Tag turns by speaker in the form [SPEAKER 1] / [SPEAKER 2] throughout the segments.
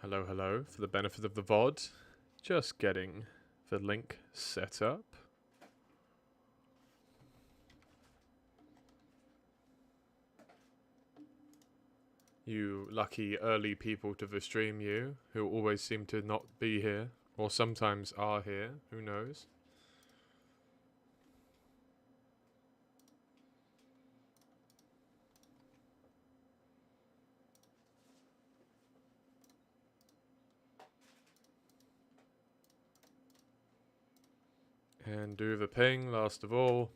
[SPEAKER 1] Hello, hello. For the benefit of the VOD, just getting the link set up. You lucky early people to the stream, you, who always seem to not be here, or sometimes are here, who knows. And do the ping, last of all.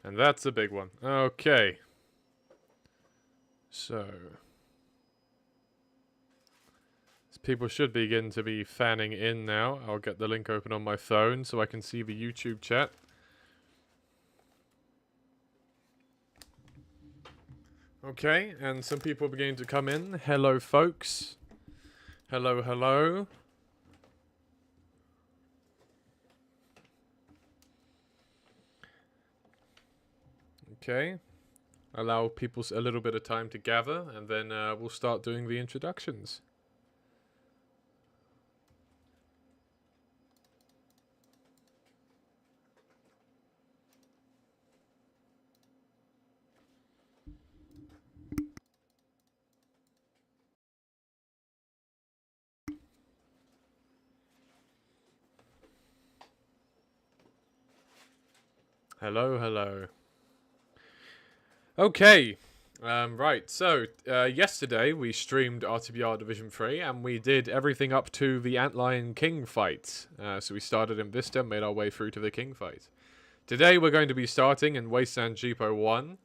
[SPEAKER 1] And that's a big one. Okay. So, people should begin to be fanning in now. I'll get the link open on my phone so I can see the YouTube chat. Okay, and some people are beginning to come in. Hello, folks. Hello, hello. Okay. Allow people a little bit of time to gather, and then we'll start doing the introductions. Hello, hello. Okay. Right, so yesterday we streamed RTBR Division 3 and we did everything up to the Antlion King fight. So we started in Vista and made our way through to the King fight. Today we're going to be starting in Wasteland Jeep 01,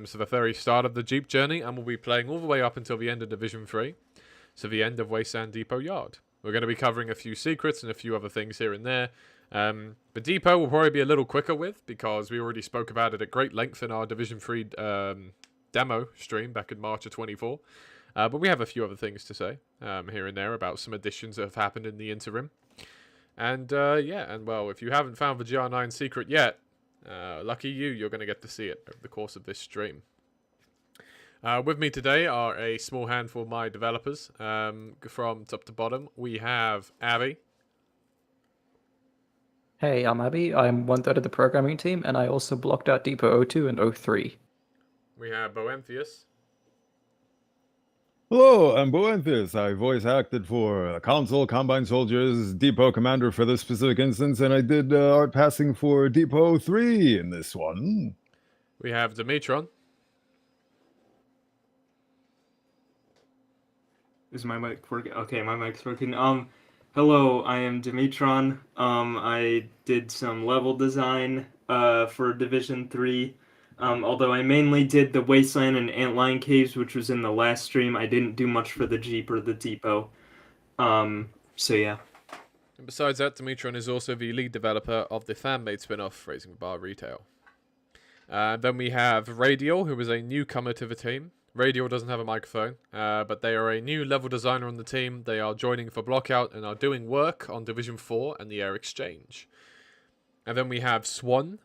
[SPEAKER 1] so the very start of the Jeep journey, and we'll be playing all the way up until the end of Division 3, so the end of Wasteland Depot Yard. We're going to be covering a few secrets and a few other things here and there. The depot will probably be a little quicker with, because we already spoke about it at great length in our Division 3 demo stream back in March of 24. But we have a few other things to say here and there about some additions that have happened in the interim. And yeah, and well, if you haven't found the GR9 secret yet, lucky you, you're going to get to see it over the course of this stream. With me today are a small handful of my developers. From top to bottom, we have Abby.
[SPEAKER 2] Hey, I'm Abby. I'm 1/3 of the programming team, and I also blocked out Depot 02 and 03.
[SPEAKER 1] We have Boenthius.
[SPEAKER 3] Hello, I'm Boenthius. I voice acted for Council Combine Soldiers Depot Commander for this specific instance, and I did art passing for Depot 3 in this one.
[SPEAKER 1] We have Dimitron.
[SPEAKER 4] Is my mic working? Okay, my mic's working. Hello, I am Dimitron. I did some level design for Division 3. Although I mainly did the Wasteland and Antlion caves, which was in the last stream. I didn't do much for the Jeep or the Depot. So yeah.
[SPEAKER 1] And besides that, Dimitron is also the lead developer of the fan-made spin-off, Raising the Bar Retail. Then we have Radial, who is a newcomer to the team. Radial doesn't have a microphone, but they are a new level designer on the team. They are joining for Blockout and are doing work on Division 4 and the Air Exchange. And then we have Swan.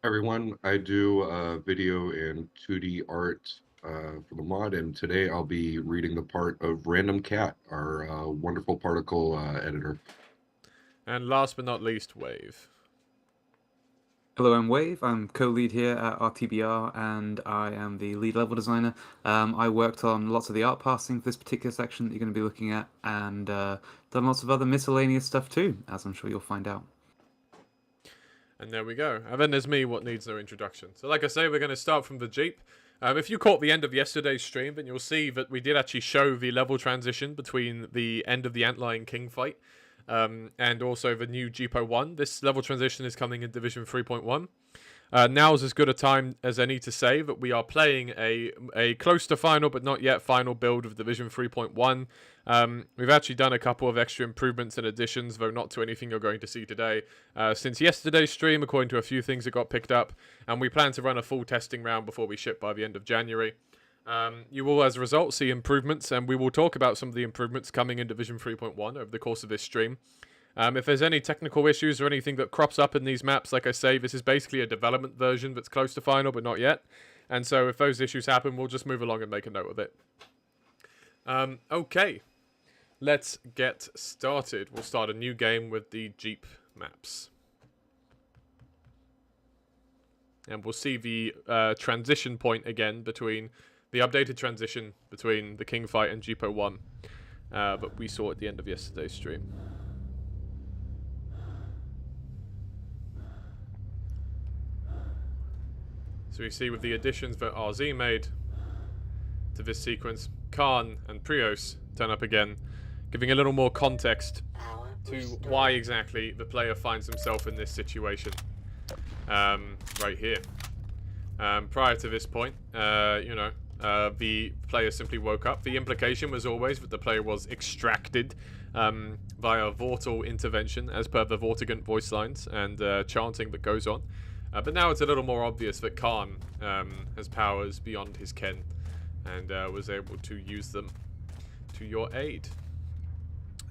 [SPEAKER 5] Everyone, I do video and 2D art for the mod, and today I'll be reading the part of Random Cat, our wonderful particle editor.
[SPEAKER 1] And last but not least, Wave.
[SPEAKER 6] Hello, I'm Wave. I'm co-lead here at RTBR, and I am the lead level designer. I worked on lots of the art passing for this particular section that you're going to be looking at, and done lots of other miscellaneous stuff too, as I'm sure you'll find out.
[SPEAKER 1] And there we go. And then there's me, what needs no introduction. So like I say, we're going to start from the Jeep. If you caught the end of yesterday's stream, then you'll see that we did actually show the level transition between the end of the Antlion King fight and also the new Jeep 01. This level transition is coming in Division 3.1. Now's as good a time as any to say that we are playing a close to final but not yet final build of Division 3.1. We've actually done a couple of extra improvements and additions, though not to anything you're going to see today, since yesterday's stream, according to a few things that got picked up, and we plan to run a full testing round before we ship by the end of January. You will, as a result, see improvements, and we will talk about some of the improvements coming in Division 3.1 over the course of this stream. If there's any technical issues or anything that crops up in these maps, like I say, this is basically a development version that's close to final, but not yet. And so if those issues happen, we'll just move along and make a note of it. Okay. Let's get started. We'll start a new game with the Jeep maps. And we'll see the transition point again between the updated transition between the King fight and Jeepo 1. But we saw at the end of yesterday's stream. So we see with the additions that RZ made to this sequence, Khan and Prios turn up again, giving a little more context to why exactly the player finds himself in this situation. Right here. Prior to this point, the player simply woke up. The implication was always that the player was extracted via Vortal intervention, as per the Vortigant voice lines and chanting that goes on. But now it's a little more obvious that Khan has powers beyond his ken and was able to use them to your aid.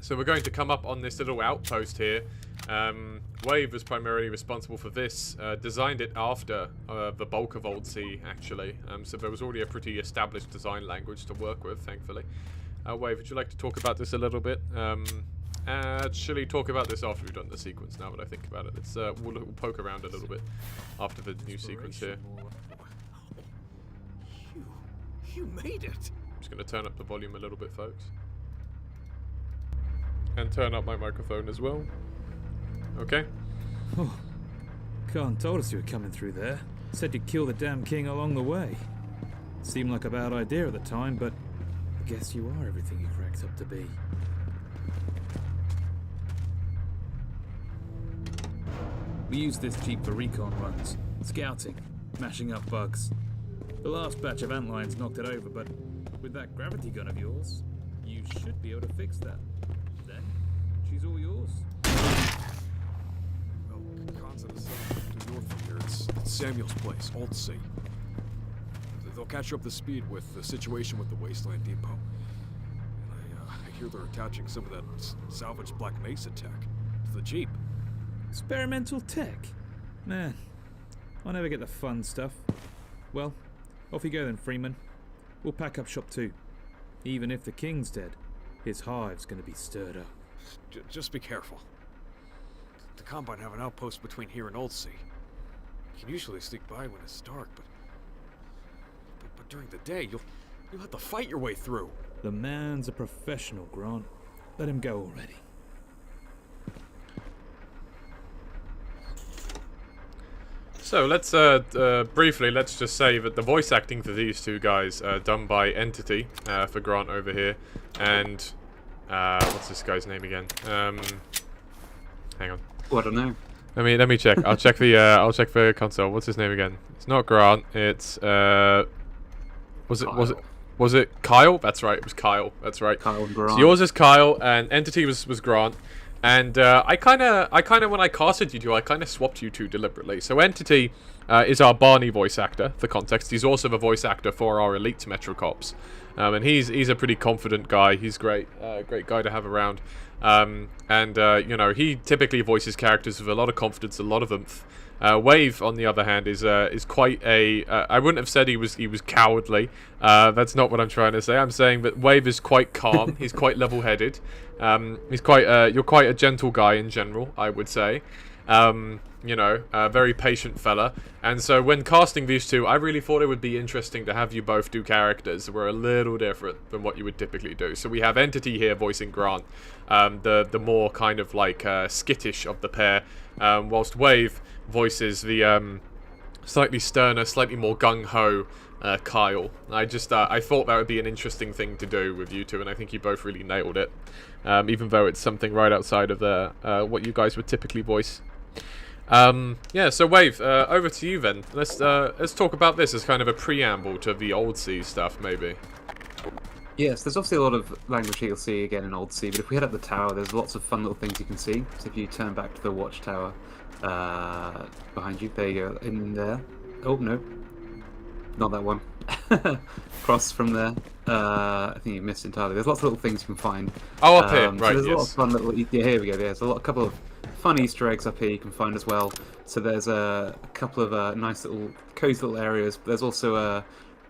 [SPEAKER 1] So we're going to come up on this little outpost here. Wave was primarily responsible for this, designed it after the bulk of Old Sea, actually. So there was already a pretty established design language to work with, thankfully. Wave, would you like to talk about this a little bit? Actually, talk about this after we've done the sequence, now that I think about it. Let's, we'll poke around a little bit after the new sequence here.
[SPEAKER 7] You made it!
[SPEAKER 1] I'm just going to turn up the volume a little bit, folks. And turn up my microphone as well. Okay.
[SPEAKER 7] Oh, Khan told us you were coming through there. Said you'd kill the damn king along the way. Seemed like a bad idea at the time, but I guess you are everything you cracked up to be. We use this Jeep for recon runs, scouting, mashing up bugs. The last batch of Antlions knocked it over, but with that gravity gun of yours, you should be able to fix that. Then, she's all yours.
[SPEAKER 8] Well, Khan's at a settlement due north from here. It's Samuel's place, Old Sea. They'll catch up to speed with the situation with the Wasteland depot. And I hear they're attaching some of that salvaged Black Mesa tech to the Jeep.
[SPEAKER 7] Experimental tech? Man, I never get the fun stuff. Well, off you go then, Freeman. We'll pack up shop too. Even if the king's dead, his hive's gonna be stirred up.
[SPEAKER 8] Just be careful. The Combine have an outpost between here and Old Sea. You can usually sneak by when it's dark, but during the day, you'll have to fight your way through.
[SPEAKER 7] The man's a professional, Grant. Let him go already.
[SPEAKER 1] So let's briefly, let's just say that the voice acting for these two guys done by Entity for Grant over here, and what's this guy's name again? Hang on.
[SPEAKER 6] Oh, I don't know.
[SPEAKER 1] Let me check. I'll check the console. What's his name again? It's not Grant. It's was it Kyle? That's right. It was Kyle. That's right.
[SPEAKER 6] Kyle and Grant.
[SPEAKER 1] So yours is Kyle, and Entity was Grant. And I kind of, when I casted you two, I kind of swapped you two deliberately. So Entity is our Barney voice actor, for context. He's also the voice actor for our Elite Metro Cops. And he's a pretty confident guy. He's great, great guy to have around. He typically voices characters with a lot of confidence, a lot of oomph. Wave, on the other hand, is quite a. I wouldn't have said he was cowardly. That's not what I'm trying to say. I'm saying that Wave is quite calm. He's quite level-headed. He's quite. You're quite a gentle guy in general, I would say. A very patient fella. And so when casting these two, I really thought it would be interesting to have you both do characters that were a little different than what you would typically do. So we have Entity here voicing Grant, the more kind of like skittish of the pair, whilst Wave voices the slightly sterner, slightly more gung-ho Kyle. I thought that would be an interesting thing to do with you two, and I think you both really nailed it, even though it's something right outside of what you guys would typically voice. So Wave, over to you then. Let's talk about this as kind of a preamble to the Old Sea stuff, maybe.
[SPEAKER 6] Yes, there's obviously a lot of language you'll see again in Old Sea, but if we head up the tower, there's lots of fun little things you can see. So if you turn back to the watchtower behind you, there you go, in there. Oh, no. Not that one. Across from there. I think you missed entirely. There's lots of little things you can find.
[SPEAKER 1] Oh, up here, right,
[SPEAKER 6] so there's
[SPEAKER 1] yes.
[SPEAKER 6] a lot of fun little... Yeah, here we go. There's a couple of fun Easter eggs up here you can find as well. So there's a couple of nice little, cozy little areas. There's also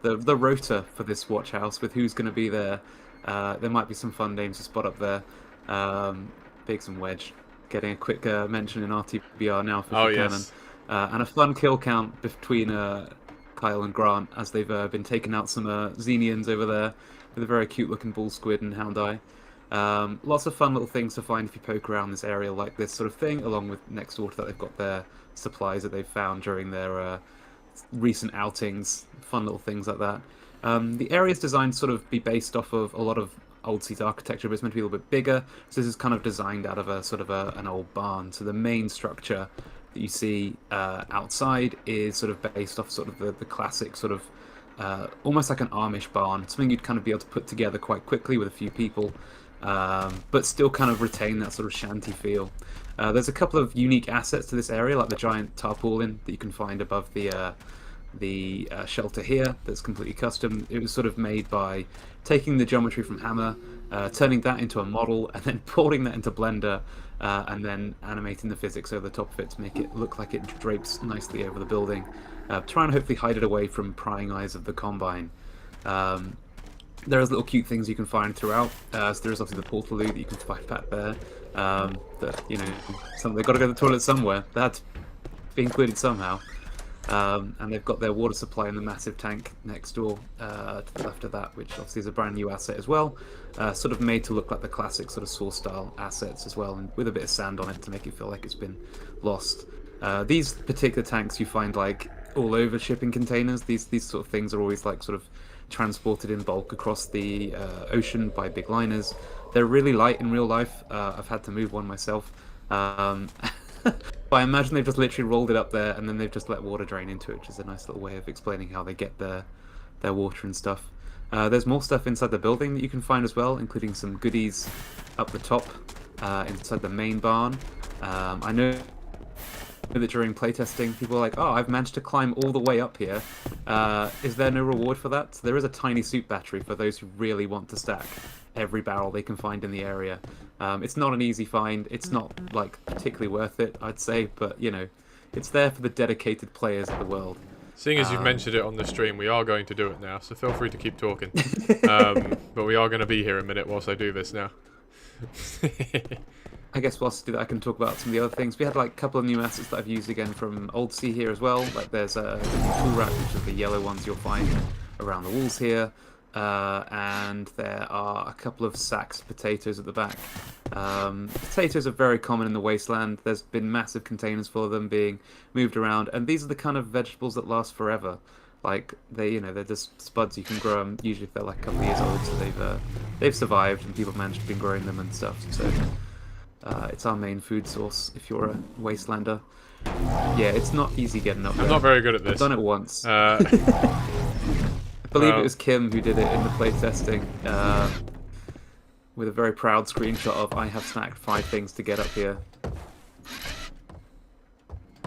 [SPEAKER 6] the rota for this watch house with who's going to be there. There might be some fun names to spot up there. Biggs and Wedge getting a quick mention in RTBR now for
[SPEAKER 1] Oh,
[SPEAKER 6] Cannon.
[SPEAKER 1] yes.
[SPEAKER 6] And a fun kill count between Kyle and Grant as they've been taking out some Xenians over there with a very cute looking bull squid and hound eye. Lots of fun little things to find if you poke around this area like this sort of thing, along with next door to that they've got their supplies that they've found during their recent outings, fun little things like that. The area's designed to sort of be based off of a lot of old seat architecture, but it's meant to be a little bit bigger. So this is kind of designed out of a sort of an old barn. So the main structure that you see outside is sort of based off sort of the classic sort of almost like an Amish barn, something you'd kind of be able to put together quite quickly with a few people, but still kind of retain that sort of shanty feel. There's a couple of unique assets to this area, like the giant tarpaulin that you can find above the shelter here that's completely custom. It was sort of made by taking the geometry from Hammer, turning that into a model, and then porting that into Blender, and then animating the physics over the top of it to make it look like it drapes nicely over the building, trying to hopefully hide it away from prying eyes of the Combine. There's little cute things you can find throughout. So there's obviously the portal loot that you can find back there. That, you know, they've got to go to the toilet somewhere. That's be included somehow. And they've got their water supply in the massive tank next door to the left of that, which obviously is a brand new asset as well. Sort of made to look like the classic sort of Source style assets as well, and with a bit of sand on it to make it feel like it's been lost. These particular tanks you find like all over shipping containers. These sort of things are always like sort of transported in bulk across the ocean by big liners. They're really light in real life. I've had to move one myself. But I imagine they've just literally rolled it up there and then they've just let water drain into it, which is a nice little way of explaining how they get their water and stuff. There's more stuff inside the building that you can find as well, including some goodies up the top inside the main barn. I know that during playtesting, people are like, oh, I've managed to climb all the way up here. Is there no reward for that? So there is a tiny soup battery for those who really want to stack every barrel they can find in the area. It's not an easy find. It's not like particularly worth it, I'd say, but you know, it's there for the dedicated players of the world.
[SPEAKER 1] Seeing as you've mentioned it on the stream, we are going to do it now, so feel free to keep talking. But we are going to be here a minute whilst I do this now.
[SPEAKER 6] I guess whilst I do that, I can talk about some of the other things. We had like a couple of new assets that I've used again from Old Sea here as well. Like there's a tool rack, which is the yellow ones you'll find around the walls here. And there are a couple of sacks of potatoes at the back. Potatoes are very common in the Wasteland. There's been massive containers for them being moved around, and these are the kind of vegetables that last forever. Like they're just spuds. You can grow them usually if they're like a couple of years old, so they've survived and people have managed to be growing them and stuff. So it's our main food source if you're a Wastelander. Yeah, it's not easy getting up there.
[SPEAKER 1] I'm not very good at this.
[SPEAKER 6] I've done it once. I believe it was Kim who did it in the playtesting, with a very proud screenshot of I have snacked 5 things to get up here.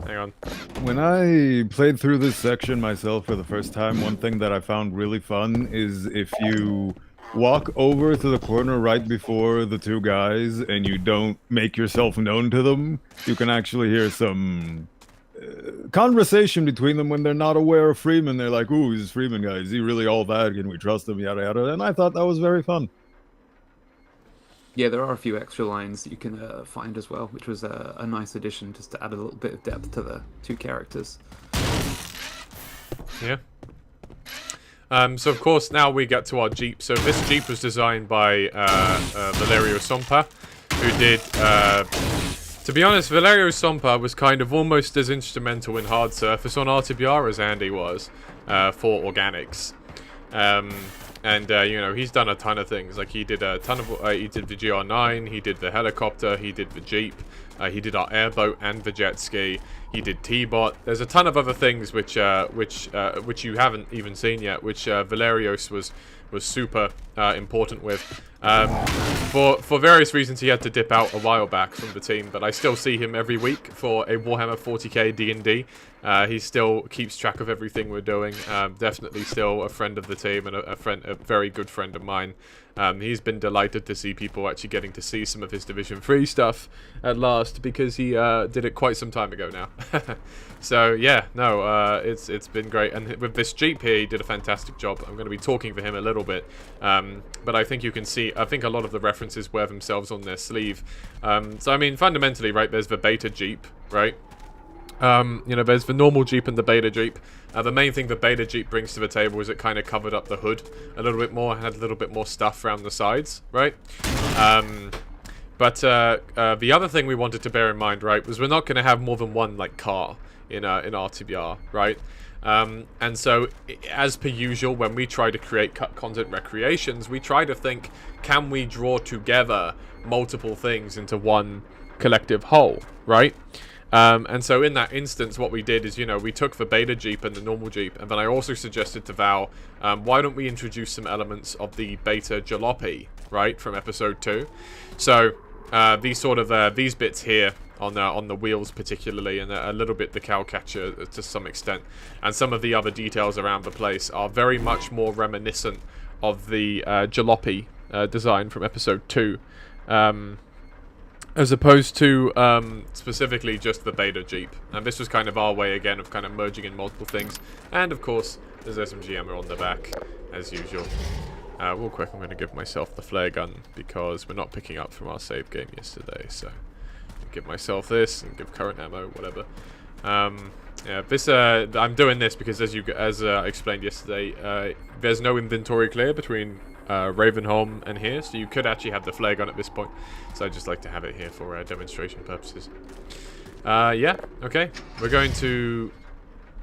[SPEAKER 1] Hang on.
[SPEAKER 3] When I played through this section myself for the first time, one thing that I found really fun is if you walk over to the corner right before the two guys and you don't make yourself known to them, you can actually hear some conversation between them when they're not aware of Freeman. They're like, ooh, he's Freeman guy. Is he really all that? Can we trust him? Yada yada. And I thought that was very fun.
[SPEAKER 6] Yeah, there are a few extra lines that you can find as well, which was a nice addition just to add a little bit of depth to the two characters.
[SPEAKER 1] Yeah. So of course now we get to our Jeep. So this Jeep was designed by Valerio Sompa, who did... to be honest, Valerio Sompa was kind of almost as instrumental in hard surface on RTBR as Andy was for organics. And you know, he's done a ton of things. Like he did a ton of he did the GR9, he did the helicopter, he did the Jeep, he did our airboat and the jet ski. He did T-Bot. There's a ton of other things which you haven't even seen yet, which Valerios was super important with. For various reasons, he had to dip out a while back from the team, but I still see him every week for a Warhammer 40k D&D, He still keeps track of everything we're doing. Definitely still a friend of the team and a very good friend of mine. He's been delighted to see people actually getting to see some of his Division 3 stuff at last, because he did it quite some time ago now. So yeah, no, it's been great. And with this Jeep here, he did a fantastic job. I'm going to be talking for him a little bit, but I think you can see, I think a lot of the references wear themselves on their sleeve. So I mean, fundamentally, right, there's the beta Jeep, right? You know, there's the normal Jeep and the beta Jeep. The main thing the beta Jeep brings to the table is it kind of covered up the hood a little bit more, had a little bit more stuff around the sides, right? But the other thing we wanted to bear in mind, right, was we're not going to have more than one, like, car in RTBR, right? And so, as per usual, when we try to create content recreations, we try to think, can we draw together multiple things into one collective whole, right? And so in that instance, what we did is, you know, we took the beta Jeep and the normal Jeep, and then I also suggested to Val, why don't we introduce some elements of the beta Jalopy, right, from episode 2. So these sort of these bits here on the wheels particularly, and a little bit the cowcatcher to some extent, and some of the other details around the place are very much more reminiscent of the Jalopy design from episode 2. As opposed to specifically just the beta Jeep. And this was kind of our way again of kind of merging in multiple things. And of course, there's SMG ammo on the back, as usual. Real quick, I'm going to give myself the flare gun because we're not picking up from our save game yesterday. So, I'll give myself this and give current ammo, whatever. Yeah, this I'm doing this because as I explained yesterday, there's no inventory clear between Ravenholm and here, so you could actually have the flare gun at this point. So I just like to have it here for demonstration purposes. Yeah, okay. We're going to...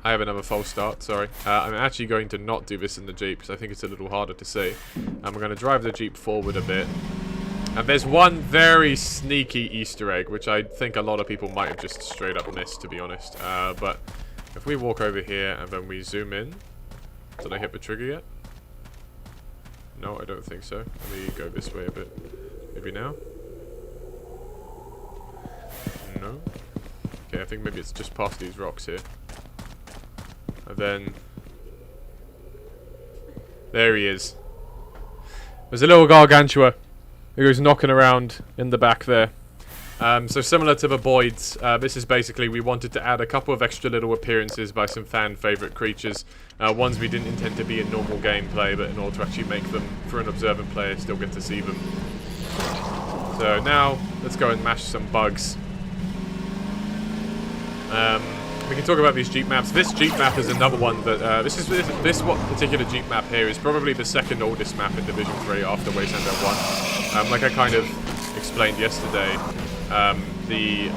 [SPEAKER 1] I have another false start, sorry. I'm actually going to not do this in the Jeep, because I think it's a little harder to see. And we're going to drive the Jeep forward a bit. And there's one very sneaky Easter egg, which I think a lot of people might have just straight up missed, to be honest. But if we walk over here and then we zoom in... Did I hit the trigger yet? No, I don't think so. Let me go this way a bit. Maybe now? No? Okay, I think maybe it's just past these rocks here. And then... There he is. There's a little gargantua who goes knocking around in the back there. So similar to the Boyds, this is basically, we wanted to add a couple of extra little appearances by some fan favourite creatures. Ones we didn't intend to be in normal gameplay, but in order to actually make them, for an observant player, still get to see them. So now, let's go and mash some bugs. We can talk about these Jeep maps. This Jeep map is another one that, this particular Jeep map here is probably the second oldest map in Division 3 after Wasteland 1. Like I kind of explained yesterday, the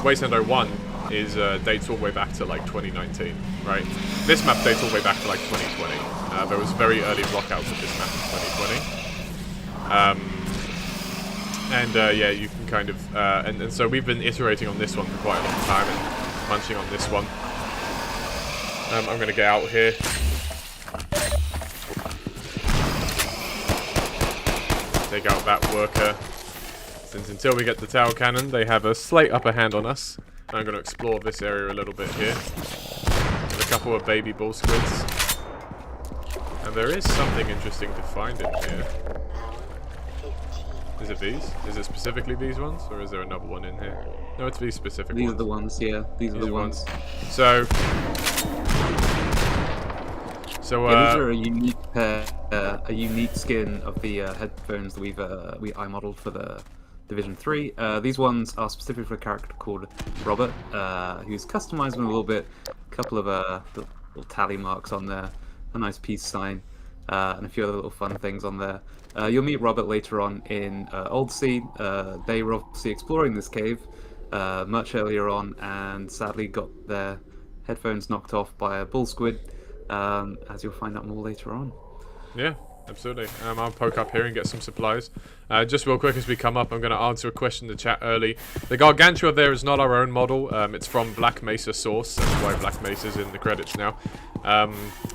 [SPEAKER 1] Wasteland 1 is dates all the way back to like 2019, right? This map dates all the way back to like 2020. There was very early blockouts of this map in 2020. And yeah, you can kind of, and so we've been iterating on this one for quite a long time and munching on this one. I'm going to get out here. Take out that worker. Since until we get the tower cannon, they have a slight upper hand on us. I'm going to explore this area a little bit here. With a couple of baby bull squids. And there is something interesting to find in here. Is it these? Is it specifically these ones? Or is there another one in here? No, it's these specific ones.
[SPEAKER 6] These are the ones, yeah. These are the ones.
[SPEAKER 1] So...
[SPEAKER 6] yeah, these are a unique pair, a unique skin of the headphones that I modeled for the Division 3. These ones are specific for a character called Robert, who's customized them a little bit. A couple of little tally marks on there, a nice peace sign, and a few other little fun things on there. You'll meet Robert later on in Old Sea. They were obviously exploring this cave much earlier on, and sadly got their headphones knocked off by a bull squid. As you'll find out more later on.
[SPEAKER 1] Yeah. absolutely. I'll poke up here and get some supplies. Just real quick as we come up, I'm going to answer a question in the chat early. The Gargantua there is not our own model. It's from Black Mesa Source. That's why Black Mesa's in the credits now.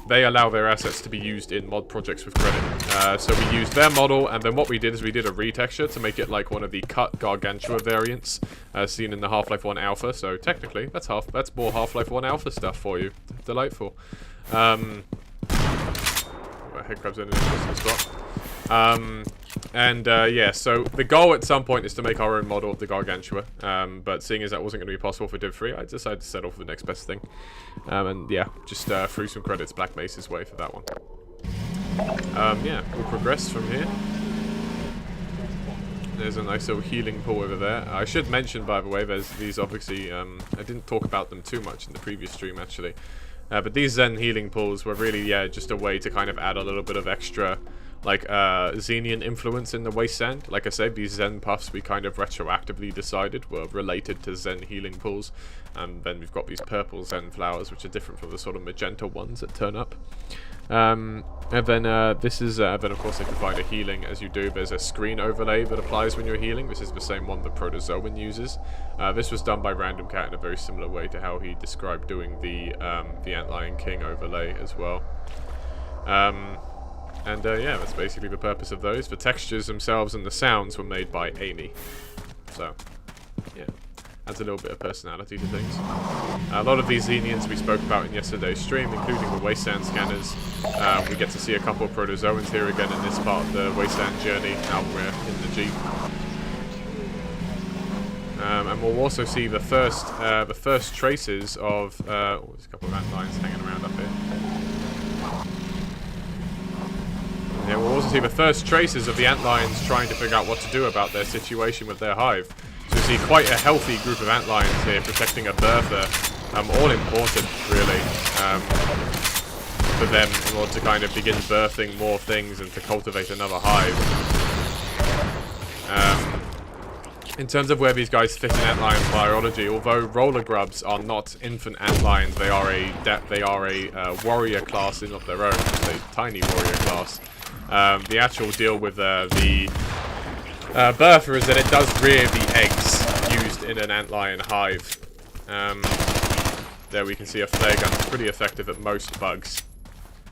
[SPEAKER 1] They allow their assets to be used in mod projects with credit. So we used their model, and then what we did is we did a retexture to make it like one of the cut Gargantua variants seen in the Half-Life 1 Alpha. So technically, that's more Half-Life 1 Alpha stuff for you. Delightful. Head crabs in an interesting spot. Yeah, so the goal at some point is to make our own model of the Gargantua. But seeing as that wasn't going to be possible for Div 3, I decided to settle for the next best thing. And yeah, just threw some credits Black Mesa's way for that one. Yeah, we'll progress from here. There's a nice little healing pool over there. I should mention, by the way, there's these obviously, I didn't talk about them too much in the previous stream actually. But these Zen healing pools were really, yeah, just a way to kind of add a little bit of extra, like, Xenian influence in the Wasteland. Like I said, these Zen puffs we kind of retroactively decided were related to Zen healing pools. And then we've got these purple Zen flowers, which are different from the sort of magenta ones that turn up. And then this is, then of course if you find a healing as you do, there's a screen overlay that applies when you're healing. This is the same one that Protozoan uses. This was done by Random Cat in a very similar way to how he described doing the Antlion King overlay as well. Yeah, that's basically the purpose of those. The textures themselves and the sounds were made by Amy. So, yeah. Adds a little bit of personality to things. A lot of these Xenians we spoke about in yesterday's stream, including the Wasteland scanners. We get to see a couple of Protozoans here again in this part of the Wasteland journey, now we're in the Jeep. And we'll also see the first traces of... oh, there's a couple of Antlions hanging around up here. Yeah, we'll also see the first traces of the Antlions trying to figure out what to do about their situation with their hive. So we see quite a healthy group of Antlions here protecting a Bertha. All important, really, for them in order to kind of begin birthing more things and to cultivate another hive. In terms of where these guys fit in Antlion biology, although roller grubs are not infant Antlions, they are a warrior class in of their own, just a tiny warrior class. The actual deal with the Bertha is that it does rear the eggs used in an Antlion hive. There we can see a flare gun is pretty effective at most bugs,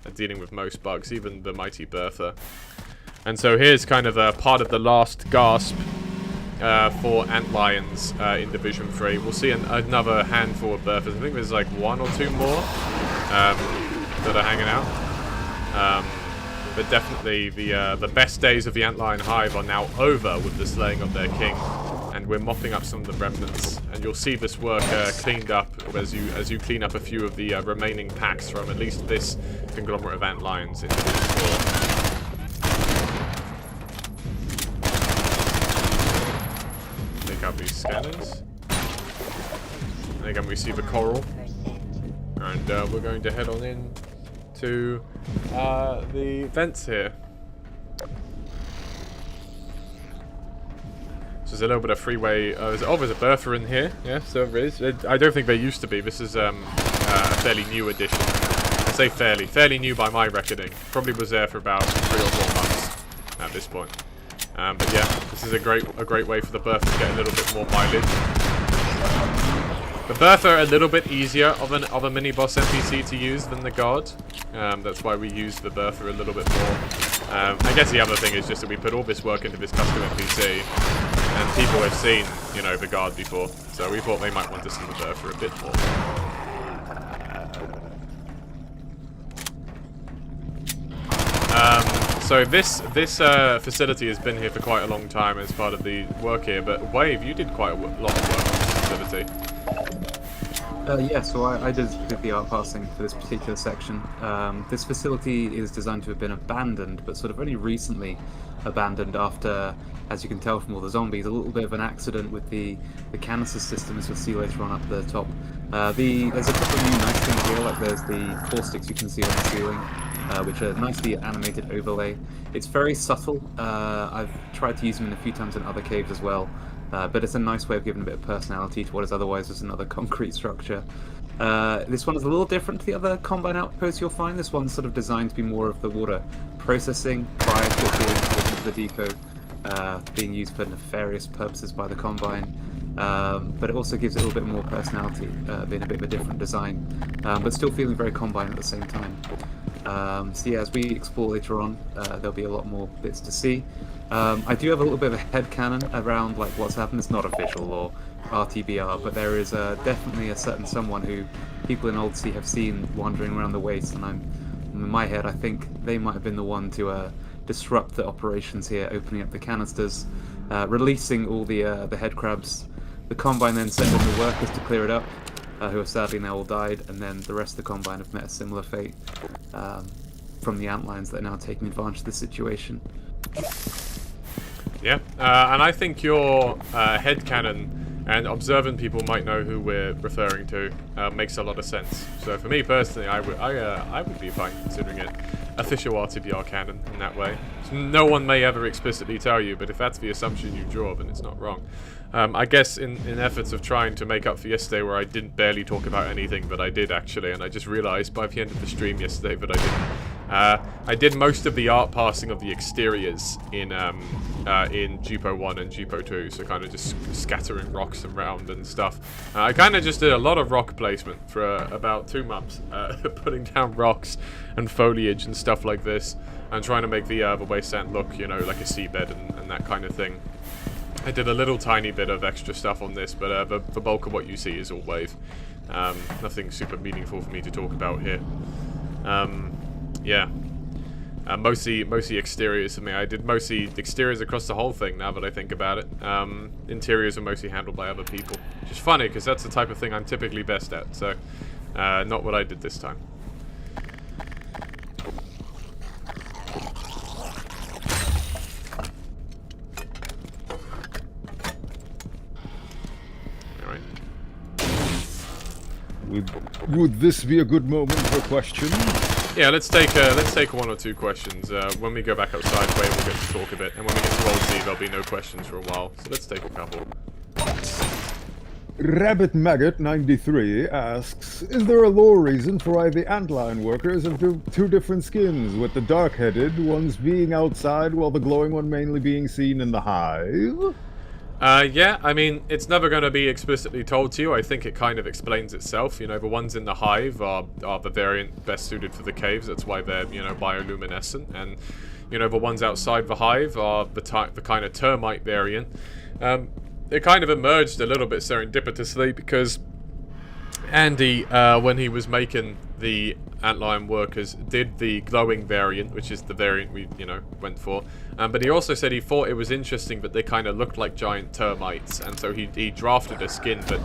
[SPEAKER 1] at dealing with most bugs, even the mighty Bertha. And so here's kind of a part of the last gasp for Antlions in Division 3. We'll see another handful of Berthas. I think there's like one or two more that are hanging out. But definitely the best days of the Antlion hive are now over with the slaying of their king, and we're mopping up some of the remnants. And you'll see this work cleaned up as you clean up a few of the remaining packs from at least this conglomerate of Antlions in Division 4. Take out these scanners. And again, we see the coral, and we're going to head on in to the vents here. So there's a little bit of freeway. There's a Bertha in here. Yeah, so there is. I don't think there used to be. This is a fairly new addition. I say fairly new by my reckoning. Probably was there for about 3 or 4 months at this point. But yeah, this is a great way for the Bertha to get a little bit more mileage. The Bertha are a little bit easier of a mini-boss NPC to use than the Guard. That's why we use the Bertha a little bit more. I guess the other thing is just that we put all this work into this custom NPC, and people have seen, you know, the Guard before, so we thought they might want to see the Bertha a bit more. So this facility has been here for quite a long time as part of the work here, but Wave, you did quite a lot of work on this facility.
[SPEAKER 6] Yeah, so I did the art passing for this particular section. This facility is designed to have been abandoned, but sort of only recently abandoned after, as you can tell from all the zombies, a little bit of an accident with the canister system, as you'll see later on up the top. There's a couple of new nice things here, like there's the caustics you can see on the ceiling, which are nicely animated overlay. It's very subtle. I've tried to use them in a few times in other caves as well. But it's a nice way of giving a bit of personality to what is otherwise just another concrete structure. This one is a little different to the other Combine outposts you'll find. This one's sort of designed to be more of the water processing prior to it being put into the depot, being used for nefarious purposes by the Combine. But it also gives it a little bit more personality, being a bit of a different design, but still feeling very Combine at the same time. So yeah, as we explore later on, there'll be a lot more bits to see. I do have a little bit of a headcanon around like what's happened. It's not official or RTBR, but there is definitely a certain someone who people in Old Sea have seen wandering around the waste, and in my head, I think they might have been the one to disrupt the operations here, opening up the canisters, releasing all the head crabs. The Combine then sent in the workers to clear it up, who have sadly now all died, and then the rest of the Combine have met a similar fate from the Antlions that are now taking advantage of the situation.
[SPEAKER 1] Yeah, and I think your headcanon and observant people might know who we're referring to makes a lot of sense. So for me personally, I would be fine considering it official RTBR canon in that way. No one may ever explicitly tell you, but if that's the assumption you draw, then it's not wrong. I guess in efforts of trying to make up for yesterday where I didn't barely talk about anything, but I did actually, and I just realized by the end of the stream yesterday that I didn't. I did most of the art passing of the exteriors in Jupo 1 and Jupo 2, so kind of just scattering rocks around and stuff. I kind of just did a lot of rock placement for about 2 months, putting down rocks and foliage and stuff like this, and trying to make the Wasteland look, you know, like a seabed and that kind of thing. I did a little tiny bit of extra stuff on this, but the bulk of what you see is all wave. Nothing super meaningful for me to talk about here. Yeah. Mostly exteriors for me. I did mostly exteriors across the whole thing now that I think about it. Interiors are mostly handled by other people. Which is funny, because that's the type of thing I'm typically best at, so not what I did this time.
[SPEAKER 3] Would this be a good moment for questions?
[SPEAKER 1] Yeah, let's take 1 or 2 questions. When we go back outside, Wade will get to talk a bit, and when we get to Old Sea, there'll be no questions for a while. So let's take a couple.
[SPEAKER 3] Rabbit Maggot 93 asks, is there a lore reason for why the Antlion workers have two different skins, with the dark-headed ones being outside while the glowing one mainly being seen in the hive?
[SPEAKER 1] Yeah, I mean, it's never going to be explicitly told to you. I think it kind of explains itself. You know, the ones in the hive are the variant best suited for the caves. That's why they're, you know, bioluminescent. And, you know, the ones outside the hive are the kind of termite variant. It kind of emerged a little bit serendipitously because Andy, when he was making the Antlion workers, did the glowing variant, which is the variant we, you know, went for. But he also said he thought it was interesting that they kind of looked like giant termites, and so he drafted a skin that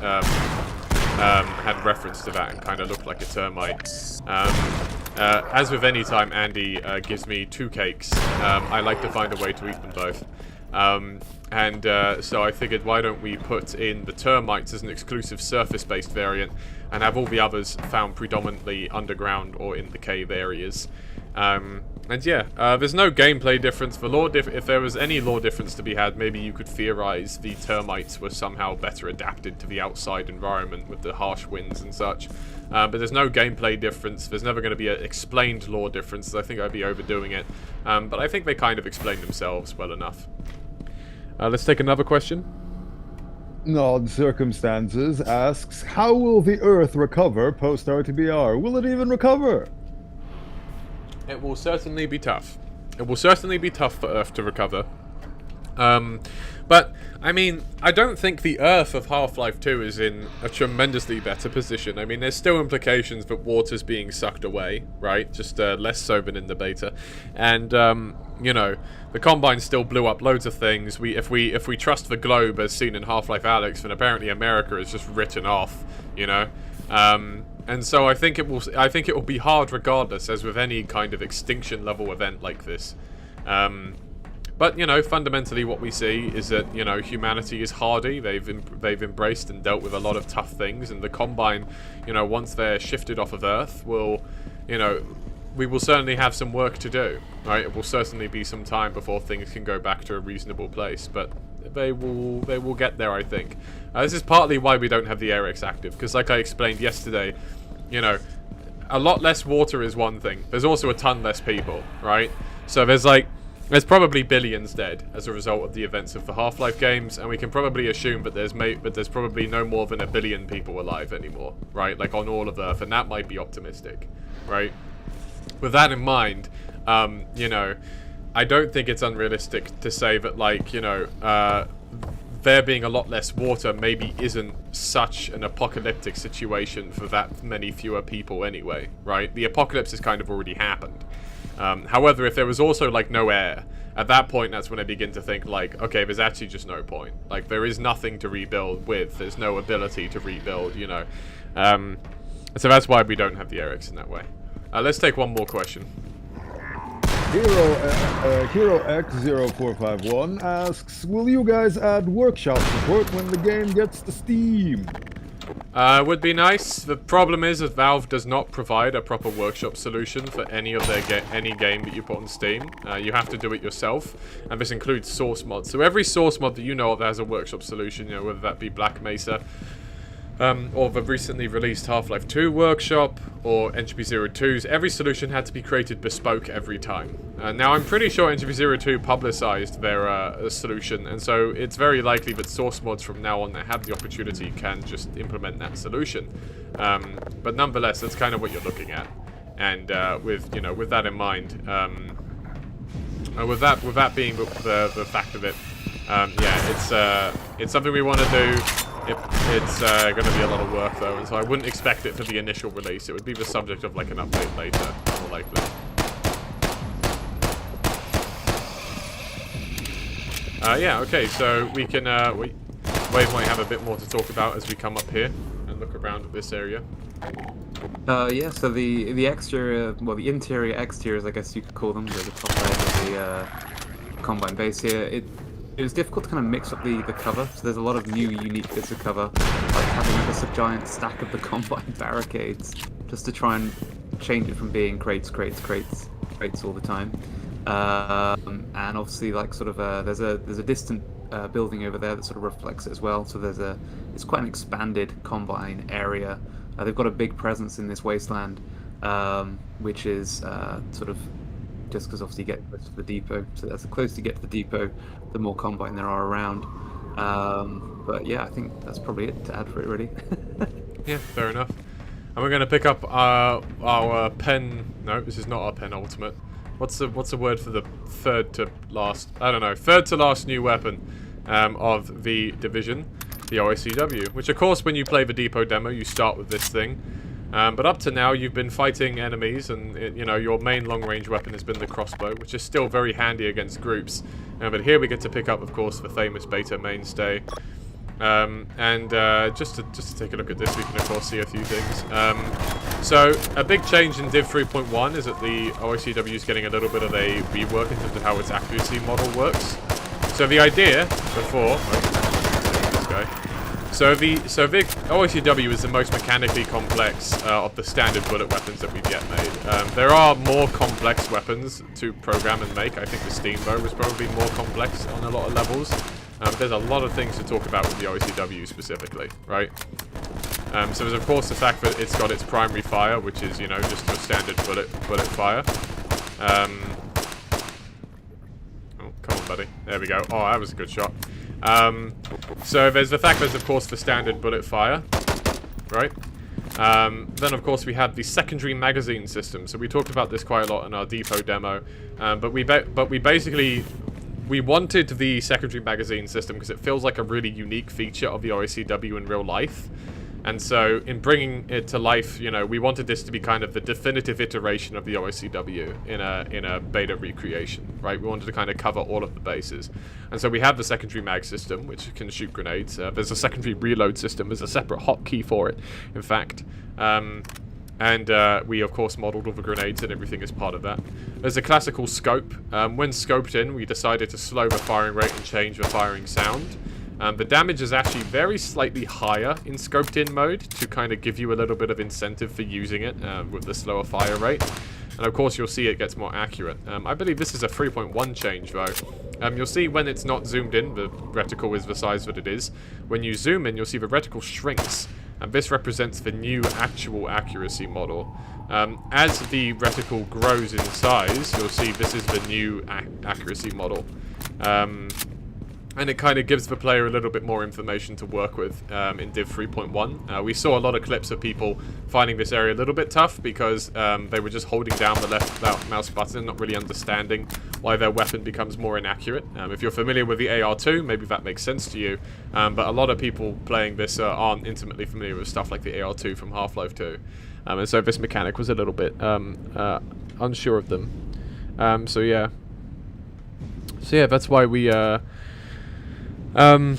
[SPEAKER 1] had reference to that and kind of looked like a termite. As with any time Andy gives me 2 cakes, I like to find a way to eat them both. So I figured, why don't we put in the termites as an exclusive surface-based variant and have all the others found predominantly underground or in the cave areas. And yeah, there's no gameplay difference. If there was any lore difference to be had, maybe you could theorize the termites were somehow better adapted to the outside environment with the harsh winds and such. But there's no gameplay difference. There's never going to be an explained lore difference. I think I'd be overdoing it. But I think they kind of explain themselves well enough. Let's take another question.
[SPEAKER 3] Odd Circumstances asks, how will the Earth recover post-RTBR? Will it even recover?
[SPEAKER 1] It will certainly be tough. It will certainly be tough for Earth to recover. But, I mean, I don't think the Earth of Half-Life 2 is in a tremendously better position. I mean, there's still implications that water's being sucked away, right? Just less so than in the beta. And, you know, the Combine still blew up loads of things. If we trust the globe as seen in Half-Life Alyx, then apparently America is just written off, you know? And so I think it will be hard regardless, as with any kind of extinction level event like this. But, you know, fundamentally what we see is that, you know, humanity is hardy. They've embraced and dealt with a lot of tough things, and the Combine, you know, once they're shifted off of Earth, will, you know, we will certainly have some work to do, right? It will certainly be some time before things can go back to a reasonable place, but they will get there, I think. This is partly why we don't have the Arex active, because like I explained yesterday, you know, a lot less water is one thing. There's also a ton less people, right? So there's probably billions dead as a result of the events of the Half-Life games, and we can probably assume that there's probably no more than 1 billion people alive anymore, right? Like on all of Earth, and that might be optimistic, right? With that in mind, you know, I don't think it's unrealistic to say that, like, you know, there being a lot less water maybe isn't such an apocalyptic situation for that many fewer people anyway, right? The apocalypse has kind of already happened. However, if there was also, like, no air, at that point, that's when I begin to think, like, okay, there's actually just no point. Like, there is nothing to rebuild with. There's no ability to rebuild, you know. So that's why we don't have the Erics in that way. Let's take one more question.
[SPEAKER 3] Hero X0451 asks, will you guys add workshop support when the game gets to Steam?
[SPEAKER 1] Would be nice. The problem is that Valve does not provide a proper workshop solution for any of their any game that you put on Steam. You have to do it yourself, and this includes source mods. So every source mod that you know of has a workshop solution, you know, whether that be Black Mesa, or the recently released Half-Life 2 workshop, or NGP02's. Every solution had to be created bespoke every time. Now, I'm pretty sure NGP02 publicized their solution, and so it's very likely that source mods from now on that have the opportunity can just implement that solution. But nonetheless, that's kind of what you're looking at. And with that in mind, with that being the fact of it, yeah, it's something we want to do. It's going to be a lot of work, though, and so I wouldn't expect it for the initial release. It would be the subject of, like, an update later, more likely. Yeah, okay, so we can, Wave might have a bit more to talk about as we come up here and look around at this area.
[SPEAKER 6] Yeah, so the exterior, well, the interior exteriors, I guess you could call them, the top layer of the Combine base here, it was difficult to kind of mix up the cover, so there's a lot of new unique bits of cover, like having just a giant stack of the Combine barricades, just to try and change it from being crates all the time. And obviously, like, sort of there's a distant building over there that sort of reflects it as well, so it's quite an expanded Combine area. They've got a big presence in this Wasteland, which is sort of just because obviously you get close to the depot, so as close you get to the depot, the more Combine there are around. But yeah, I think that's probably it to add for it, really.
[SPEAKER 1] Yeah, fair enough. And we're going to pick up our pen. No, this is not our pen ultimate. What's the word for the third to last? I don't know. Third to last new weapon of the division, the OICW. Which, of course, when you play the depot demo, you start with this thing. But up to now, you've been fighting enemies, and you know, your main long-range weapon has been the crossbow, which is still very handy against groups. But here we get to pick up, of course, the famous beta mainstay. Just to take a look at this, we can of course see a few things. So a big change in Div 3.1 is that the OICW is getting a little bit of a rework in terms of how its accuracy model works. So the idea before, this guy. So the OICW is the most mechanically complex of the standard bullet weapons that we get made. There are more complex weapons to program and make. I think the steam bow was probably more complex on a lot of levels. There's a lot of things to talk about with the OICW specifically, right? So there's of course the fact that it's got its primary fire, which is, you know, just a standard bullet fire. Oh, come on, buddy. There we go. Oh, that was a good shot. So there's the fact there's of course the standard bullet fire, right? Then of course we have the secondary magazine system. So we talked about this quite a lot in our depot demo, but we basically wanted the secondary magazine system because it feels like a really unique feature of the OICW in real life. And so in bringing it to life, you know, we wanted this to be kind of the definitive iteration of the OICW in a beta recreation, right? We wanted to kind of cover all of the bases. And so we have the secondary mag system, which can shoot grenades. There's a secondary reload system. There's a separate hotkey for it, in fact. We, of course, modeled all the grenades and everything as part of that. There's a classical scope. When scoped in, we decided to slow the firing rate and change the firing sound. The damage is actually very slightly higher in scoped in mode to kind of give you a little bit of incentive for using it with the slower fire rate. And of course you'll see it gets more accurate. I believe this is a 3.1 change though. You'll see when it's not zoomed in, the reticle is the size that it is. When you zoom in, you'll see the reticle shrinks. and this represents the new actual accuracy model. As the reticle grows in size, you'll see this is the new accuracy model. And it kind of gives the player a little bit more information to work with in Div 3.1. We saw a lot of clips of people finding this area a little bit tough because they were just holding down the left mouse button, not really understanding why their weapon becomes more inaccurate. If you're familiar with the AR2, maybe that makes sense to you, but a lot of people playing this aren't intimately familiar with stuff like the AR2 from Half-Life 2. And so this mechanic was a little bit unsure of them. So yeah, that's why we...
[SPEAKER 2] can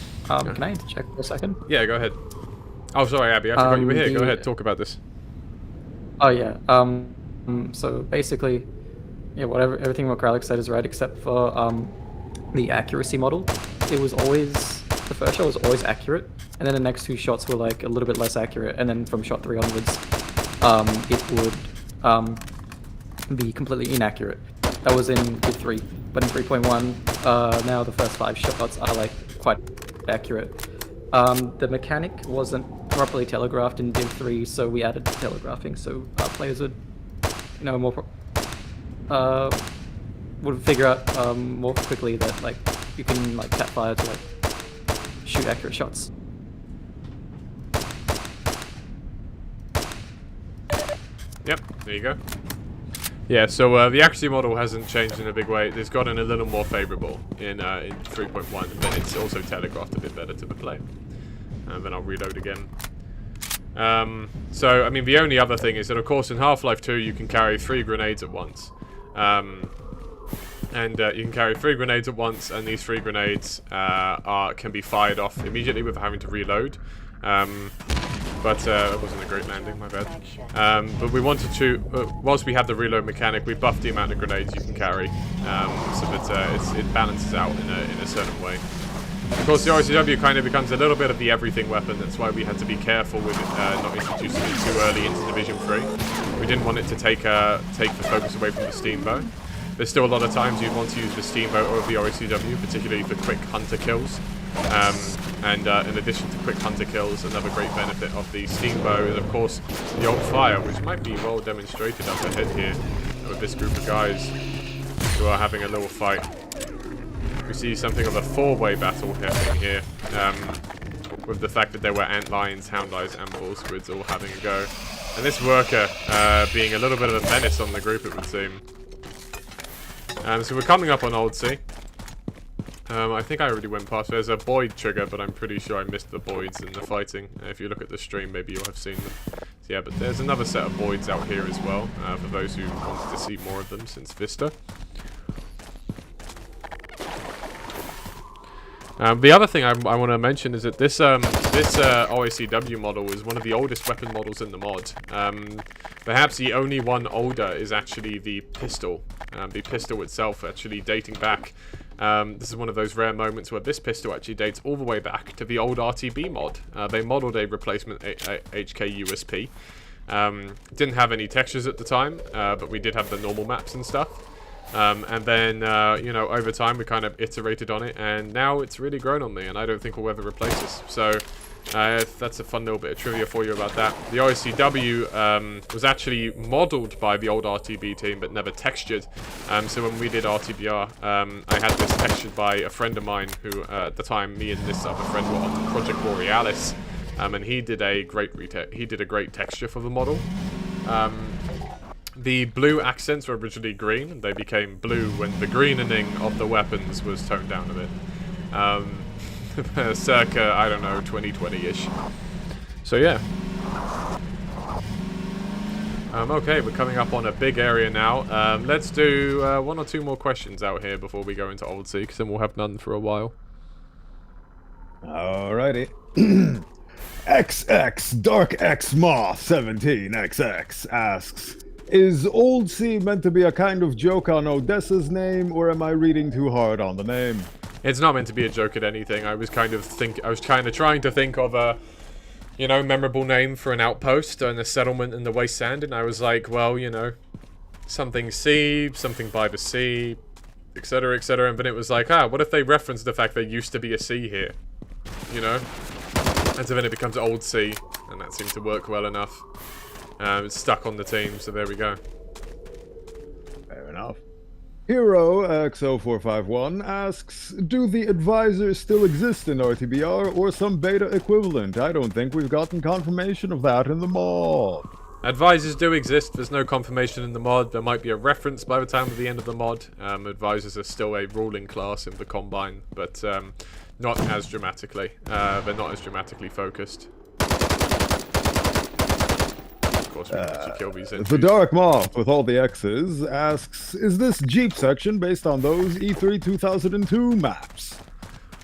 [SPEAKER 2] I check for a second?
[SPEAKER 1] Yeah, go ahead. Oh, sorry, Abby, I forgot you were here. Go ahead, talk about this.
[SPEAKER 2] Oh yeah. So basically, yeah, everything what Kralik said is right, except for the accuracy model. It was always the first shot was always accurate, and then the next two shots were like a little bit less accurate, and then from shot 3 onwards, it would be completely inaccurate. That was in Div 3, but in 3.1, now the first 5 shots are like quite accurate. The mechanic wasn't properly telegraphed in Div 3, so we added telegraphing, so players would, would figure out more quickly that like you can like tap fire to like shoot accurate shots.
[SPEAKER 1] Yep, there you go. Yeah, so the accuracy model hasn't changed in a big way. It's gotten a little more favorable in 3.1, but it's also telegraphed a bit better to the play. And then I'll reload again. So, I mean, the only other thing is that, of course, in Half-Life 2, you can carry 3 grenades at once. You can carry 3 grenades at once, and these 3 grenades can be fired off immediately without having to reload. But it wasn't a great landing, my bad. But we wanted to, whilst we had the reload mechanic, we buffed the amount of grenades you can carry, so that it balances out in a certain way. Of course, the RCW kind of becomes a little bit of the everything weapon. That's why we had to be careful with not introducing it too early into Division 3. We didn't want it to take the focus away from the steamboat. There's still a lot of times you'd want to use the steamboat or the RCW, particularly for quick hunter kills. In addition to quick hunter kills, another great benefit of the steamboat is, of course, the old fire, which might be well demonstrated up ahead here with this group of guys who are having a little fight. We see something of a 4-way battle happening here, with the fact that there were Antlions, Houndeyes, and Bull Squids all having a go. And this worker being a little bit of a menace on the group, it would seem. So we're coming up on Old Sea. I think I already went past. There's a Boyd trigger, but I'm pretty sure I missed the Boyds in the fighting. If you look at the stream, maybe you'll have seen them. So yeah, but there's another set of Boyds out here as well, for those who wanted to see more of them since Vista. The other thing I want to mention is that this OACW model is one of the oldest weapon models in the mod. Perhaps the only one older is actually the pistol. The pistol itself actually dating back. This is one of those rare moments where this pistol actually dates all the way back to the old RTB mod. They modeled a replacement HK USP. Didn't have any textures at the time, but we did have the normal maps and stuff. And then, over time we kind of iterated on it, and now it's really grown on me, and I don't think we'll ever replace this. So, that's a fun little bit of trivia for you about that. The OSCW was modelled by the old RTB team, but never textured. So when we did RTBR, I had this textured by a friend of mine who, at the time, me and this other friend were on Project Borealis, and he did a great texture for the model. The blue accents were originally green. They became blue when the greenening of the weapons was toned down a bit. Circa, I don't know, 2020-ish. So yeah. Okay, we're coming up on a big area now. Let's do 1 or 2 more questions out here before we go into Old Sea, because then we'll have none for a while.
[SPEAKER 3] Alrighty. XX Dark X Moth 17XX asks, is Old Sea meant to be a kind of joke on Odessa's name, or am I reading too hard on the name?
[SPEAKER 1] It's not meant to be a joke at anything. I was kind of trying to think of a, memorable name for an outpost and a settlement in the Wasteland, and I was like, well, something sea, something by the sea, etc., etc. And then it was like, what if they reference the fact there used to be a sea here? And so then it becomes Old Sea. and that seemed to work well enough. It's stuck on the team, so there we go.
[SPEAKER 3] Fair enough. Hero X0451 asks, do the advisors still exist in RTBR or some beta equivalent? I don't think we've gotten confirmation of that in the mod.
[SPEAKER 1] Advisors do exist. There's no confirmation in the mod. There might be a reference by the time of the end of the mod. Advisors are still a ruling class in the Combine, but not as dramatically. They're not as dramatically focused. Of course, we need to kill these
[SPEAKER 3] The
[SPEAKER 1] entries.
[SPEAKER 3] Dark Moth with all the X's asks, is this Jeep section based on those E3 2002 maps?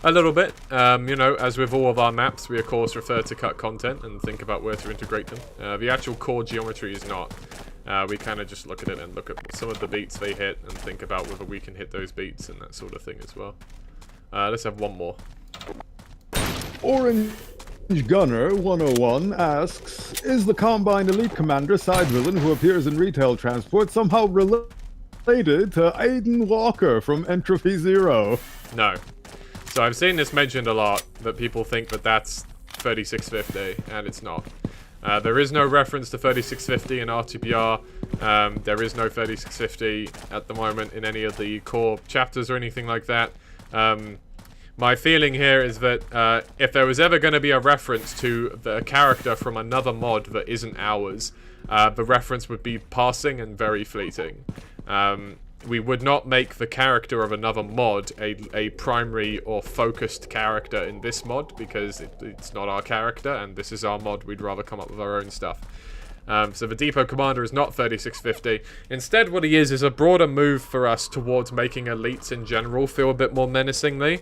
[SPEAKER 1] A little bit. You know, as with all of our maps, we of course refer to cut content and think about where to integrate them. The actual core geometry is not. We kind of just look at it and look at some of the beats they hit and think about whether we can hit those beats and that sort of thing as well. Let's have one more.
[SPEAKER 3] Orange Gunner 101 asks, is the Combine Elite Commander side villain who appears in Retail Transport somehow related to Aiden Walker from Entropy Zero?
[SPEAKER 1] No. So I've seen this mentioned a lot, that people think that that's 3650, and it's not. There is no reference to 3650 in RTBR. There is no 3650 at the moment in any of the core chapters or anything like that. My feeling here is that if there was ever going to be a reference to the character from another mod that isn't ours, the reference would be passing and very fleeting. We would not make the character of another mod a primary or focused character in this mod, because it's not our character and this is our mod. We'd rather come up with our own stuff. So the Depot Commander is not 3650. Instead, what he is a broader move for us towards making elites in general feel a bit more menacing.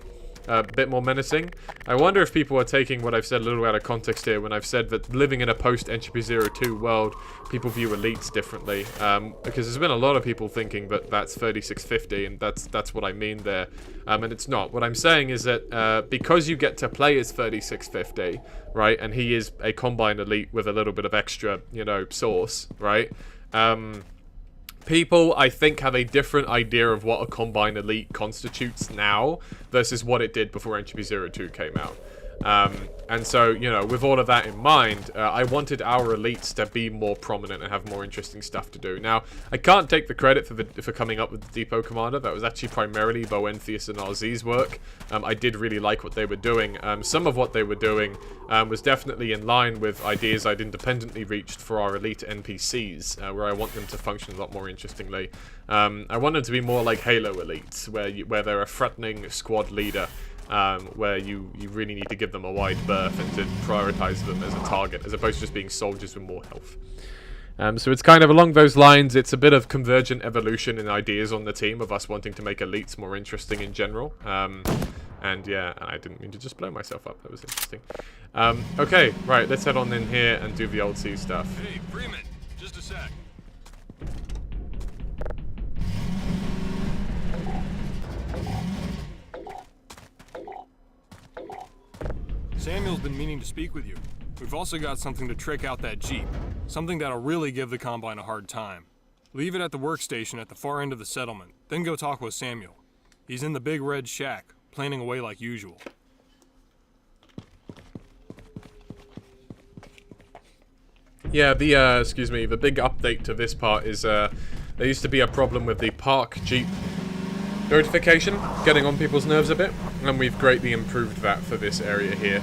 [SPEAKER 1] I wonder if people are taking what I've said a little out of context here when I've said that living in a post-Entropy 02 world, people view elites differently. Because there's been a lot of people thinking that that's 3650, and that's what I mean there. And it's not. What I'm saying is that because you get to play as 3650, right, and he is a Combine elite with a little bit of extra, you know, sauce, right? People, I think, have a different idea of what a Combine elite constitutes now versus what it did before Entropy 02 came out. And so, you know, with all of that in mind, I wanted our elites to be more prominent and have more interesting stuff to do. Now, I can't take the credit for coming up with the Depot Commander. That was actually primarily Boenthius and RZ's work. I did really like what they were doing. Some of what they were doing was definitely in line with ideas I'd independently reached for our elite NPCs, where I want them to function a lot more interestingly. I want them to be more like Halo elites, where they're a threatening squad leader. Where you really need to give them a wide berth and to prioritize them as a target, as opposed to just being soldiers with more health. So it's kind of along those lines. It's a bit of convergent evolution in ideas on the team of us wanting to make elites more interesting in general. And yeah, I didn't mean to just blow myself up. That was interesting. Okay, right, let's head on in here and do the old sea stuff.
[SPEAKER 8] Hey, Freeman, just a sec. Samuel's been meaning to speak with you. We've also got something to trick out that Jeep. Something that'll really give the Combine a hard time. Leave it at the workstation at the far end of the settlement, then go talk with Samuel. He's in the big red shack, planning away like usual.
[SPEAKER 1] Yeah, the big update to this part is, there used to be a problem with the park Jeep notification getting on people's nerves a bit, and we've greatly improved that for this area here.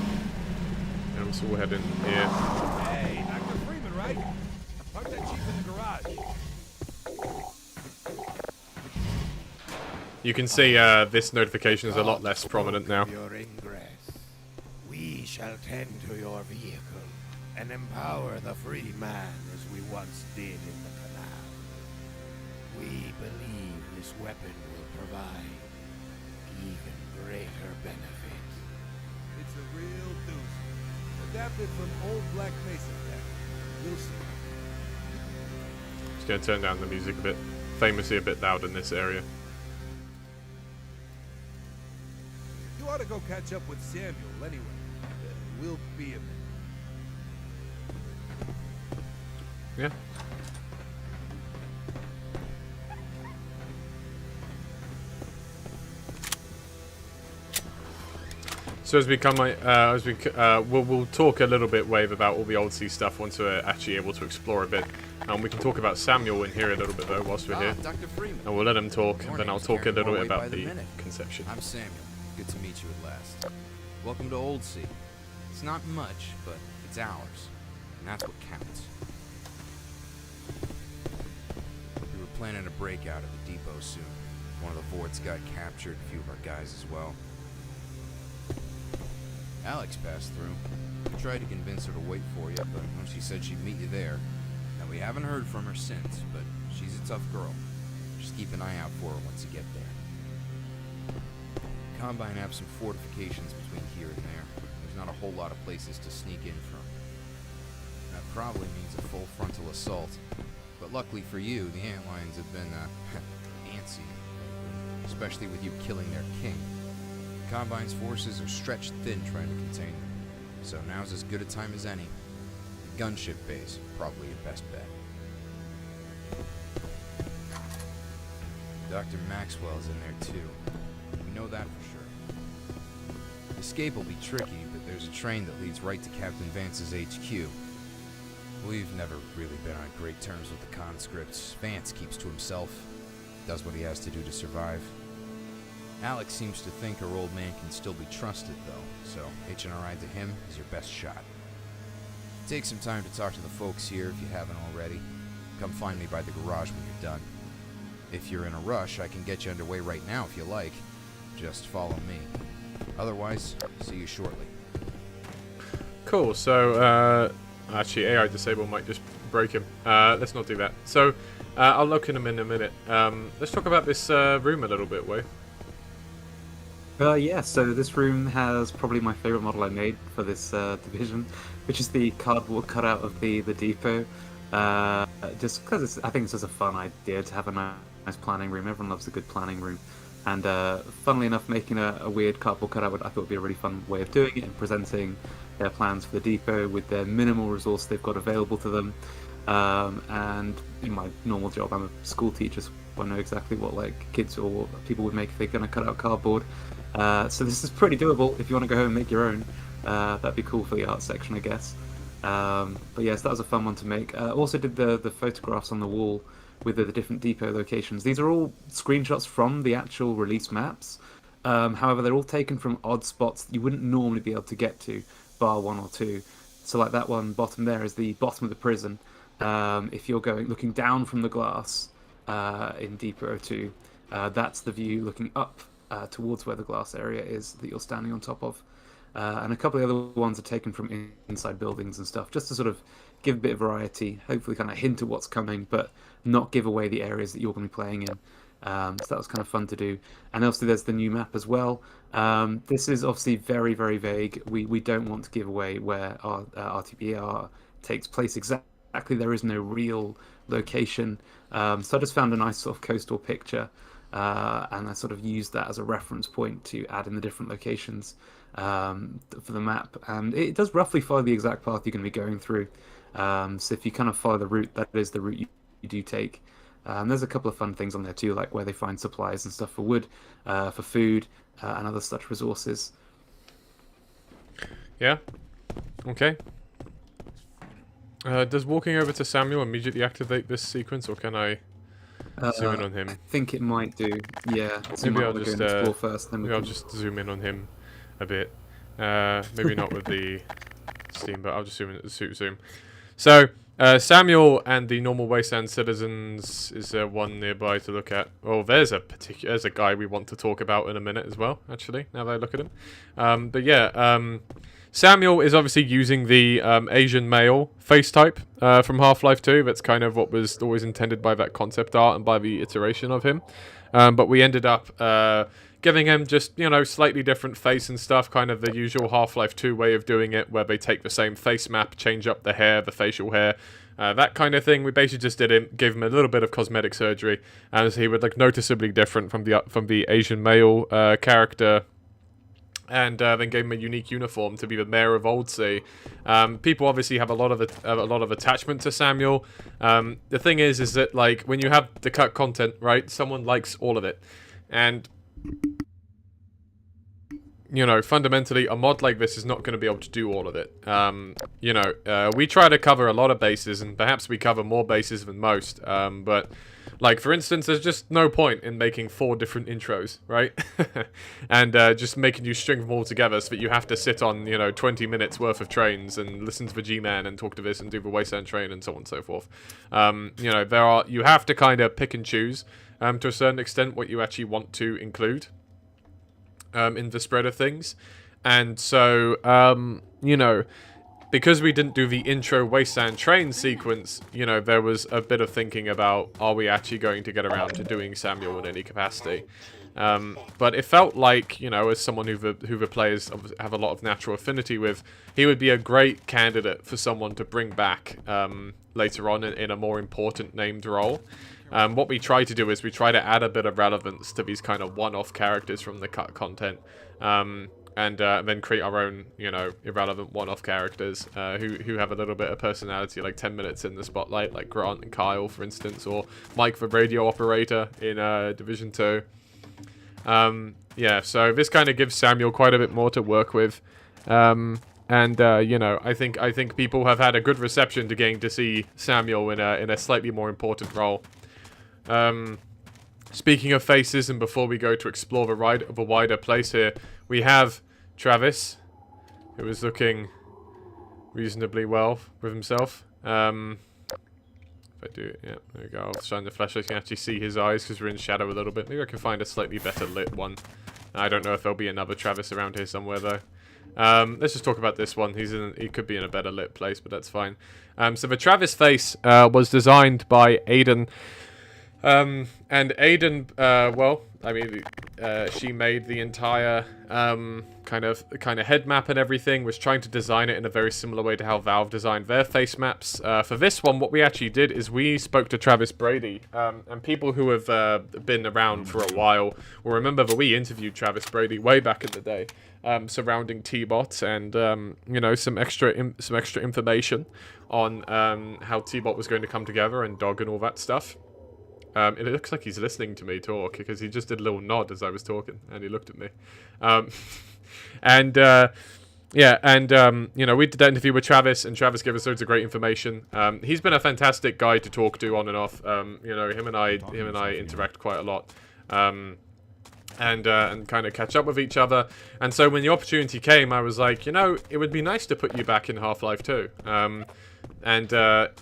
[SPEAKER 1] And so we'll head in here.
[SPEAKER 9] Hey, Dr. Freeman, right? Park that Jeep in the garage.
[SPEAKER 1] You can see this notification is a lot less prominent now.
[SPEAKER 9] Your ingress. We shall tend to your vehicle and empower the free man as we once did in the canal. We believe this weapon will provide even greater benefit. It's a real doozy. Adapted from old Black Mesa tech. You'll see.
[SPEAKER 1] Just gonna turn down the music a bit. Famously a bit loud in this area.
[SPEAKER 9] You ought to go catch up with Samuel anyway. We'll be a minute.
[SPEAKER 1] Yeah. So as we come, we'll talk a little bit, Wave, about all the Old Sea stuff once we're actually able to explore a bit. We can talk about Samuel in here a little bit though, whilst we're here.
[SPEAKER 10] Dr. Freeman.
[SPEAKER 1] And we'll let him talk,
[SPEAKER 10] Your
[SPEAKER 1] and then I'll
[SPEAKER 10] name's
[SPEAKER 1] talk a
[SPEAKER 10] carrying
[SPEAKER 1] little
[SPEAKER 10] more
[SPEAKER 1] bit
[SPEAKER 10] weight
[SPEAKER 1] about
[SPEAKER 10] by the
[SPEAKER 1] the
[SPEAKER 10] minute.
[SPEAKER 1] conception.
[SPEAKER 10] I'm Samuel. Good to meet you at last. Welcome to Old Sea. It's not much, but it's ours. And that's what counts. We were planning a breakout at the depot soon. One of the Vorts got captured, a few of our guys as well. Alex passed through. We tried to convince her to wait for you, but she said she'd meet you there. Now, we haven't heard from her since, but she's a tough girl. Just keep an eye out for her once you get there. Combine have some fortifications between here and there. There's not a whole lot of places to sneak in from. That probably means a full frontal assault. But luckily for you, the Antlions have been, antsy lately, especially with you killing their king. Combine's forces are stretched thin trying to contain them, so now's as good a time as any. The Gunship Bay's probably your best bet. Dr. Maxwell's in there too. We know that for sure. Escape will be tricky, but there's a train that leads right to Captain Vance's HQ. We've never really been on great terms with the conscripts. Vance keeps to himself, does what he has to do to survive. Alex seems to think her old man can still be trusted, though, so hitching a ride to him is your best shot. Take some time to talk to the folks here if you haven't already. Come find me by the garage when you're done. If you're in a rush, I can get you underway right now if you like. Just follow me. Otherwise, see you shortly.
[SPEAKER 1] Cool, so, actually, AI disable might just break him. Let's not do that. So, I'll look in him in a minute. Let's talk about this room a little bit, Wei.
[SPEAKER 6] Yeah, so this room has probably my favorite model I made for this division, which is the cardboard cutout of the depot. Just because I think it's just a fun idea to have a nice planning room. Everyone loves a good planning room. And funnily enough, making a weird cardboard cutout I thought would be a really fun way of doing it and presenting their plans for the depot with their minimal resource they've got available to them. And in my normal job, I'm a school teacher, so I know exactly what kids or people would make if they're going to cut out cardboard. So this is pretty doable if you want to go home and make your own. That'd be cool for the art section, I guess. But yes, that was a fun one to make. Also did the photographs on the wall with the different depot locations. These are all screenshots from the actual release maps. However, they're all taken from odd spots you wouldn't normally be able to get to, bar 1 or 2. So like that one bottom there is the bottom of the prison. If you're looking down from the glass in Depot 2, that's the view looking up towards where the glass area is that you're standing on top of. And a couple of the other ones are taken from inside buildings and stuff, just to sort of give a bit of variety, hopefully kind of hint at what's coming, but not give away the areas that you're going to be playing in. So that was kind of fun to do. And obviously there's the new map as well. This is obviously very, very vague. We don't want to give away where our RTBR takes place exactly. There is no real location. So I just found a nice sort of coastal picture, and I sort of used that as a reference point to add in the different locations for the map. And it does roughly follow the exact path you're going to be going through. So if you kind of follow the route, that is the route you do take. There's a couple of fun things on there too, like where they find supplies and stuff for wood, for food, and other such resources.
[SPEAKER 1] Yeah. Okay. Does walking over to Samuel immediately activate this sequence, or can I zoom in on him?
[SPEAKER 6] I think it might do. Yeah. So
[SPEAKER 1] Maybe
[SPEAKER 6] you
[SPEAKER 1] I'll
[SPEAKER 6] might
[SPEAKER 1] just
[SPEAKER 6] go and explore first. Then
[SPEAKER 1] maybe I'll just zoom in on him a bit. Maybe not with the Steam, but I'll just zoom. So Samuel and the normal Wasteland citizens is there one nearby to look at? Oh, there's a guy we want to talk about in a minute as well. Actually, now that I look at him, but yeah. Samuel is obviously using the Asian male face type from Half-Life 2. That's kind of what was always intended by that concept art and by the iteration of him. But we ended up giving him just, slightly different face and stuff, kind of the usual Half-Life 2 way of doing it, where they take the same face map, change up the hair, the facial hair, that kind of thing. We basically just gave him a little bit of cosmetic surgery, and he would look noticeably different from the Asian male character. And then gave him a unique uniform to be the mayor of Old Sea. People obviously have a lot of attachment to Samuel. The thing is that when you have the cut content, right, someone likes all of it, and you know, fundamentally, a mod like this is not going to be able to do all of it. You know, we try to cover a lot of bases, and perhaps we cover more bases than most. But, like, for instance, there's just no point in making 4 different intros, right? And just making you string them all together so that you have to sit on, you know, 20 minutes worth of trains and listen to the G-Man and talk to this and do the Wasteland train and so on and so forth. You know, you have to kind of pick and choose, to a certain extent, what you actually want to include. In the spread of things. And so, you know, because we didn't do the intro Wasteland train sequence, you know, there was a bit of thinking about, are we actually going to get around to doing Samuel in any capacity? But it felt like, you know, as someone who the players have a lot of natural affinity with, he would be a great candidate for someone to bring back later on in a more important named role. What we try to do is we try to add a bit of relevance to these kind of one-off characters from the content, and then create our own, you know, irrelevant one-off characters who have a little bit of personality, like 10 minutes in the spotlight, like Grant and Kyle, for instance, or Mike the radio operator in Division 2. Yeah, so this kind of gives Samuel quite a bit more to work with. And you know, I think people have had a good reception to getting to see Samuel in a slightly more important role. Speaking of faces, and before we go to explore the wider place here, we have Travis, who is looking reasonably well with himself. If I do, yeah, there we go. I'll shine the flashlight. You can actually see his eyes because we're in shadow a little bit. Maybe I can find a slightly better lit one. I don't know if there'll be another Travis around here somewhere though. Let's just talk about this one. He could be in a better lit place, but that's fine. So the Travis face was designed by Aiden. And Aiden, well, I mean, she made the entire kind of head map and everything, was trying to design it in a very similar way to how Valve designed their face maps. For this one, what we actually did is we spoke to Travis Brady, and people who have been around for a while will remember that we interviewed Travis Brady way back in the day, surrounding T-Bot and you know, some extra information on how T-Bot was going to come together and Dog and all that stuff. It looks like he's listening to me talk because he just did a little nod as I was talking and he looked at me. You know, we did that interview with Travis, and Travis gave us loads of great information. He's been a fantastic guy to talk to on and off. You know, him and I interact quite a lot. And kind of catch up with each other. And so when the opportunity came, I was like, you know, it would be nice to put you back in Half-Life 2.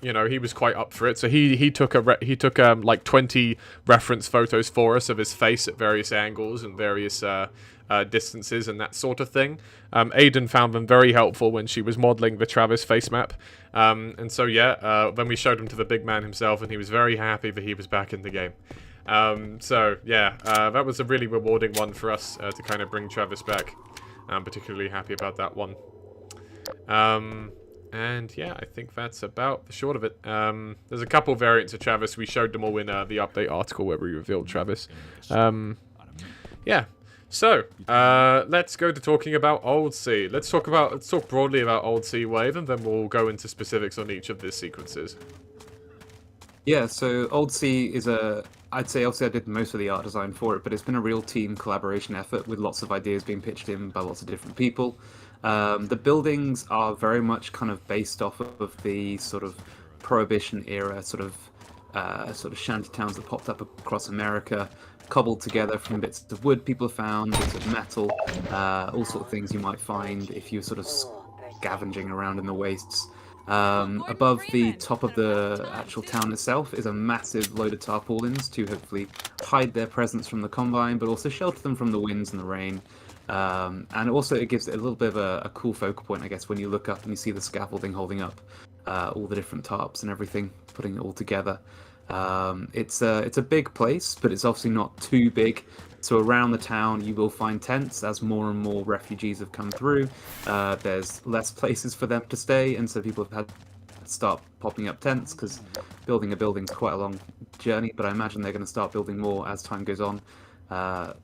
[SPEAKER 1] You know, he was quite up for it. So he took like 20 reference photos for us of his face at various angles and various distances and that sort of thing. Aiden found them very helpful when she was modeling the Travis face map. And so yeah, then we showed him to the big man himself, and he was very happy that he was back in the game. So yeah, that was a really rewarding one for us to kind of bring Travis back. I'm particularly happy about that one. And yeah, I think that's about the short of it. There's a couple variants of Travis. We showed them all in the update article where we revealed Travis. Yeah. So let's go to talking about Old Sea. Let's talk broadly about Old Sea Wave, and then we'll go into specifics on each of the sequences.
[SPEAKER 6] Yeah, so Old Sea is I'd say obviously I did most of the art design for it, but it's been a real team collaboration effort with lots of ideas being pitched in by lots of different people. The buildings are very much kind of based off of the sort of Prohibition era sort of shanty towns that popped up across America, cobbled together from bits of wood people have found, bits of metal, all sort of things you might find if you're sort of scavenging around in the wastes. Above the top of the actual town itself is a massive load of tarpaulins to hopefully hide their presence from the Combine, but also shelter them from the winds and the rain. And also it gives it a little bit of a cool focal point, I guess, when you look up and you see the scaffolding holding up all the different tarps and everything, putting it all together. It's a big place, but it's obviously not too big. So around the town you will find tents as more and more refugees have come through. There's less places for them to stay, and so people have had to start popping up tents because building a building is quite a long journey, but I imagine they're going to start building more as time goes on.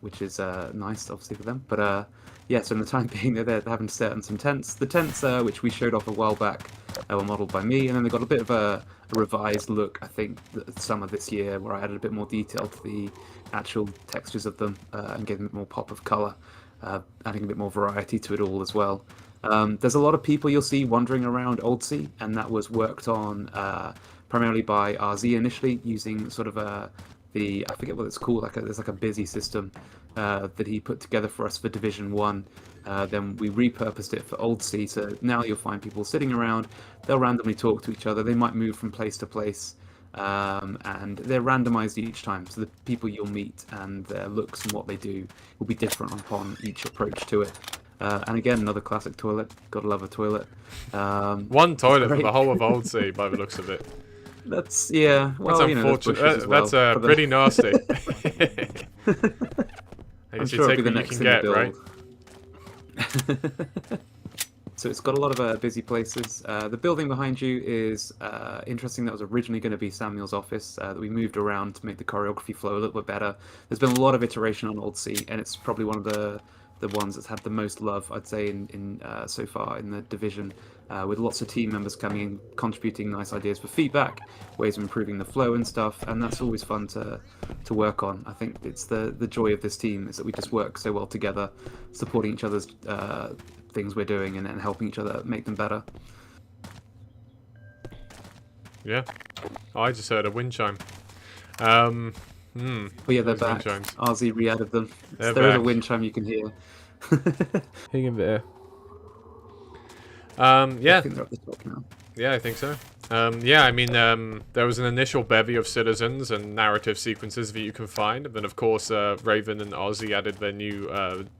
[SPEAKER 6] Which is nice, obviously, for them. But yeah, so in the time being, they're having to set on some tents. The tents, which we showed off a while back, were modelled by me, and then they got a bit of a revised look, I think, summer this year, where I added a bit more detail to the actual textures of them and gave them a bit more pop of colour. adding a bit more variety to it all as well. There's a lot of people you'll see wandering around Old Sea, and that was worked on primarily by RZ initially, using sort of I forget what it's called, there's like a busy system that he put together for us for Division 1. Then we repurposed it for Old Sea, so now you'll find people sitting around, they'll randomly talk to each other, they might move from place to place, and they're randomized each time, so the people you'll meet and their looks and what they do will be different upon each approach to it. And again, another classic toilet. Gotta love a toilet.
[SPEAKER 1] One toilet for the whole of Old Sea, by the looks of it.
[SPEAKER 6] That's well,
[SPEAKER 1] that's unfortunate.
[SPEAKER 6] There's
[SPEAKER 1] That's pretty nasty. I
[SPEAKER 6] I'm
[SPEAKER 1] guess
[SPEAKER 6] sure
[SPEAKER 1] you
[SPEAKER 6] it'll
[SPEAKER 1] take
[SPEAKER 6] be the
[SPEAKER 1] what you
[SPEAKER 6] next
[SPEAKER 1] can
[SPEAKER 6] thing to
[SPEAKER 1] get, right?
[SPEAKER 6] build. So it's got a lot of busy places. The building behind you is interesting. That was originally going to be Samuel's office that we moved around to make the choreography flow a little bit better. There's been a lot of iteration on Old Sea, and it's probably one of the ones that's had the most love, I'd say, in so far in the division, with lots of team members coming in, contributing nice ideas for feedback, ways of improving the flow and stuff, and that's always fun to work on. I think it's the joy of this team is that we just work so well together, supporting each other's things we're doing and helping each other make them better.
[SPEAKER 1] Yeah. Oh, I just heard a wind chime.
[SPEAKER 6] But yeah, they're back. RZ re-added them.
[SPEAKER 1] They're
[SPEAKER 6] there is a
[SPEAKER 1] back.
[SPEAKER 6] wind chime you can hear.
[SPEAKER 1] Hang in there.
[SPEAKER 6] I
[SPEAKER 1] Yeah.
[SPEAKER 6] think they're at the top now.
[SPEAKER 1] Yeah, I think so. Yeah, I mean, there was an initial bevy of citizens and narrative sequences that you can find. And then, of course, Raven and Ozzy added their new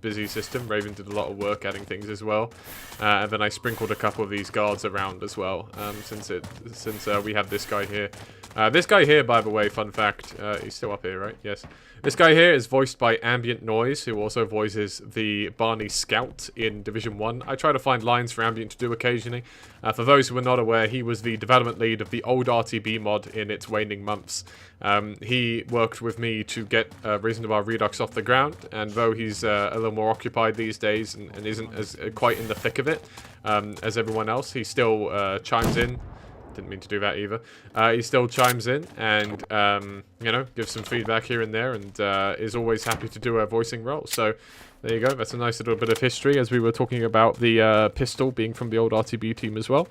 [SPEAKER 1] busy system. Raven did a lot of work adding things as well. And then I sprinkled a couple of these guards around as well, since we have this guy here. This guy here, by the way, fun fact, he's still up here, right? Yes. This guy here is voiced by Ambient Noise, who also voices the Barney Scout in Division 1. I try to find lines for Ambient to do occasionally. For those who are not aware, he was the development lead of the old RTB mod in its waning months. He worked with me to get Reason Bar Redux off the ground, and though he's a little more occupied these days and isn't as quite in the thick of it as everyone else, he still chimes in. Didn't mean to do that either. He still chimes in and, you know, gives some feedback here and there, and is always happy to do a voicing role. So there you go. That's a nice little bit of history, as we were talking about the pistol being from the old RTB team as well.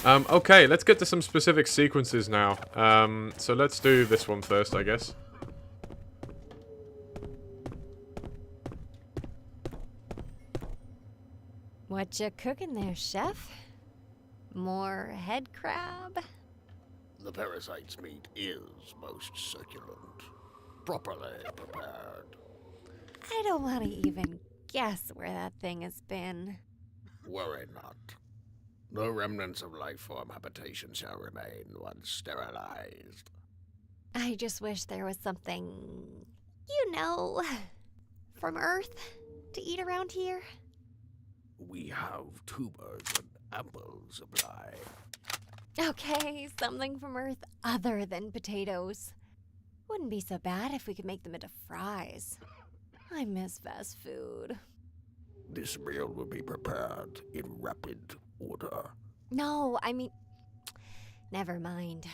[SPEAKER 1] Okay, let's get to some specific sequences now. So let's do this one first, I guess.
[SPEAKER 11] What you cooking there, chef? More head crab?
[SPEAKER 9] The parasite's meat is most succulent, properly prepared.
[SPEAKER 11] I don't want to even guess where that thing has been.
[SPEAKER 9] Worry not. No remnants of life form habitation shall remain once sterilized.
[SPEAKER 11] I just wish there was something, you know, from Earth to eat around here.
[SPEAKER 9] We have tubers and ample supply.
[SPEAKER 11] Okay, something from Earth other than potatoes. Wouldn't be so bad if we could make them into fries. I miss fast food.
[SPEAKER 9] This meal will be prepared in rapid order.
[SPEAKER 11] No, I mean, never mind.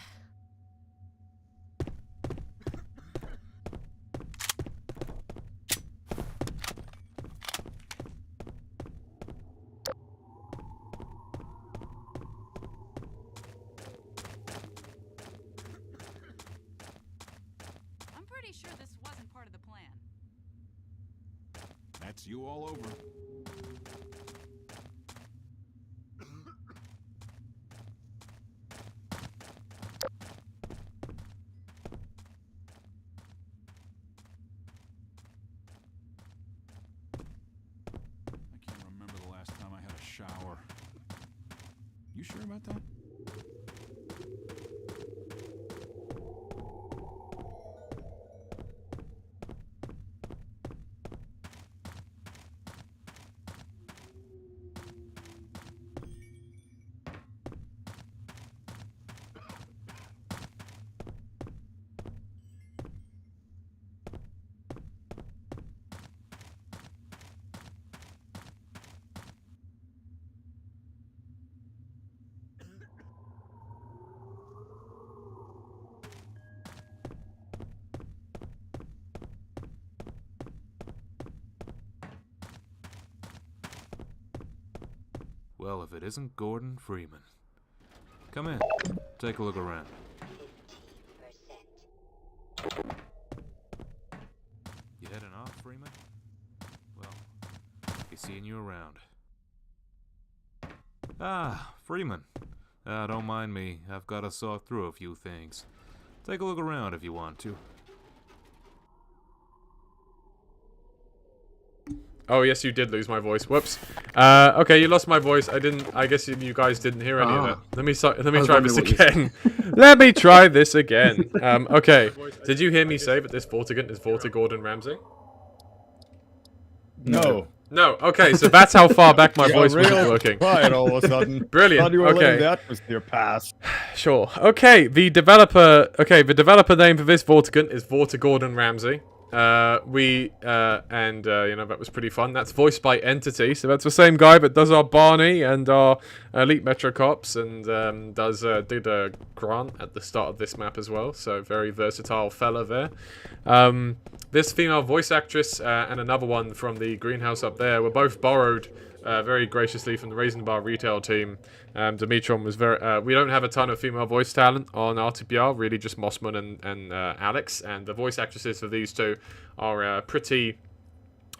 [SPEAKER 12] Sure this wasn't part of the plan.
[SPEAKER 8] That's you all over. I can't remember the last time I had a shower. You sure about that?
[SPEAKER 13] Well, if it isn't Gordon Freeman. Come in. Take a look around. You heading off, Freeman? Well, be seeing you around. Ah, Freeman. Don't mind me. I've got to sort through a few things. Take a look around if you want to.
[SPEAKER 1] Oh yes, you did lose my voice. Whoops. Okay, you lost my voice. I guess you guys didn't hear any of it. Let me try this again. Let me try this again. Okay. Did you hear me say that this Vortigaunt is Vorta Gordon Ramsay?
[SPEAKER 3] No.
[SPEAKER 1] No. Okay, so that's how far back my voice wasn't working.
[SPEAKER 3] Quiet all of a sudden.
[SPEAKER 1] Brilliant.
[SPEAKER 3] Thought you were
[SPEAKER 1] okay.
[SPEAKER 3] letting the atmosphere pass.
[SPEAKER 1] Sure. Okay. The developer name for this Vortigaunt is Vorta Gordon Ramsay. You know, that was pretty fun. That's voiced by Entity, so that's the same guy that does our Barney and our Elite Metro Cops and did a Grant at the start of this map as well. So very versatile fella there. This female voice actress and another one from the greenhouse up there were both borrowed very graciously from the Raisin Bar retail team. Dimitron was very... we don't have a ton of female voice talent on RTBR, really just Mossman and Alex, and the voice actresses for these two are pretty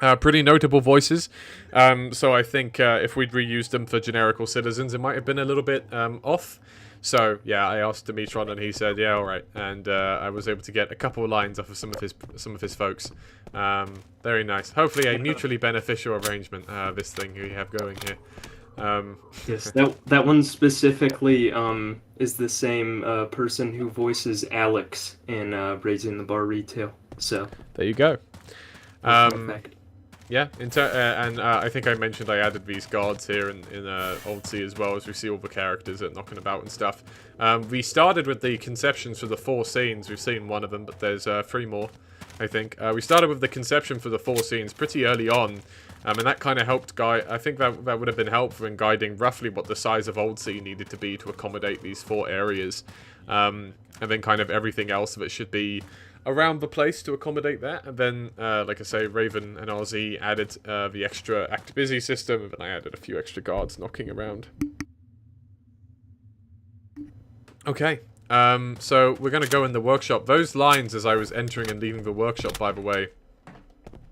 [SPEAKER 1] notable voices. So I think if we'd reused them for Generical Citizens, it might have been a little bit off. So yeah, I asked Dimitron and he said, yeah, all right. And I was able to get a couple of lines off of some of his folks. Very nice. Hopefully a mutually beneficial arrangement, this thing we have going here.
[SPEAKER 4] Yes, that one specifically is the same person who voices Alex in Raising the Bar Retail. So
[SPEAKER 1] there you go.
[SPEAKER 4] Fact.
[SPEAKER 1] Yeah, and I think I mentioned I added these guards here in Old Sea as well, as we see all the characters that are knocking about and stuff. We started with the conceptions for the 4 scenes. We've seen one of them, but there's 3 more, I think. We started with the conception for the 4 scenes pretty early on, and that kind of helped guide. I think that would have been helpful in guiding roughly what the size of Old Sea needed to be to accommodate these 4 areas, and then kind of everything else that should be around the place to accommodate that. And then, like I say, Raven and RZ added the extra Act Busy system, and then I added a few extra guards knocking around. Okay, so we're going to go in the workshop. Those lines as I was entering and leaving the workshop, by the way,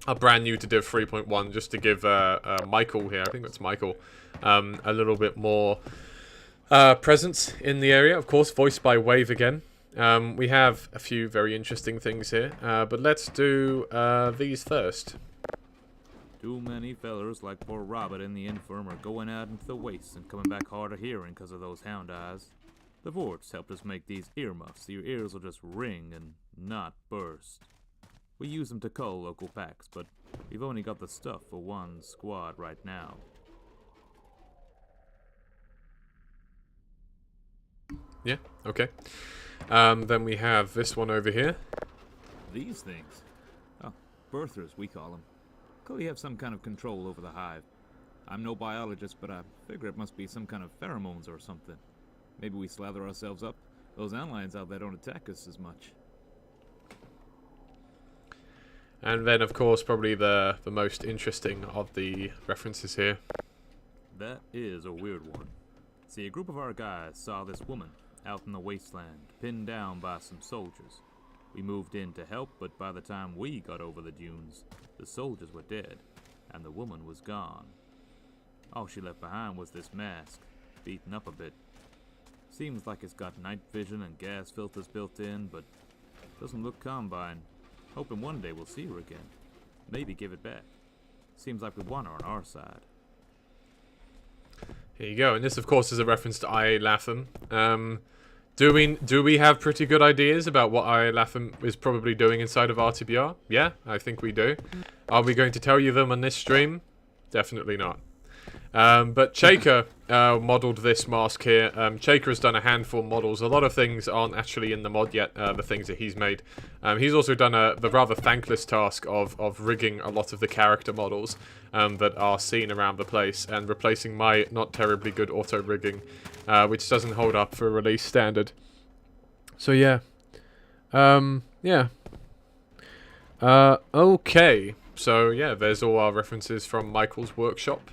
[SPEAKER 1] are brand new to Div 3.1, just to give Michael here, I think that's Michael, a little bit more presence in the area. Of course, voiced by Wave again. We have a few very interesting things here, but let's do these first.
[SPEAKER 13] Too many fellers like poor Robert in the infirm are going out into the wastes and coming back hard of hearing because of those hound eyes. The Vorts helped us make these earmuffs so your ears will just ring and not burst. We use them to cull local packs, but we've only got the stuff for 1 squad right now.
[SPEAKER 1] Yeah, okay. Then we have this one over here.
[SPEAKER 13] These things? Oh, birthers, we call them. Clearly have some kind of control over the hive. I'm no biologist, but I figure it must be some kind of pheromones or something. Maybe we slather ourselves up. Those antlions out there don't attack us as much.
[SPEAKER 1] And then, of course, probably the most interesting of the references here.
[SPEAKER 13] That is a weird one. See, a group of our guys saw this woman out in the wasteland, pinned down by some soldiers. We moved in to help, but by the time we got over the dunes, the soldiers were dead, and the woman was gone. All she left behind was this mask, beaten up a bit. Seems like it's got night vision and gas filters built in, but doesn't look Combine. Hoping one day we'll see her again. Maybe give it back. Seems like we want her on our side.
[SPEAKER 1] Here you go, and this, of course, is a reference to I.A. Latham. Do we have pretty good ideas about what I.A. Latham is probably doing inside of RTBR? Yeah, I think we do. Are we going to tell you them on this stream? Definitely not. But Chaker modeled this mask here. Chaker has done a handful of models. A lot of things aren't actually in the mod yet, the things that he's made. He's also done the rather thankless task of rigging a lot of the character models that are seen around the place and replacing my not terribly good auto rigging, which doesn't hold up for release standard. So yeah. Yeah. Okay. So yeah, there's all our references from Michael's workshop.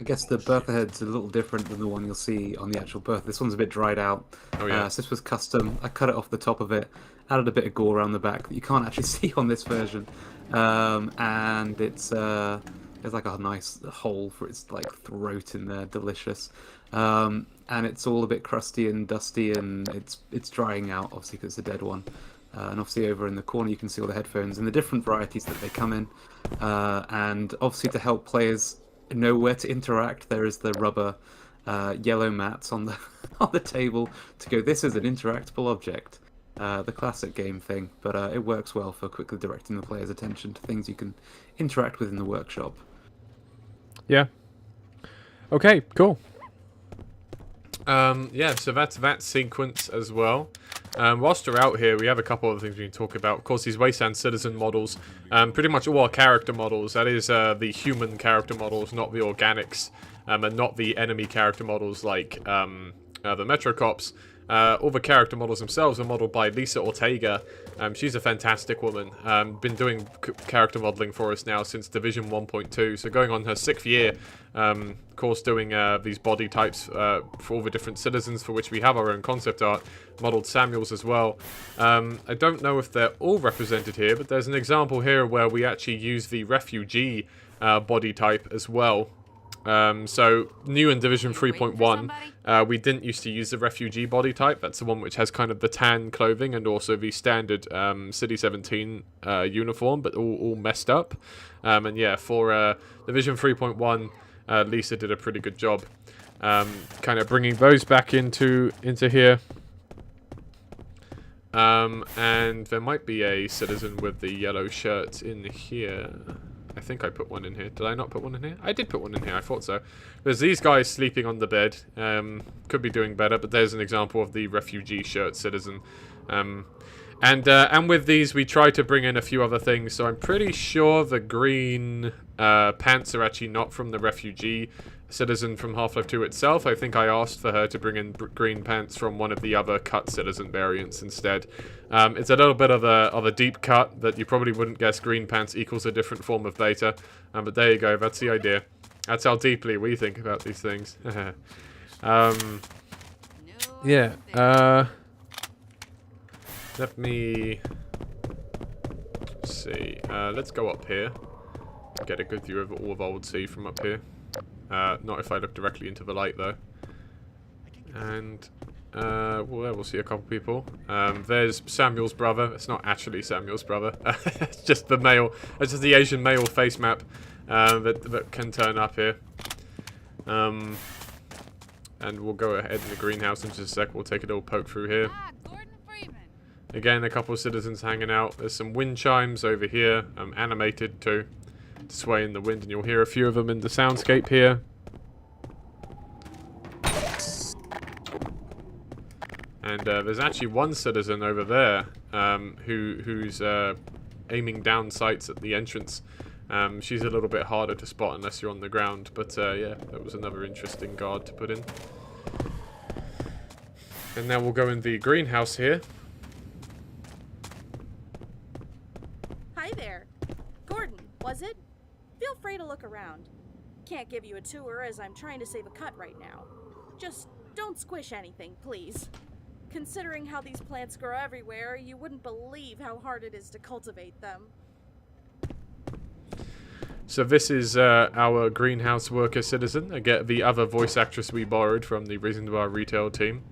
[SPEAKER 6] I guess the Bertha head's a little different than the one you'll see on the actual Bertha. This one's a bit dried out.
[SPEAKER 1] Oh yeah.
[SPEAKER 6] So this was custom. I cut it off the top of it, added a bit of gore around the back that you can't actually see on this version. And it's there's like a nice hole for its like throat in there, delicious. And it's all a bit crusty and dusty, and it's drying out obviously because it's a dead one. And obviously over in the corner you can see all the headphones and the different varieties that they come in. And obviously to help players know where to interact, there is the rubber yellow mats on the on the table to go, this is an interactable object. The classic game thing, but it works well for quickly directing the player's attention to things you can interact with in the workshop.
[SPEAKER 1] Yeah. Okay, cool. Yeah, so that's that sequence as well. Whilst we're out here, we have a couple of things we can talk about. Of course, these Wasteland Citizen models, pretty much all our character models, that is the human character models, not the organics, and not the enemy character models like the Metro Cops. All the character models themselves are modeled by Lisa Ortega. She's a fantastic woman. Been doing character modeling for us now since Division 1.2, so going on her 6th year. Of course, doing these body types for all the different citizens for which we have our own concept art, modeled Samuels as well. I don't know if they're all represented here, but there's an example here where we actually use the refugee body type as well. So, new in Division 3.1, we didn't used to use the refugee body type. That's the one which has kind of the tan clothing and also the standard City 17 uniform, but all messed up. And yeah, for Division 3.1, Lisa did a pretty good job kind of bringing those back into here. And there might be a citizen with the yellow shirt in here. I think I put one in here. Did I not put one in here? I did put one in here. I thought so. There's these guys sleeping on the bed. Could be doing better, but there's an example of the refugee shirt citizen. And with these, we try to bring in a few other things. So I'm pretty sure the green pants are actually not from the refugee citizen from Half-Life 2 itself. I think I asked for her to bring in green pants from one of the other cut citizen variants instead. It's a little bit of a deep cut that you probably wouldn't guess green pants equals a different form of Beta. But there you go, that's the idea. That's how deeply we think about these things. Yeah, let me see. Let's go up here. Get a good view of all of Old Sea from up here. Not if I look directly into the light, though. And, well, we'll see a couple people. There's Samuel's brother. It's not actually Samuel's brother. It's just the male. It's just the Asian male face map that can turn up here. And we'll go ahead in the greenhouse in just a sec. We'll take a little poke through here. Again, a couple of citizens hanging out. There's some wind chimes over here, animated too, to sway in the wind, and you'll hear a few of them in the soundscape here. And there's actually one citizen over there who's aiming down sights at the entrance. She's a little bit harder to spot unless you're on the ground, but yeah, that was another interesting guard to put in. And now we'll go in the greenhouse here.
[SPEAKER 14] Hi there. Gordon, was it? Feel free to look around. Can't give you a tour as I'm trying to save a cut right now. Just don't squish anything, please. Considering how these plants grow everywhere, you wouldn't believe how hard it is to cultivate them.
[SPEAKER 1] So this is our greenhouse worker citizen. Again, the other voice actress we borrowed from the Reason to Our retail team.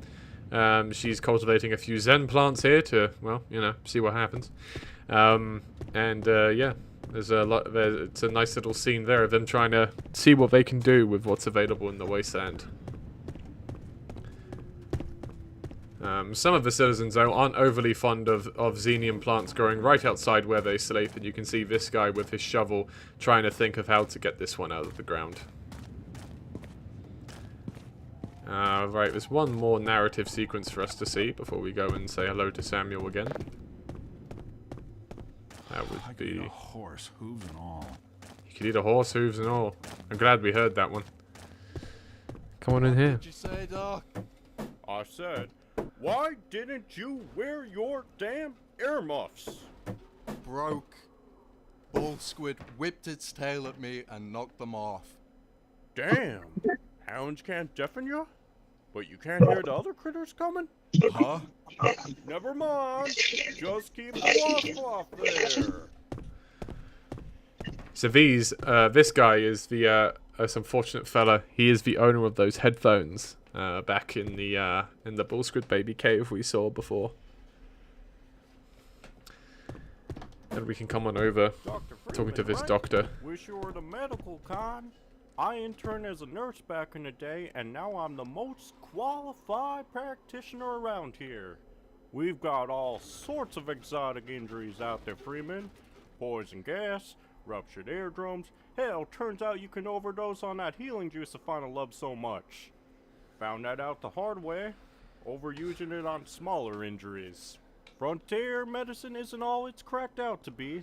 [SPEAKER 1] She's cultivating a few Zen plants here to, well, you know, see what happens. Yeah, there's a lot. It's a nice little scene there of them trying to see what they can do with what's available in the Wasteland. Some of the citizens, though, aren't overly fond of xenium plants growing right outside where they sleep, and you can see this guy with his shovel trying to think of how to get this one out of the ground. Right, there's one more narrative sequence for us to see before we go and say hello to Samuel again. That would be...
[SPEAKER 15] a horse, hooves and all.
[SPEAKER 1] You could eat a horse, hooves and all. I'm glad we heard that one. Come on in here.
[SPEAKER 15] What did you say, Doc?
[SPEAKER 16] I said, why didn't you wear your damn earmuffs?
[SPEAKER 15] Broke. Bull squid whipped its tail at me and knocked them off.
[SPEAKER 16] Damn. Hounds can't deafen you? But you can't hear the other critters coming?
[SPEAKER 15] Huh?
[SPEAKER 16] Never mind. Just keep the wasp off there.
[SPEAKER 1] So this guy is the this unfortunate fella. He is the owner of those headphones back in the Bullsquid Baby cave we saw before. And we can come on over, talking to this doctor.
[SPEAKER 16] Wish you were the medical kind. I interned as a nurse back in the day, and now I'm the most qualified practitioner around here. We've got all sorts of exotic injuries out there, Freeman. Poison gas, ruptured eardrums. Hell, turns out you can overdose on that healing juice Safana loves so much. Found that out the hard way, overusing it on smaller injuries. Frontier medicine isn't all it's cracked out to be.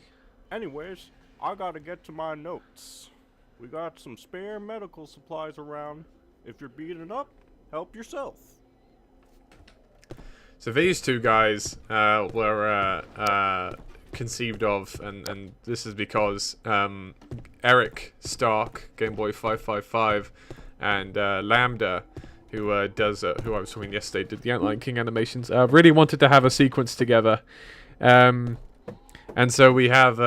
[SPEAKER 16] Anyways, I gotta get to my notes. We got some spare medical supplies around. If you're beaten up, help yourself.
[SPEAKER 1] So these two guys were conceived of, and this is because Eric Stark, Game Boy 555, and Lambda, who I was talking yesterday, did the Antlion King animations, really wanted to have a sequence together. And so we have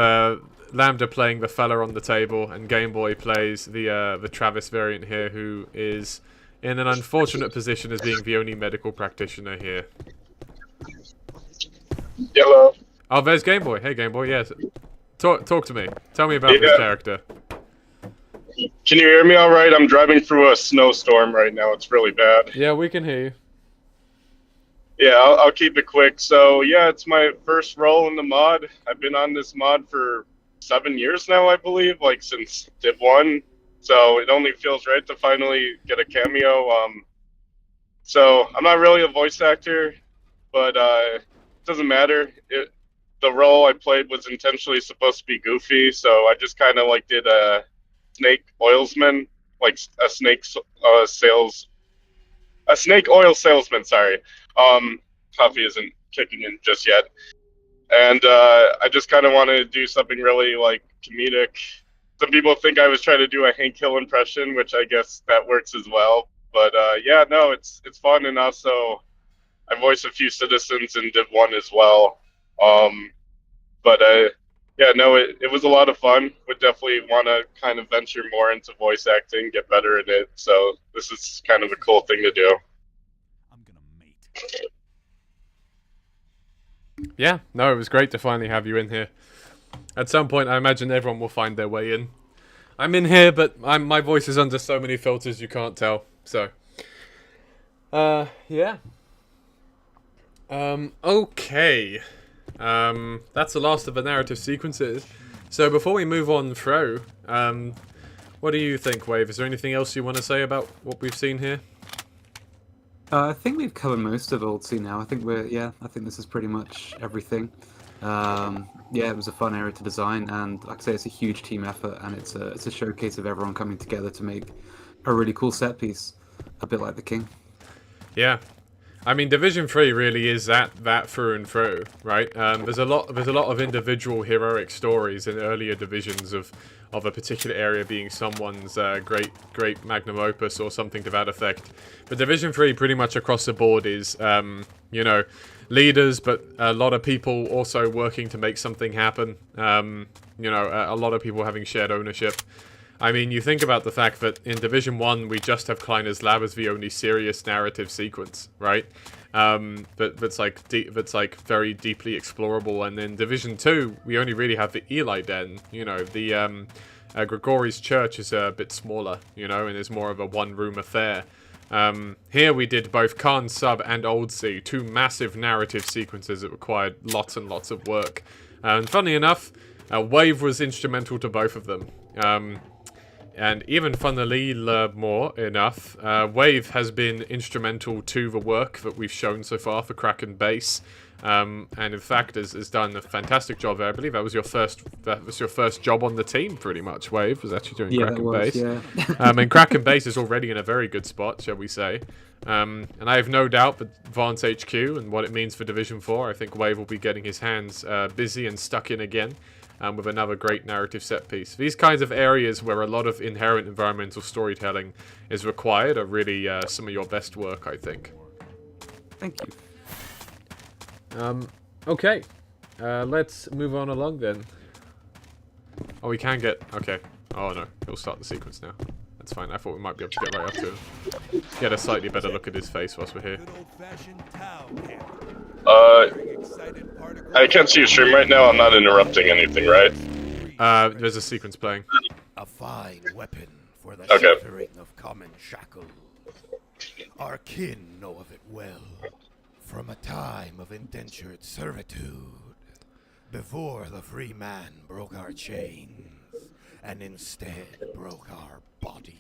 [SPEAKER 1] Lambda playing the fella on the table, and Game Boy plays the Travis variant here, who is in an unfortunate position as being the only medical practitioner here.
[SPEAKER 17] Hello.
[SPEAKER 1] Oh, there's Game Boy. Hey, Game Boy. Yes. Talk to me. Tell me about this character.
[SPEAKER 17] Can you hear me all right? I'm driving through a snowstorm right now. It's really bad.
[SPEAKER 1] Yeah, we can hear you.
[SPEAKER 17] Yeah, I'll keep it quick. So, yeah, it's my first role in the mod. I've been on this mod for 7 years now, I believe, like since Div 1. So it only feels right to finally get a cameo. So I'm not really a voice actor, but it doesn't matter. The role I played was intentionally supposed to be goofy, so I just kind of like did a snake oilsman, like a snake oil salesman. Sorry, coffee isn't kicking in just yet, and I just kind of wanted to do something really like comedic. Some people think I was trying to do a Hank Hill impression, which I guess that works as well. But yeah, no, it's fun, and also I voice a few citizens in Div 1 as well. But yeah, no, it was a lot of fun. Would definitely want to kind of venture more into voice acting, get better at it. So this is kind of a cool thing to do.
[SPEAKER 1] Yeah, no, it was great to finally have you in here. At some point, I imagine everyone will find their way in. I'm in here, but my voice is under so many filters you can't tell. So, yeah. Okay. That's the last of the narrative sequences. So before we move on through, what do you think, Wave? Is there anything else you want to say about what we've seen here?
[SPEAKER 6] I think we've covered most of Old Sea now. I think I think this is pretty much everything. Yeah, it was a fun area to design, and like I say, it's a huge team effort, and it's a showcase of everyone coming together to make a really cool set piece, a bit like the King.
[SPEAKER 1] Yeah, I mean, Division 3 really is that through and through, right? There's a lot of individual heroic stories in earlier divisions of a particular area being someone's great magnum opus or something to that effect. But Division 3 pretty much across the board is, you know, leaders, but a lot of people also working to make something happen. You know, a lot of people having shared ownership. I mean, you think about the fact that in Division 1, we just have Kleiner's Lab as the only serious narrative sequence, right? That's like very deeply explorable. And in Division 2, we only really have the Eli Den. You know, the Gregori's Church is a bit smaller, you know, and is more of a one-room affair. Here we did both Khan Sub and Old Sea, two massive narrative sequences that required lots and lots of work. And funnily enough, Wave was instrumental to both of them. And even funnily more enough, Wave has been instrumental to the work that we've shown so far for Kraken Base. And in fact has done a fantastic job there. I believe that was your first job on the team, pretty much. Wave was actually doing Kraken Base.
[SPEAKER 6] Yeah.
[SPEAKER 1] And Kraken Base is already in a very good spot, shall we say. And I have no doubt that Vance HQ and what it means for Division 4, I think Wave will be getting his hands busy and stuck in again. with another great narrative set piece. These kinds of areas where a lot of inherent environmental storytelling is required are really some of your best work, I think.
[SPEAKER 6] Thank you.
[SPEAKER 1] Okay. Let's move on along then. Oh, we can get... Okay. Oh, no. He'll start the sequence now. That's fine. I thought we might be able to get right up to him. Get a slightly better look at his face whilst we're here.
[SPEAKER 17] I can't see your stream right now. I'm not interrupting anything, right?
[SPEAKER 1] There's a sequence playing.
[SPEAKER 9] A fine weapon for the
[SPEAKER 17] Okay.
[SPEAKER 9] shattering of common shackles. Our kin know of it well. From a time of indentured servitude. Before the free man broke our chains, and instead broke our bodies.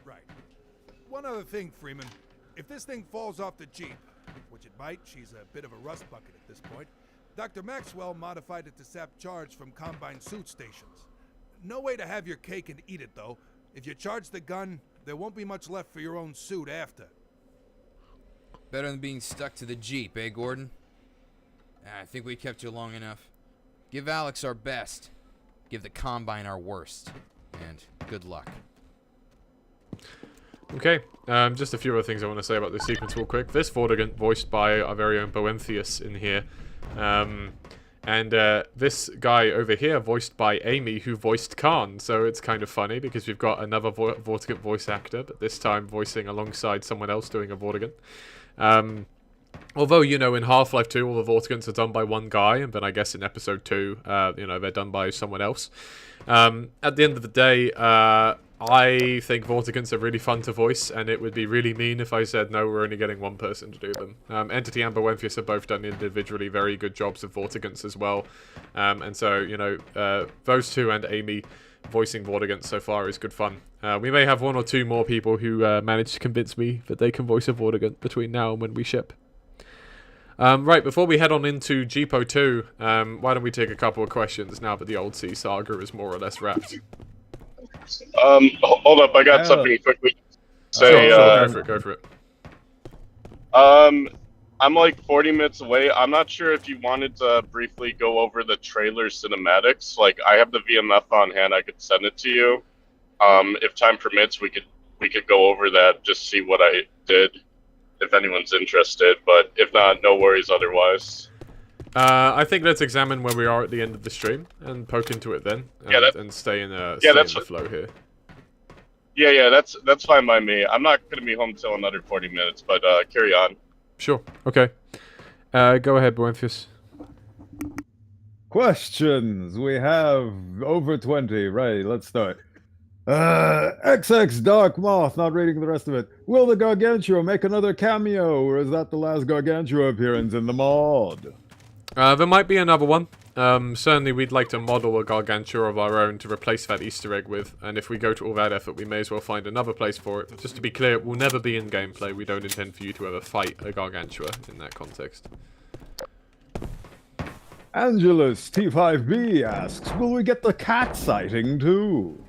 [SPEAKER 15] Right. One other thing, Freeman. If this thing falls off the Jeep, which it might, she's a bit of a rust bucket at this point, Dr. Maxwell modified it to sap charge from Combine suit stations. No way to have your cake and eat it, though. If you charge the gun, there won't be much left for your own suit after.
[SPEAKER 10] Better than being stuck to the Jeep, eh, Gordon? I think we kept you long enough. Give Alex our best. Give the Combine our worst. And good luck.
[SPEAKER 1] Okay, just a few other things I want to say about this sequence real quick. This Vortigern voiced by our very own Boenthius in here. And this guy over here voiced by Amy, who voiced Khan. So it's kind of funny because we've got another Vortigern voice actor, but this time voicing alongside someone else doing a Vortigern. Although, you know, in Half-Life 2, all the Vortigerns are done by one guy, and then I guess in Episode 2, you know, they're done by someone else. At the end of the day, I think Vortigerns are really fun to voice, and it would be really mean if I said, no, we're only getting one person to do them. Entity and Boenthius have both done individually very good jobs of Vortigerns as well. And so, you know, those two and Amy voicing Vortigerns so far is good fun. We may have one or two more people who manage to convince me that they can voice a Vortigern between now and when we ship. Right, before we head on into Jeepo 2, why don't we take a couple of questions now that the Old Sea saga is more or less wrapped?
[SPEAKER 17] Hold up, I got something quickly to say.
[SPEAKER 1] Sure, go for it.
[SPEAKER 17] I'm like 40 minutes away. I'm not sure if you wanted to briefly go over the trailer cinematics. Like, I have the VMF on hand. I could send it to you. If time permits, we could go over that, just see what I did, if anyone's interested. But if not, no worries otherwise.
[SPEAKER 1] I think let's examine where we are at the end of the stream and poke into it then, and stay in the flow here.
[SPEAKER 17] Yeah, that's fine by me. I'm not gonna be home till another 40 minutes, but carry on.
[SPEAKER 1] Sure. Okay. Go ahead, Boenthius.
[SPEAKER 3] Questions. We have over 20. Right, let's start. XX Dark Moth, not reading the rest of it. Will the Gargantua make another cameo, or is that the last Gargantua appearance in the mod?
[SPEAKER 1] There might be another one. Certainly we'd like to model a Gargantua of our own to replace that Easter egg with, and if we go to all that effort, we may as well find another place for it. Just to be clear, it will never be in gameplay. We don't intend for you to ever fight a Gargantua in that context.
[SPEAKER 3] Angelus T5B asks, will we get the cat sighting too?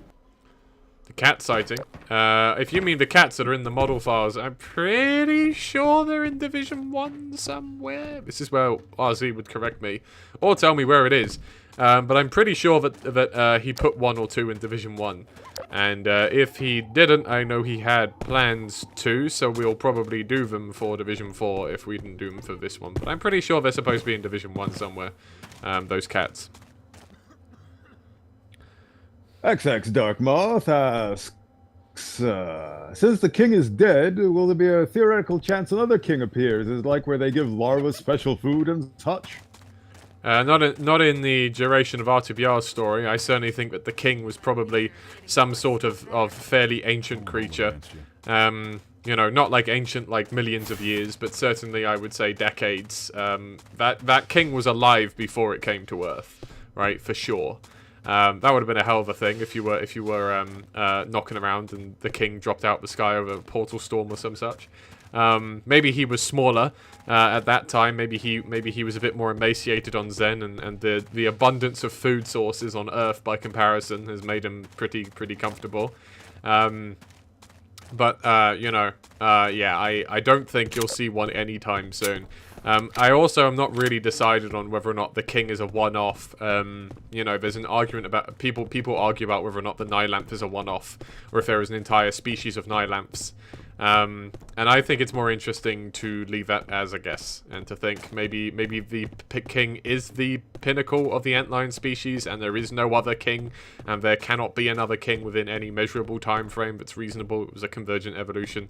[SPEAKER 1] The cat sighting? If you mean the cats that are in the model files, I'm pretty sure they're in Division 1 somewhere. This is where RZ would correct me, or tell me where it is. But I'm pretty sure that he put 1 or 2 in Division 1. And if he didn't, I know he had plans to, so we'll probably do them for Division 4 if we didn't do them for this one. But I'm pretty sure they're supposed to be in Division 1 somewhere, those cats.
[SPEAKER 3] XX Dark Moth asks, since the king is dead, will there be a theoretical chance another king appears? Is it like where they give larvae special food and such?
[SPEAKER 1] Not in the duration of R2BR's story. I certainly think that the king was probably some sort of fairly ancient creature. You know, not like ancient like millions of years, but certainly I would say decades. That king was alive before it came to Earth, right? For sure. That would have been a hell of a thing if you were knocking around and the king dropped out the sky over a portal storm or some such. Maybe he was smaller at that time. Maybe he was a bit more emaciated on Zen, and the abundance of food sources on Earth by comparison has made him pretty comfortable. But you know, yeah, I don't think you'll see one anytime soon. I also am not really decided on whether or not the king is a one-off. You know, there's an argument about people argue about whether or not the Nylamph is a one-off, or if there is an entire species of Nylamphs. And I think it's more interesting to leave that as a guess, and to think maybe the king is the pinnacle of the Antlion species, and there is no other king, and there cannot be another king within any measurable time frame that's reasonable. It was a convergent evolution.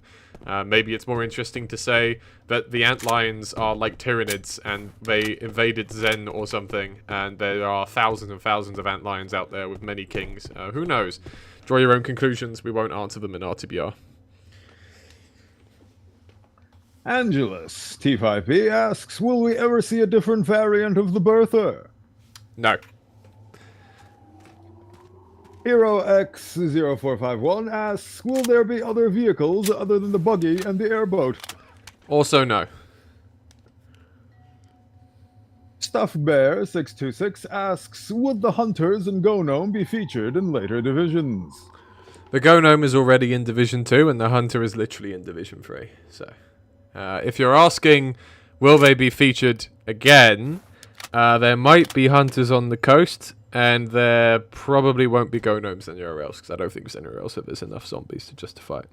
[SPEAKER 1] Maybe it's more interesting to say that the Antlions are like Tyranids, and they invaded Zen or something, and there are thousands and thousands of Antlions out there with many kings. Who knows? Draw your own conclusions. We won't answer them in RTBR.
[SPEAKER 3] Angelus, T5P, asks, will we ever see a different variant of the Birther?
[SPEAKER 1] No.
[SPEAKER 3] Hero X0451 asks, will there be other vehicles other than the buggy and the airboat?
[SPEAKER 1] Also no.
[SPEAKER 3] Stuffed Bear 626 asks, would the Hunters and Gnome be featured in later divisions?
[SPEAKER 1] The Gnome is already in Division 2, and the Hunter is literally in Division 3, so... if you're asking, will they be featured again, there might be Hunters on the coast, and there probably won't be Gnomes anywhere else, because I don't think there's anywhere else if there's enough zombies to justify it.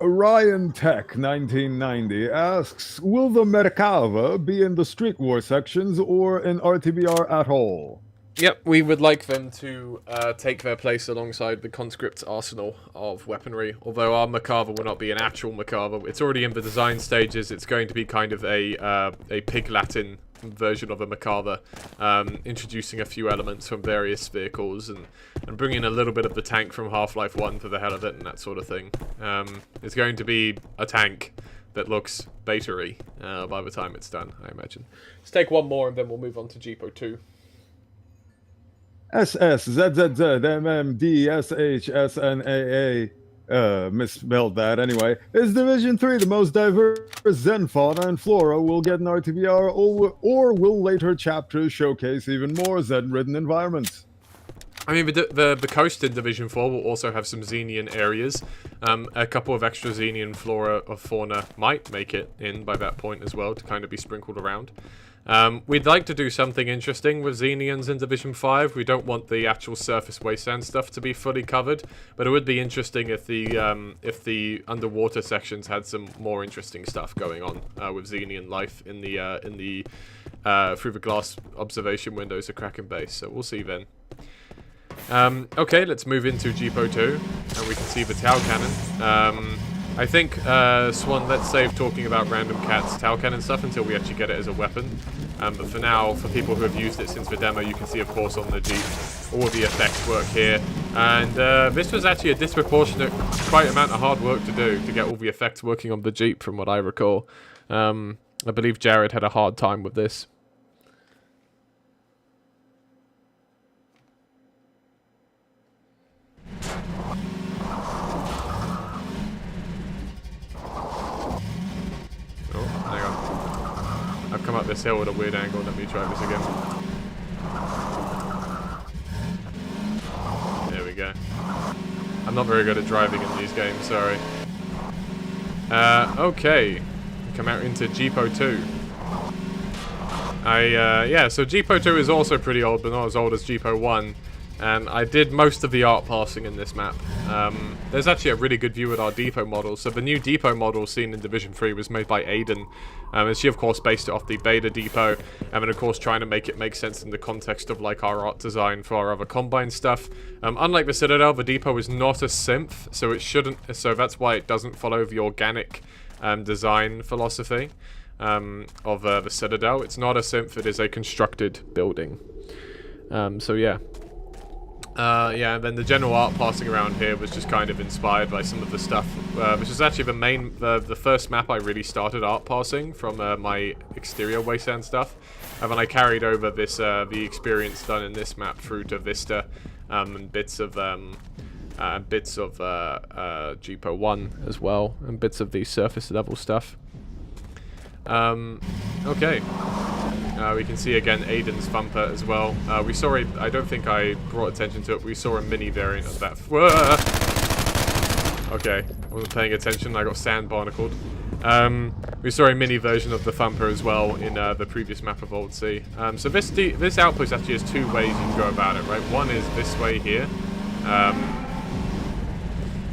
[SPEAKER 3] Orion Tech 1990 asks, will the Merkava be in the Street War sections or in RTBR at all?
[SPEAKER 1] Yep, we would like them to take their place alongside the conscript's arsenal of weaponry, although our Merkava will not be an actual Merkava. It's already in the design stages. It's going to be kind of a Pig Latin version of a Merkava, introducing a few elements from various vehicles and bringing a little bit of the tank from Half-Life 1 for the hell of it and that sort of thing. It's going to be a tank that looks beta-y by the time it's done, I imagine. Let's take one more and then we'll move on to Jeepo 2.
[SPEAKER 3] SSZZZMMDSHSNAA, misspelled that anyway, is Division 3 the most diverse Zen fauna and flora will get an RTBR, or will later chapters showcase even more Zen-ridden environments?
[SPEAKER 1] I mean, the coast in Division 4 will also have some Xenian areas. A couple of extra Xenian flora or fauna might make it in by that point as well, to kind of be sprinkled around. We'd like to do something interesting with Xenians in Division 5. We don't want the actual surface wasteland stuff to be fully covered, but it would be interesting if the underwater sections had some more interesting stuff going on with Xenian life in the through the glass observation windows of Kraken Base. So we'll see then. Okay, let's move into Jeepo 2, and we can see the Tau Cannon. I think, Swan, let's save talking about random cats Tau Cannon stuff until we actually get it as a weapon. But for now, for people who have used it since the demo, you can see, of course, on the Jeep, all the effects work here. And this was actually a disproportionate, quite amount of hard work to do to get all the effects working on the Jeep, from what I recall. I believe Jared had a hard time with this. I've come up this hill at a weird angle. Let me try this again. There we go. I'm not very good at driving in these games, sorry. Okay. Come out into Jeepo 2. Yeah, so Jeepo 2 is also pretty old, but not as old as Jeepo 1. And I did most of the art passing in this map. There's actually a really good view at our depot model. So the new depot model seen in Division 3 was made by Aiden. And she, of course, based it off the beta depot. And then, of course, trying to make it make sense in the context of, like, our art design for our other Combine stuff. Unlike the Citadel, the depot is not a synth. So it shouldn't... So that's why it doesn't follow the organic design philosophy of the Citadel. It's not a synth. It is a constructed building. So, yeah. Yeah, and then the general art passing around here was just kind of inspired by some of the stuff, which is actually the first map I really started art passing from my exterior Wasteland stuff, and then I carried over this the experience done in this map through to Vista, and bits of Jeepo 1 as well, and bits of the surface level stuff. Okay. We can see again Aiden's Thumper as well. We saw it, I don't think I brought attention to it, we saw a mini variant of that. Okay, I wasn't paying attention. I got sand barnacled. We saw a mini version of the Thumper as well in the previous map of Old Sea. So this outpost actually has two ways you can go about it, right? One is this way here.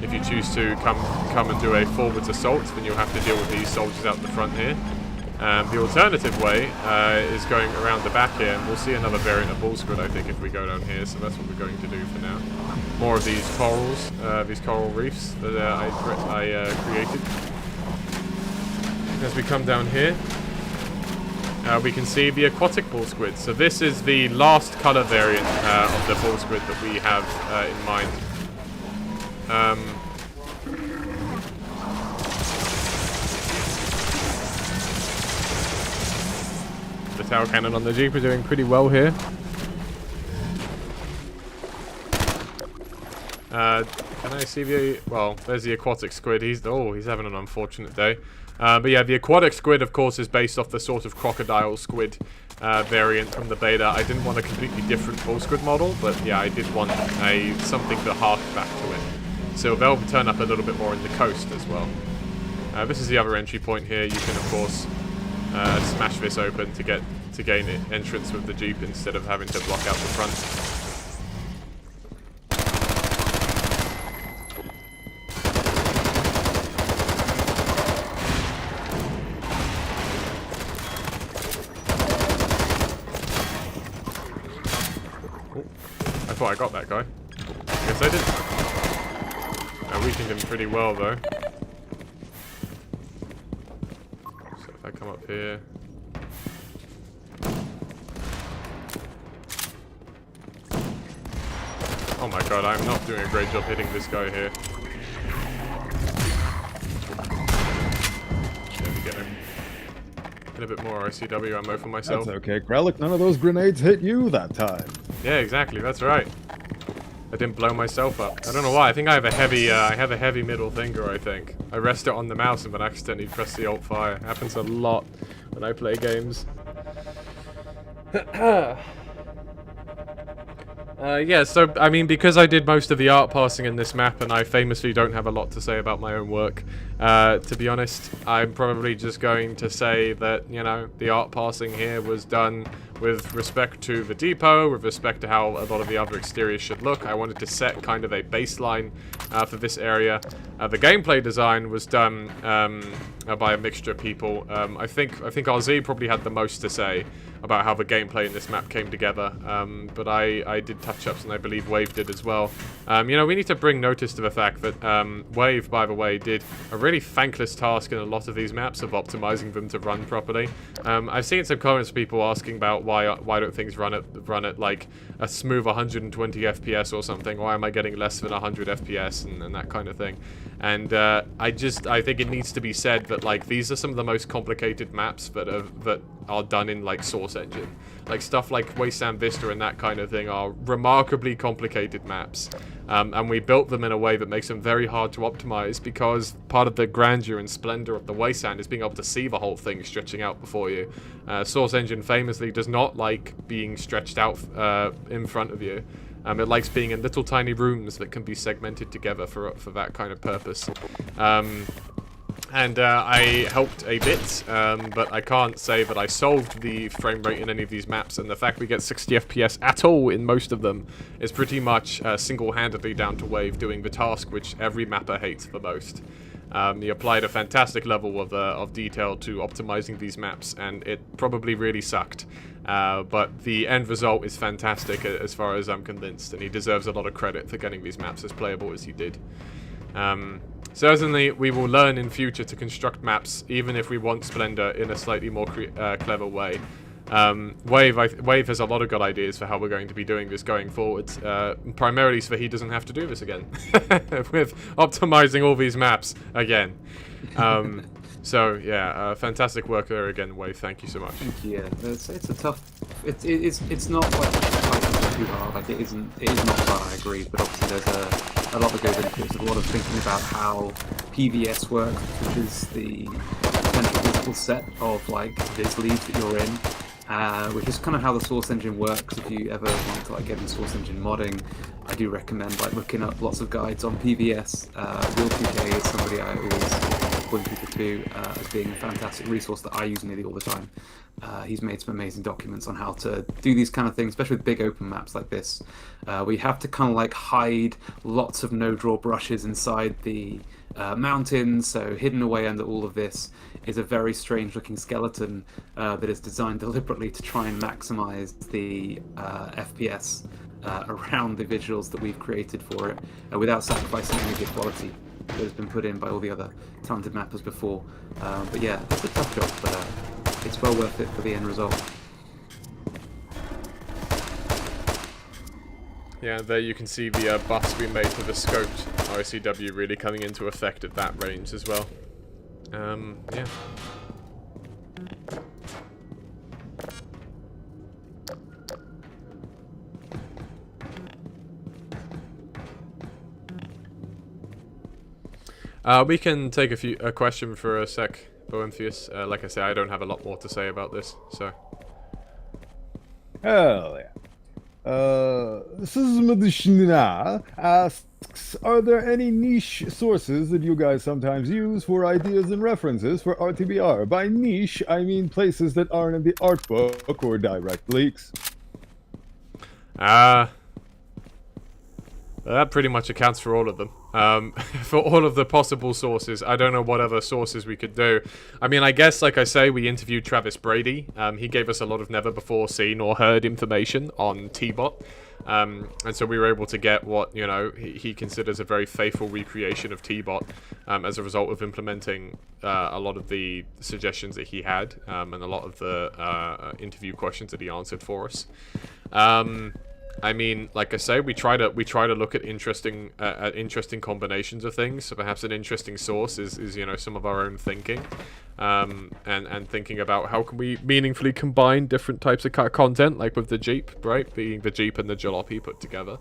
[SPEAKER 1] If you choose to come and do a forwards assault, then you'll have to deal with these soldiers out the front here. The alternative way is going around the back here, and we'll see another variant of Bull Squid, I think, if we go down here, so that's what we're going to do for now. More of these corals, these coral reefs that I created. As we come down here, we can see the aquatic bull squid. So this is the last color variant of the bull squid that we have in mind. The tower cannon on the Jeep are doing pretty well here. Can I see the... Well, there's the aquatic squid. He's having an unfortunate day. But yeah, the aquatic squid, of course, is based off the sort of crocodile squid variant from the beta. I didn't want a completely different bull squid model, but yeah, I did want something to hark back to it. So they'll turn up a little bit more in the coast as well. This is the other entry point here. You can, of course, smash this open to gain entrance with the Jeep instead of having to block out the front. I thought I got that guy. Guess I didn't. I weakened him pretty well though. So if I come up here. Oh my god, I'm not doing a great job hitting this guy here. There we go. Get a bit more ICW ammo for myself.
[SPEAKER 3] That's okay, Kralik. None of those grenades hit you that time.
[SPEAKER 1] Yeah, exactly. That's right. I didn't blow myself up. I don't know why. I think I have a heavy middle finger. I think I rest it on the mouse and then accidentally press the Alt fire. It happens a lot when I play games. Yeah, so, I mean, because I did most of the art passing in this map, and I famously don't have a lot to say about my own work, to be honest, I'm probably just going to say that, you know, the art passing here was done with respect to the depot, with respect to how a lot of the other exteriors should look. I wanted to set kind of a baseline for this area. The gameplay design was done by a mixture of people. I think RZ probably had the most to say about how the gameplay in this map came together, but I did touch-ups, and I believe Wave did as well. You know, we need to bring notice to the fact that Wave, by the way, did a really thankless task in a lot of these maps of optimizing them to run properly. I've seen some comments from people asking about why don't things run at like a smooth 120 FPS or something? Why am I getting less than 100 FPS and that kind of thing? And I think it needs to be said that like these are some of the most complicated maps that are done in like Source Engine. Like stuff like Wasteland Vista and that kind of thing are remarkably complicated maps. And we built them in a way that makes them very hard to optimize because part of the grandeur and splendor of the Wasteland is being able to see the whole thing stretching out before you. Source Engine famously does not like being stretched out in front of you. It likes being in little tiny rooms that can be segmented together for that kind of purpose. And I helped a bit, but I can't say that I solved the frame rate in any of these maps, and the fact we get 60 FPS at all in most of them is pretty much single-handedly down to Wave doing the task which every mapper hates the most. He applied a fantastic level of detail to optimizing these maps, and it probably really sucked. But the end result is fantastic as far as I'm convinced, and he deserves a lot of credit for getting these maps as playable as he did. Certainly, we will learn in future to construct maps, even if we want Splendor in a slightly more clever way. Wave has a lot of good ideas for how we're going to be doing this going forward, primarily so that he doesn't have to do this again, with optimizing all these maps again. So yeah, fantastic work there again, Wave. Thank you so much.
[SPEAKER 6] Thank you. Yeah, it's a tough. It's not like too hard. Like it is not fun. I agree, but obviously there's a lot that goes into it. There's a lot of thinking about how PVS works, which is the central physical set of like viz leads that you're in, which is kind of how the source engine works. If you ever want to like get into source engine modding, I do recommend like looking up lots of guides on PVS. Will2K is somebody I always point people to as being a fantastic resource that I use nearly all the time. He's made some amazing documents on how to do these kind of things, especially with big open maps like this. We have to kind of like hide lots of no-draw brushes inside the mountains, so hidden away under all of this is a very strange looking skeleton that is designed deliberately to try and maximize the FPS around the visuals that we've created for it without sacrificing any of the quality that has been put in by all the other talented mappers before. But yeah, it's a tough job, but it's well worth it for the end result.
[SPEAKER 1] Yeah, there you can see the buffs we made to the scoped ICW really coming into effect at that range as well. Yeah. We can take a question for a sec, Boenthius. Like I say, I don't have a lot more to say about this, so.
[SPEAKER 3] Hell yeah. Sismadishna asks, are there any niche sources that you guys sometimes use for ideas and references for RTBR? By niche, I mean places that aren't in the art book or direct leaks.
[SPEAKER 1] That pretty much accounts for all of them. For all of the possible sources, I don't know what other sources we could do. I mean, I guess, like I say, we interviewed Travis Brady. He gave us a lot of never before seen or heard information on T-Bot. And so we were able to get what, you know, he considers a very faithful recreation of T-Bot as a result of implementing a lot of the suggestions that he had and a lot of the interview questions that he answered for us. I mean, like I say, we try to look at interesting combinations of things. So perhaps an interesting source is you know, some of our own thinking, and thinking about how can we meaningfully combine different types of content, like with the Jeep, right? Being the Jeep and the Jalopy put together.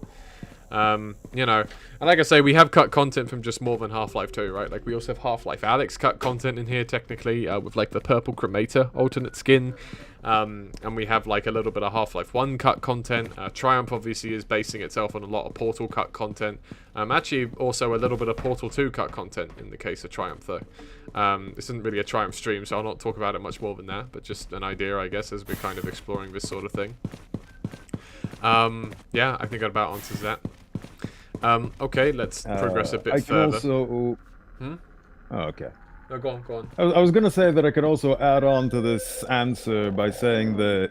[SPEAKER 1] You know, and like I say, we have cut content from just more than Half-Life 2, right? Like we also have Half-Life Alyx cut content in here technically, with like the purple cremator alternate skin. And we have like a little bit of Half-Life 1 cut content. Triumph obviously is basing itself on a lot of Portal cut content. Actually also a little bit of Portal 2 cut content in the case of Triumph though. This isn't really a Triumph stream, so I'll not talk about it much more than that, but just an idea, I guess, as we're kind of exploring this sort of thing. Yeah, I think that about answers that. Okay, let's progress a bit further.
[SPEAKER 3] Also... Oh, okay.
[SPEAKER 1] No, go on.
[SPEAKER 3] I was going to say that I could also add on to this answer by saying that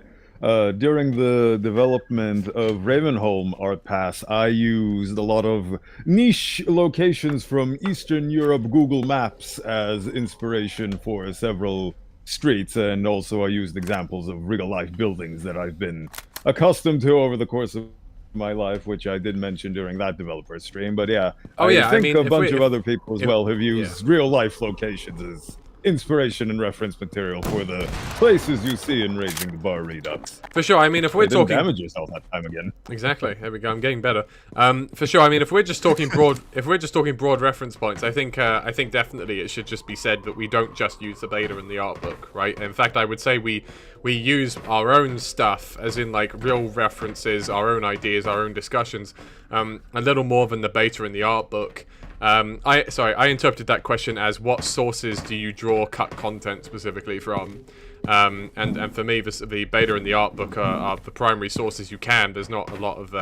[SPEAKER 3] during the development of Ravenholm Art Pass, I used a lot of niche locations from Eastern Europe Google Maps as inspiration for several streets, and also I used examples of real-life buildings that I've been accustomed to over the course of my life, which I did mention during that developer stream. But yeah, I think a bunch of other people as well have used real-life locations as inspiration and reference material for the places you see in Raising the Bar Redux.
[SPEAKER 1] For sure. I mean, if we're talking,
[SPEAKER 3] damage yourself that time again.
[SPEAKER 1] Exactly. There we go. I'm getting better. For sure. I mean, if we're just talking broad, broad reference points, I think definitely it should just be said that we don't just use the beta and the art book, right? In fact, I would say we use our own stuff, as in like real references, our own ideas, our own discussions, a little more than the beta and the art book. I interpreted that question as what sources do you draw cut content specifically from? And for me, the beta and the art book are the primary sources you can. There's not a lot of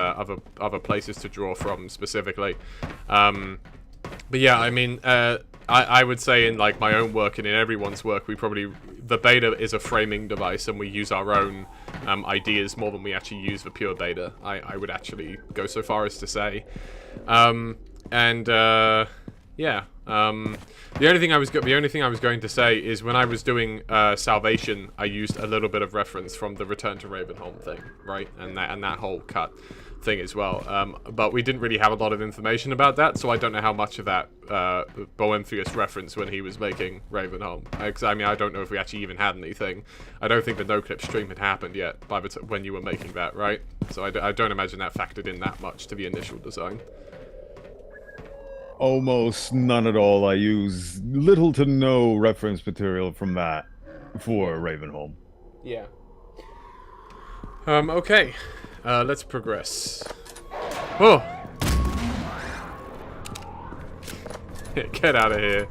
[SPEAKER 1] other places to draw from specifically. But yeah, I mean, I would say in like my own work and in everyone's work, the beta is a framing device, and we use our own ideas more than we actually use the pure beta. I would actually go so far as to say. Yeah. The only thing I was going to say is when I was doing Salvation, I used a little bit of reference from the Return to Ravenholm thing, right, and that whole cut thing as well. But we didn't really have a lot of information about that, so I don't know how much of that Boemphius reference when he was making Ravenholm. I mean, I don't know if we actually even had anything. I don't think the no-clip stream had happened yet when you were making that, right? So I don't imagine that factored in that much to the initial design.
[SPEAKER 3] Almost none at all. I use little to no reference material from that for Ravenholm.
[SPEAKER 1] Yeah. Okay. Let's progress. Oh! Get out of here.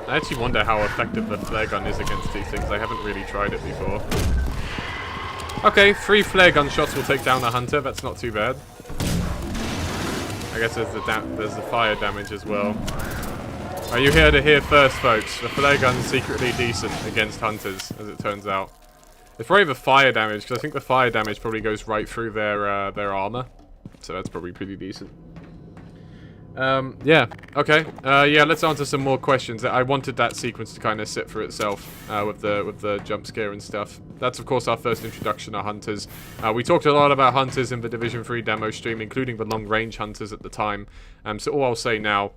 [SPEAKER 1] I actually wonder how effective the flare gun is against these things. I haven't really tried it before. Okay, 3 flare gun shots will take down a hunter. That's not too bad. I guess there's the fire damage as well. Are you here to hear first, folks? The flare gun's secretly decent against hunters, as it turns out. It's probably the fire damage, because I think the fire damage probably goes right through their armor. So that's probably pretty decent. Yeah, okay. Yeah, let's answer some more questions. I wanted that sequence to kind of sit for itself with the jump scare and stuff. That's, of course, our first introduction to hunters. We talked a lot about hunters in the Division 3 demo stream, including the long-range hunters at the time. So all I'll say now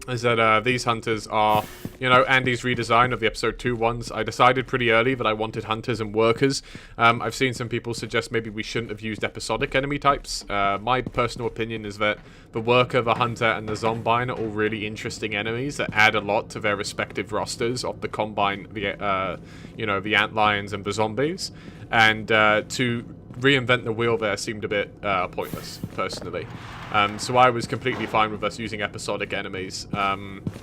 [SPEAKER 1] is that these hunters are, you know, Andy's redesign of the episode 2 ones. I decided pretty early that I wanted hunters and workers. I've seen some people suggest maybe we shouldn't have used episodic enemy types. My personal opinion is that the worker, the hunter, and the zombine are all really interesting enemies that add a lot to their respective rosters of the combine, you know, the antlions and the zombies. And to reinvent the wheel there seemed a bit pointless, personally. So I was completely fine with us using episodic enemies.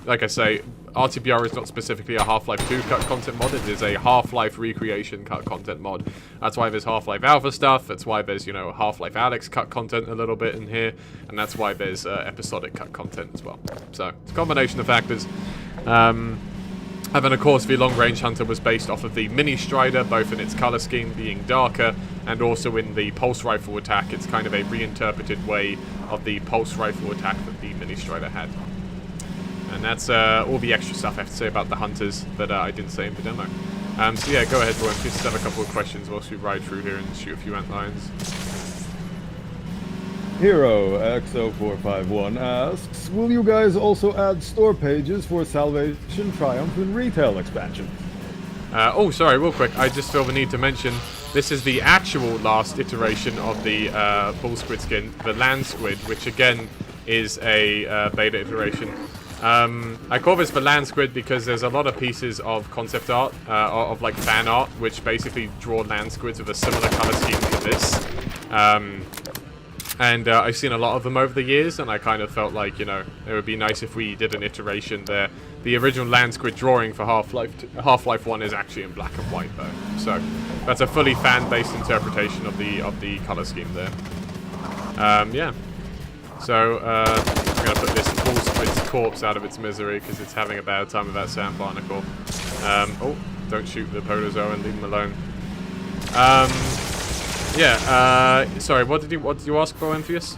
[SPEAKER 1] Like I say, RTBR is not specifically a Half-Life 2 cut content mod, it is a Half-Life recreation cut content mod. That's why there's Half-Life Alpha stuff, that's why there's, you know, Half-Life Alyx cut content a little bit in here, and that's why there's episodic cut content as well. So, it's a combination of factors. And then, of course, the long-range hunter was based off of the mini strider, both in its color scheme being darker, and also in the pulse rifle attack. It's kind of a reinterpreted way of the pulse rifle attack that the mini strider had. And that's all the extra stuff I have to say about the hunters that I didn't say in the demo. So yeah, go ahead, Roy. Just have a couple of questions whilst we ride through here and shoot a few antlions.
[SPEAKER 3] Hero X0451 asks, will you guys also add store pages for Salvation, Triumph, and Retail expansions?
[SPEAKER 1] Oh, sorry, real quick. I just feel the need to mention, this is the actual last iteration of the Bull Squid skin, the Land Squid, which again is a beta iteration. I call this the Land Squid because there's a lot of pieces of concept art, of like fan art, which basically draw land squids with a similar color scheme to this. And I've seen a lot of them over the years, and I kind of felt like, you know, it would be nice if we did an iteration there. The original land squid drawing for Half-Life 1 is actually in black and white, though. So that's a fully fan-based interpretation of the color scheme there. Yeah. So I'm gonna put this Bull Squid's corpse out of its misery because it's having a bad time with that sand barnacle. Oh, don't shoot the protozoan, leave him alone. Yeah, sorry, what did you ask for, Amphius?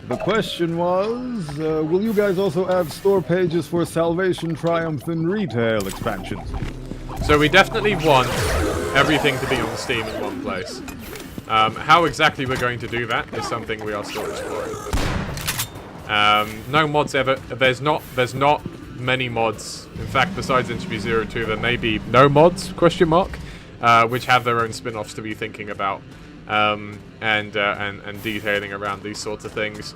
[SPEAKER 3] The question was, will you guys also add store pages for Salvation, Triumph, and Retail expansions?
[SPEAKER 1] So we definitely want everything to be on Steam in one place. How exactly we're going to do that is something we are still exploring. No mods ever. There's not many mods. In fact, besides Interview 02, there may be no mods? ? Which have their own spin-offs to be thinking about, and detailing around these sorts of things.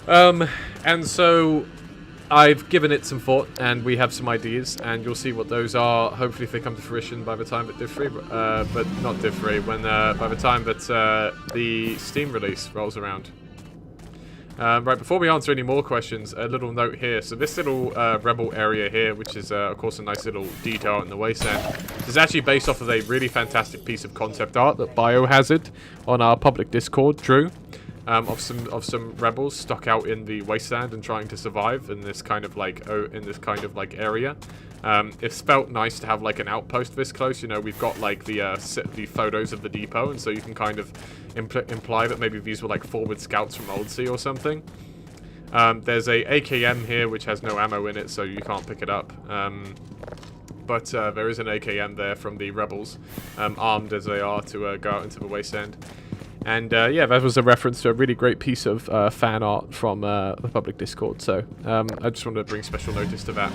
[SPEAKER 1] And so I've given it some thought, and we have some ideas, and you'll see what those are. Hopefully, if they come to fruition by the time that but not Div 3, when by the time that the Steam release rolls around. Right, before we answer any more questions, a little note here. So this little rebel area here, which is, of course, a nice little detail in the Wasteland, is actually based off of a really fantastic piece of concept art that Biohazard on our public Discord drew, of some rebels stuck out in the Wasteland and trying to survive in this kind of like area. It's felt nice to have like an outpost this close. You know, we've got like the photos of the depot, and so you can kind of imply that maybe these were like forward scouts from Old Sea or something. There's a AKM here which has no ammo in it, so you can't pick it up. But there is an AKM there from the rebels, armed as they are to go out into the Wasteland. And yeah, that was a reference to a really great piece of fan art from the public Discord. So I just wanted to bring special notice to that.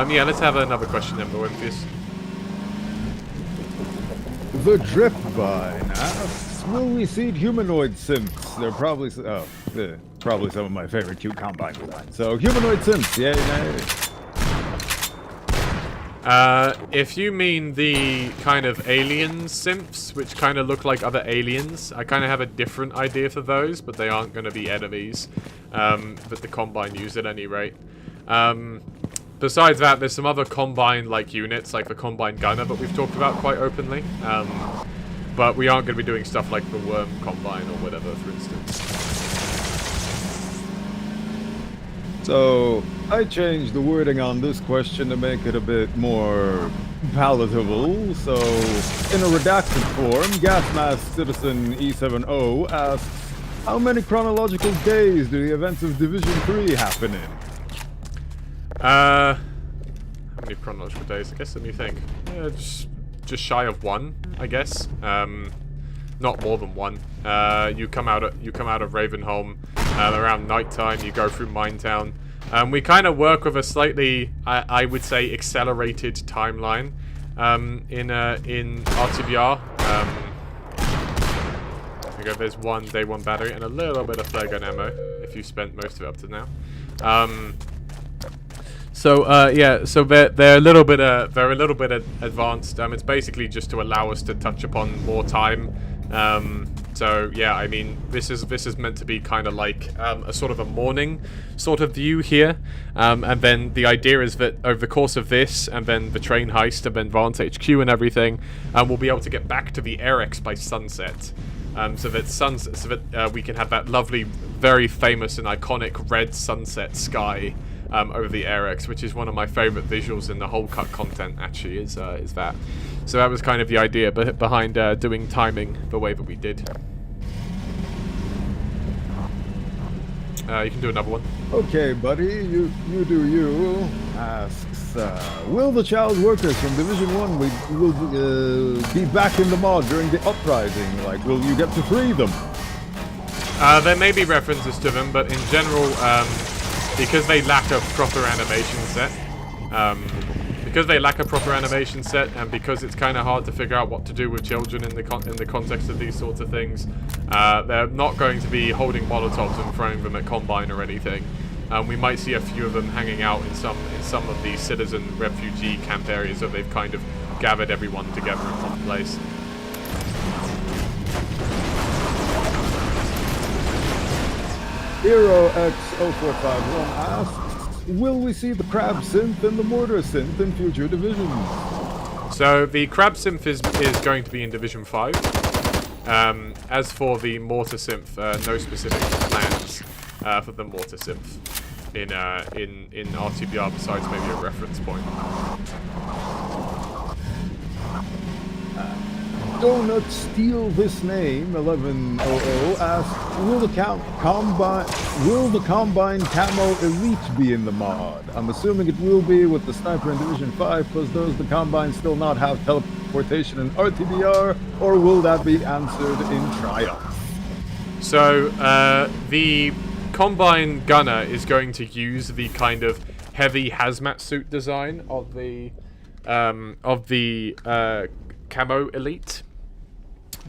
[SPEAKER 1] Yeah, let's have another question then, Boemphius.
[SPEAKER 3] The Dripvine asks, will we see humanoid synths? They're probably probably some of my favorite cute combine designs. So humanoid synths, yay, nay.
[SPEAKER 1] If you mean the kind of alien simps, which kind of look like other aliens, I kind of have a different idea for those, but they aren't going to be enemies. But the Combine use at any rate. Besides that, there's some other Combine-like units, like the Combine Gunner, that we've talked about quite openly. But we aren't going to be doing stuff like the Worm Combine or whatever, for instance.
[SPEAKER 3] So, I changed the wording on this question to make it a bit more palatable. So, in a redacted form, Gasmask Citizen E70 asks, how many chronological days do the events of Division 3 happen in?
[SPEAKER 1] How many chronological days? I guess, let me think. Just shy of 1, I guess. Not more than 1. You come out of Ravenholm around nighttime. You go through Minetown. We kind of work with a slightly, I would say, accelerated timeline in RTBR. There's day 1 battery and a little bit of flare gun ammo if you spent most of it up to now. Yeah, so they're a little bit advanced. It's basically just to allow us to touch upon more time. So yeah, I mean, this is meant to be kind of like a sort of a morning sort of view here, and then the idea is that over the course of this, and then the train heist, and then Vance HQ and everything, we'll be able to get back to the Erex by sunset. So that we can have that lovely, very famous and iconic red sunset sky over the Erex, which is one of my favorite visuals in the whole cut content. Actually, is that. So that was kind of the idea behind doing timing the way that we did. You can do another one.
[SPEAKER 3] Okay, buddy, you do you. Asks, will the child workers from Division 1 will be back in the mod during the uprising? Like, will you get to free them?
[SPEAKER 1] There may be references to them, but in general, because they lack a proper animation set, and because it's kind of hard to figure out what to do with children in the context of these sorts of things, they're not going to be holding Molotovs and throwing them at Combine or anything. We might see a few of them hanging out in some of these citizen refugee camp areas where they've kind of gathered everyone together in one place.
[SPEAKER 3] Hero X0451 asks, will we see the Crab Synth and the Mortar Synth in future divisions?
[SPEAKER 1] So the Crab Synth is going to be in Division 5. As for the Mortar Synth, no specific plans for the Mortar Synth in RTBR besides maybe a reference point.
[SPEAKER 3] Donut Steal This Name 1100 asks, will the Combine Camo Elite be in the mod? I'm assuming it will be with the Sniper in Division 5, because does the Combine still not have teleportation in RTBR, or will that be answered in Triumph?
[SPEAKER 1] So, the Combine Gunner is going to use the kind of heavy hazmat suit design of the Camo Elite.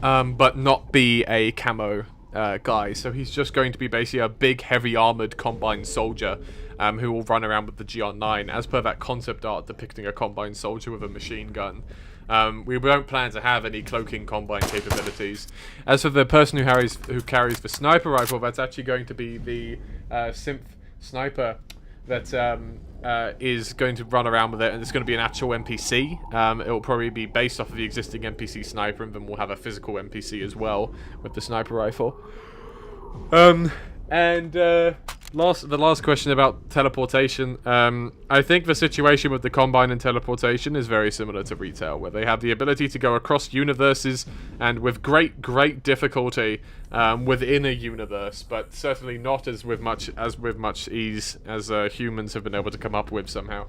[SPEAKER 1] But not be a camo guy. So he's just going to be basically a big, heavy armored Combine soldier who will run around with the GR9, as per that concept art depicting a Combine soldier with a machine gun. We don't plan to have any cloaking Combine capabilities. As for the person who carries the sniper rifle, that's actually going to be the Synth Sniper that is going to run around with it, and it's going to be an actual NPC. It will probably be based off of the existing NPC sniper, and then we'll have a physical NPC as well with the sniper rifle. The last question about teleportation. I think the situation with the Combine and teleportation is very similar to Retail, where they have the ability to go across universes and with great difficulty within a universe, but certainly not as with much ease as humans have been able to come up with somehow.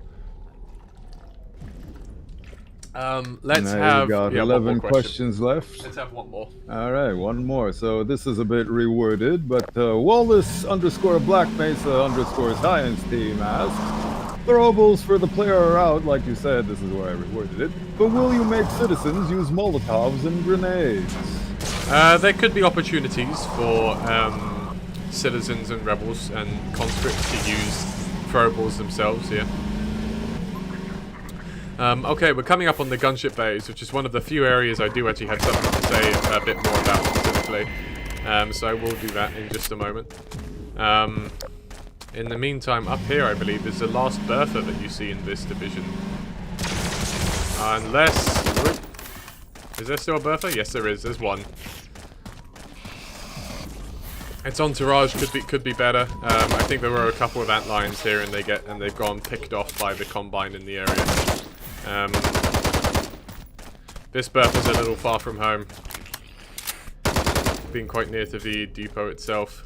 [SPEAKER 1] Let's have
[SPEAKER 3] 11 questions left.
[SPEAKER 1] Let's have one more.
[SPEAKER 3] All right, one more. So this is a bit reworded, but Wallace_Black Mesa_Science Team asks, throwables for the player are out, like you said. This is where I reworded it. But will you make citizens use Molotovs and grenades?
[SPEAKER 1] There could be opportunities for citizens and rebels and conscripts to use throwables themselves. Yeah. Okay, we're coming up on the Gunship Bays, which is one of the few areas I do actually have something to say a bit more about specifically. So I will do that in just a moment. In the meantime, up here, I believe, is the last bertha that you see in this division. Unless... Whoop. Is there still a bertha? Yes, there is. There's one. Its entourage could be better. I think there were a couple of antlions here, and they've gone picked off by the combine in the area. This bertha's a little far from home, being quite near to the depot itself.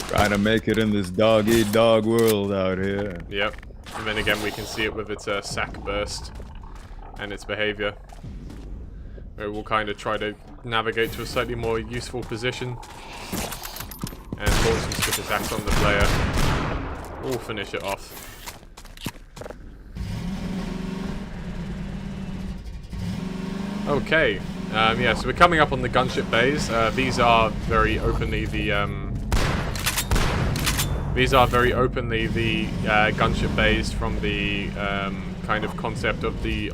[SPEAKER 3] Trying to make it in this dog-eat-dog world out here.
[SPEAKER 1] Yep. And then again, we can see it with its sack burst and its behavior. Where we'll kind of try to navigate to a slightly more useful position and launch some stick attacks on the player. We'll finish it off. Okay. Yeah, so we're coming up on the Gunship Bays. These are very openly the Gunship Bays from the kind of concept of the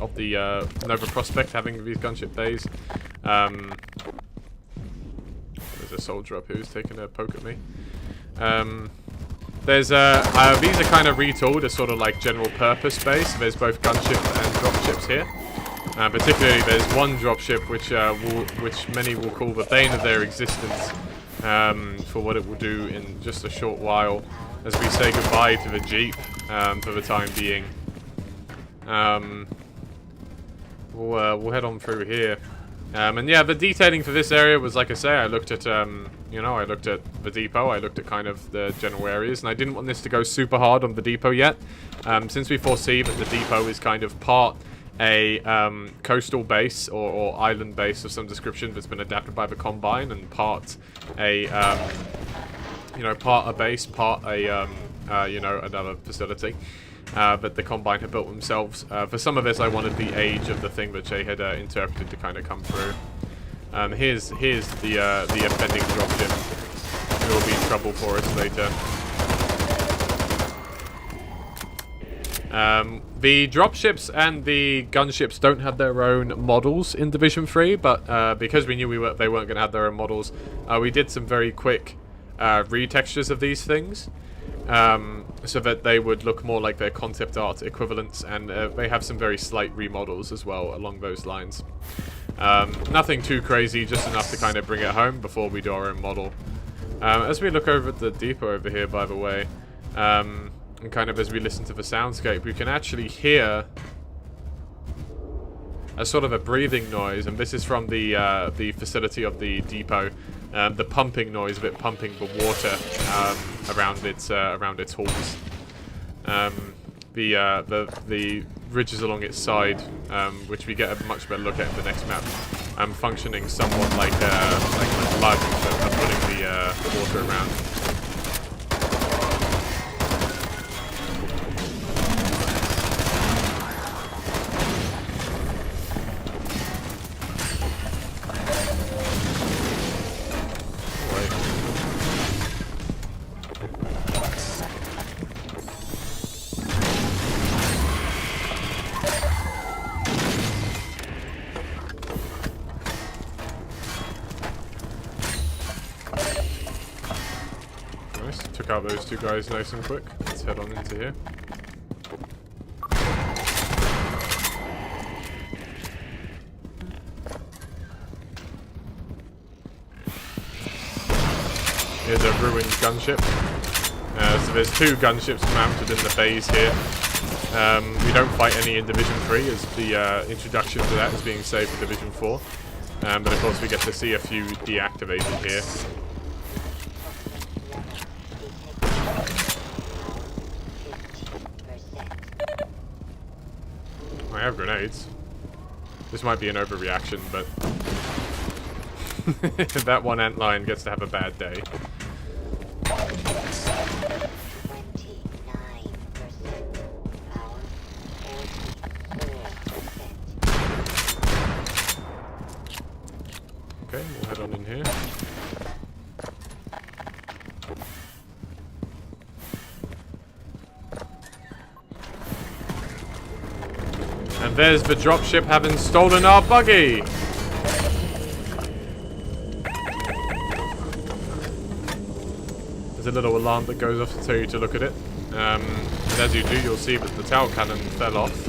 [SPEAKER 1] Nova Prospect having these Gunship Bays. There's a soldier up here who's taking a poke at me. These are kind of retooled as sort of like general purpose base. There's both gunships and dropships here. Particularly, there's one dropship which many will call the bane of their existence for what it will do in just a short while as we say goodbye to the Jeep for the time being. We'll head on through here. And yeah, the detailing for this area was, like I say, I looked at, I looked at the depot, I looked at kind of the general areas, and I didn't want this to go super hard on the depot yet, since we foresee that the depot is kind of part a coastal base or island base of some description that's been adapted by the Combine, and part a, part a base, part a, another facility. That the Combine had built themselves. For some of this, I wanted the age of the thing that Jay had interpreted to kind of come through. Here's the offending dropship. It will be trouble for us later. The dropships and the gunships don't have their own models in Division 3, but because we knew they weren't going to have their own models, we did some very quick retextures of these things. So that they would look more like their concept art equivalents, and they have some very slight remodels as well along those lines. Nothing too crazy, just enough to kind of bring it home before we do our own model. As we look over at the depot over here, by the way, and kind of as we listen to the soundscape, we can actually hear a sort of a breathing noise, and this is from the facility of the depot. The pumping noise of it pumping the water around its halls. The ridges along its side, which we get a much better look at in the next map, functioning somewhat like lugs that are putting the water around. Took out those two guys nice and quick. Let's head on into here. Here's a ruined gunship. So there's two gunships mounted in the bays here. We don't fight any in Division 3, as the introduction to that is being saved for Division 4. But of course we get to see a few deactivated here. I have grenades. This might be an overreaction, but that one antlion gets to have a bad day. Okay, we'll head on in here. And there's the dropship having stolen our buggy. There's a little alarm that goes off to tell you to look at it. And as you do, you'll see that the tower cannon fell off.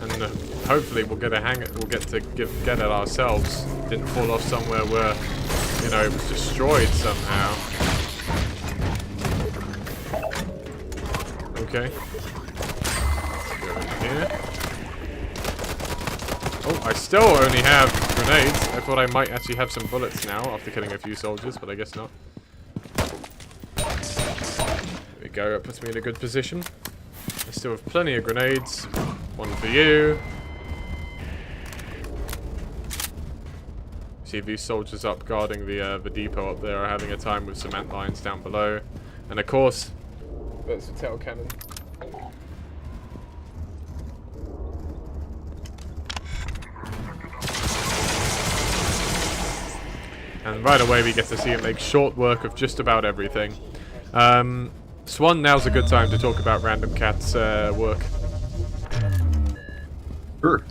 [SPEAKER 1] And hopefully we'll get to get it ourselves. Didn't fall off somewhere where, you know, it was destroyed somehow. Okay. Let's go in here. Oh, I still only have grenades. I thought I might actually have some bullets now after killing a few soldiers, but I guess not. There we go, that puts me in a good position. I still have plenty of grenades. One for you. See these soldiers up guarding the depot up there are having a time with some antlions down below. And of course, there's the tail cannon. And right away we get to see him make short work of just about everything. Swan, now's a good time to talk about Random Cat's work.
[SPEAKER 5] Sure.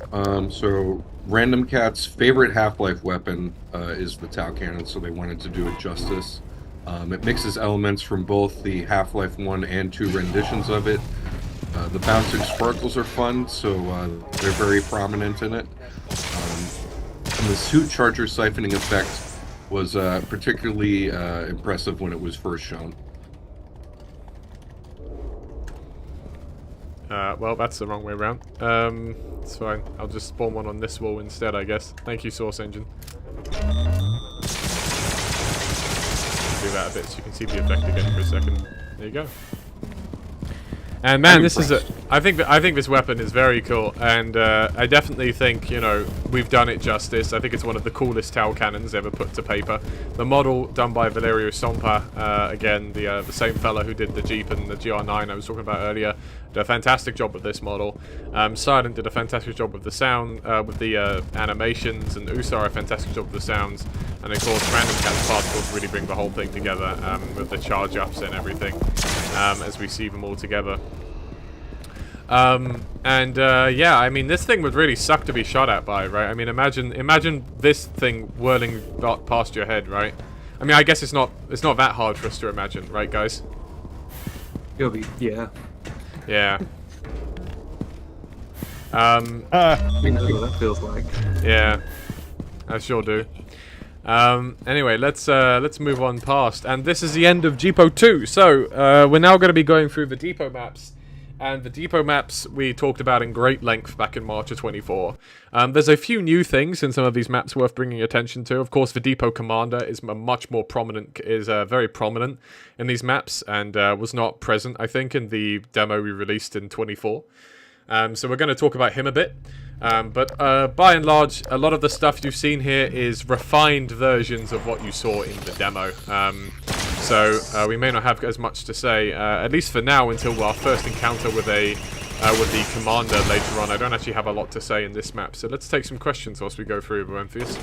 [SPEAKER 5] So Random Cat's favorite Half-Life weapon is the Tau Cannon, so they wanted to do it justice. It mixes elements from both the Half-Life 1 and 2 renditions of it. The bouncing sparkles are fun, so they're very prominent in it. And the suit charger siphoning effect was particularly impressive when it was first shown.
[SPEAKER 1] Well, that's the wrong way around. It's fine. I'll just spawn one on this wall instead, I guess. Thank you, Source Engine. Do that a bit so you can see the effect again for a second. There you go. And man, this is I think this weapon is very cool, and I definitely think, you know, we've done it justice. I think it's one of the coolest Tau cannons ever put to paper. The model done by Valerio Sompa, again, the same fella who did the Jeep and the GR9 I was talking about earlier, did a fantastic job with this model. Silent did a fantastic job with the sound, with the animations, and Usar a fantastic job with the sounds. And of course, Random Cat's particles really bring the whole thing together with the charge ups and everything, as we see them all together. Yeah, I mean, this thing would really suck to be shot at by, right? I mean, imagine this thing whirling past your head, right? I mean, I guess it's not that hard for us to imagine, right, guys?
[SPEAKER 6] It'll be, yeah.
[SPEAKER 1] Yeah.
[SPEAKER 6] I know what that feels like.
[SPEAKER 1] Yeah, I sure do. Anyway, let's move on past, and this is the end of Depot 2. So we're now going to be going through the depot maps. And the depot maps we talked about in great length back in March of 24. There's a few new things in some of these maps worth bringing attention to. Of course, the depot commander is very prominent in these maps, and was not present, I think, in the demo we released in 24. So we're going to talk about him a bit. But by and large, a lot of the stuff you've seen here is refined versions of what you saw in the demo. So we may not have as much to say, at least for now, until our first encounter with the commander later on. I don't actually have a lot to say in this map, so let's take some questions whilst we go through Boemphius.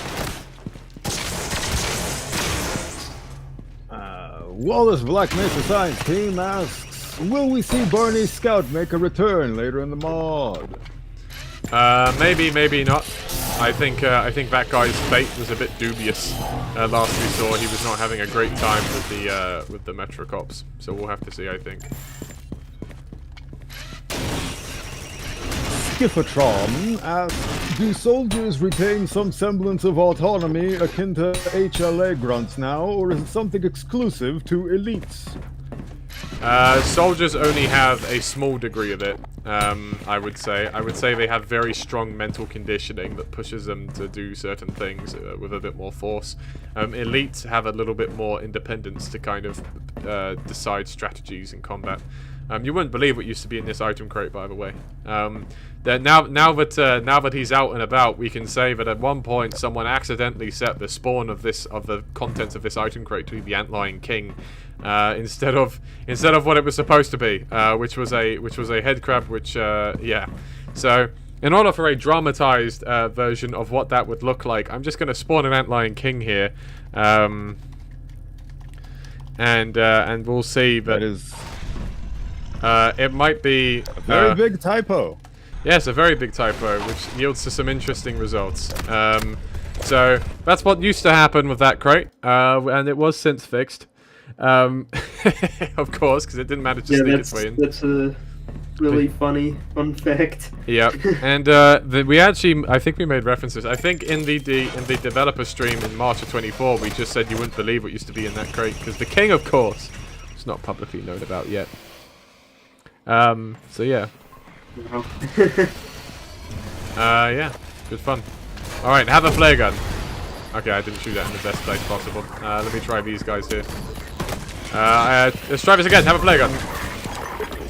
[SPEAKER 3] Wallace Black Mesa Science Team asks, will we see Barney's Scout make a return later in the mod?
[SPEAKER 1] Maybe, maybe not. I think that guy's fate was a bit dubious. Last we saw, he was not having a great time with the Metro Cops, so we'll have to see, I think.
[SPEAKER 3] Skiffatron asks, do soldiers retain some semblance of autonomy akin to HLA grunts now, or is it something exclusive to elites?
[SPEAKER 1] Soldiers only have a small degree of it, I would say. I would say they have very strong mental conditioning that pushes them to do certain things with a bit more force. Elites have a little bit more independence to kind of decide strategies in combat. You wouldn't believe what used to be in this item crate, by the way. Now that he's out and about, we can say that at one point someone accidentally set the spawn of the contents of this item crate to be the Antlion King, instead of what it was supposed to be, which was a head crab. Yeah. So in order for a dramatized version of what that would look like, I'm just going to spawn an Antlion King here, and we'll see that is. It might be
[SPEAKER 3] a very big typo.
[SPEAKER 1] Yeah, it's a very big typo, which yields to some interesting results. So that's what used to happen with that crate, and it was since fixed. Of course, because it didn't manage to sneak its way in.
[SPEAKER 4] That's a really fun fact.
[SPEAKER 1] Yep, and we actually, I think we made references. I think in the developer stream in March of 24, we just said you wouldn't believe what used to be in that crate, because the king, of course, is not publicly known about yet. So yeah. Yeah, good fun. Alright, have a flare gun. Okay, I didn't shoot that in the best place possible. Let me try these guys here. Let's try this again, have a flare gun.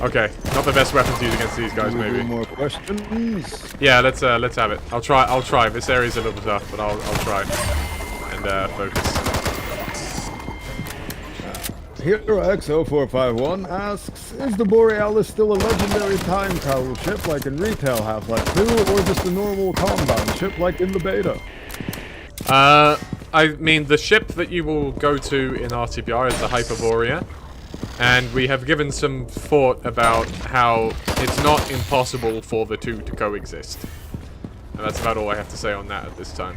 [SPEAKER 1] Okay, not the best weapon to use against these guys, maybe.
[SPEAKER 3] More questions?
[SPEAKER 1] Yeah, let's have it. I'll try. This area's a little tough, but I'll try. And focus.
[SPEAKER 3] Hero X0451 asks, is the Borealis still a legendary time travel ship like in retail Half-Life 2, or just a normal combat ship like in the beta?
[SPEAKER 1] I mean, the ship that you will go to in RTBR is the Hyperborea, and we have given some thought about how it's not impossible for the two to coexist. And that's about all I have to say on that at this time.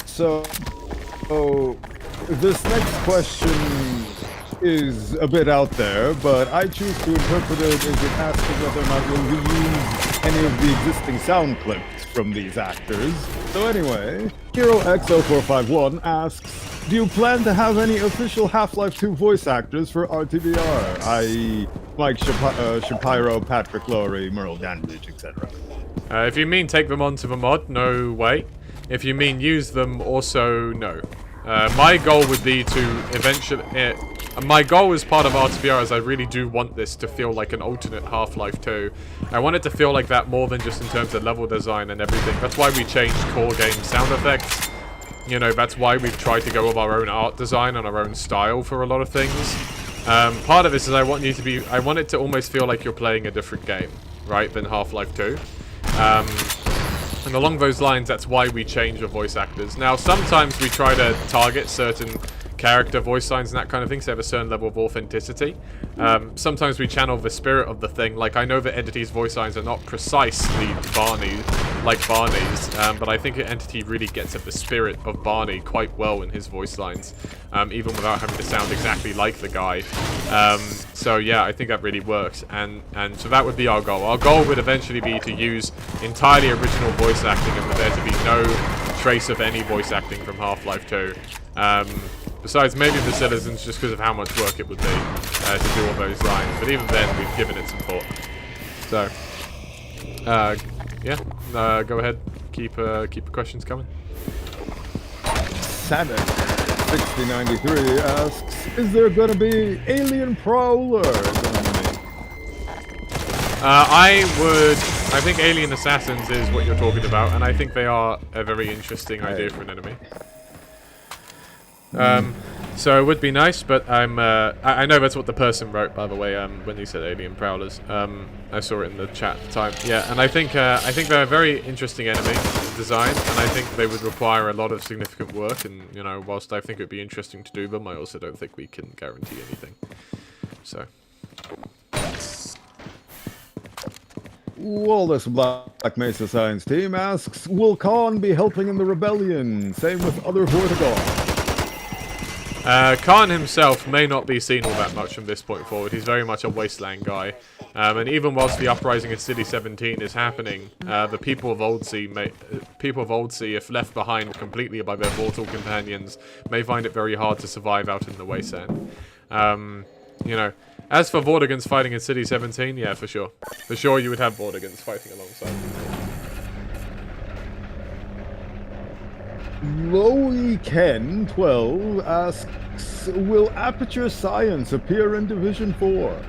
[SPEAKER 3] So, this next question is a bit out there, but I choose to interpret it as it asking whether or not we'll reuse any of the existing sound clips from these actors. So anyway, Hero X0451 asks, do you plan to have any official Half-Life 2 voice actors for RTBR, i.e. Mike Shapiro, Patrick Lowry, Merle Dandridge, etc.?
[SPEAKER 1] If you mean take them onto the mod, no way. If you mean use them, also no. My goal would be to eventually... my goal as part of RTBR is I really do want this to feel like an alternate Half-Life 2. I want it to feel like that more than just in terms of level design and everything. That's why we changed core game sound effects. You know, that's why we've tried to go with our own art design and our own style for a lot of things. Part of this is I want it to almost feel like you're playing a different game, right, than Half-Life 2. And along those lines, that's why we change the voice actors. Now, sometimes we try to target certain character voice lines and that kind of thing, so they have a certain level of authenticity. Sometimes we channel the spirit of the thing. Like, I know that Entity's voice lines are not precisely Barney, like Barney's, but I think Entity really gets at the spirit of Barney quite well in his voice lines, even without having to sound exactly like the guy. So yeah, I think that really works, and so that would be our goal. Our goal would eventually be to use entirely original voice acting, and for there to be no trace of any voice acting from Half-Life 2. Besides maybe the Citizens, just because of how much work it would be to do all those lines. But even then, we've given it some thought. So, yeah, go ahead. Keep the questions coming.
[SPEAKER 3] Savage 6093 asks, is there going to be alien prowlers?
[SPEAKER 1] I think Alien Assassins is what you're talking about, and I think they are a very interesting idea for an enemy. So it would be nice, but I know that's what the person wrote, by the way, when he said alien prowlers. I saw it in the chat at the time. Yeah, and I think they're a very interesting enemy design, and I think they would require a lot of significant work, and, you know, whilst I think it would be interesting to do them, I also don't think we can guarantee anything. So.
[SPEAKER 3] Wallace Black Mesa Science Team asks, will Khan be helping in the rebellion? Same with other Vortigons.
[SPEAKER 1] Khan himself may not be seen all that much from this point forward. He's very much a Wasteland guy. And even whilst the uprising in City 17 is happening, the people of Old Sea, if left behind completely by their mortal companions, may find it very hard to survive out in the Wasteland. You know, as for Vortigons fighting in City 17, yeah, for sure. For sure you would have Vortigons fighting alongside them.
[SPEAKER 3] Lowy Ken 12 asks, will Aperture Science appear in Division 4?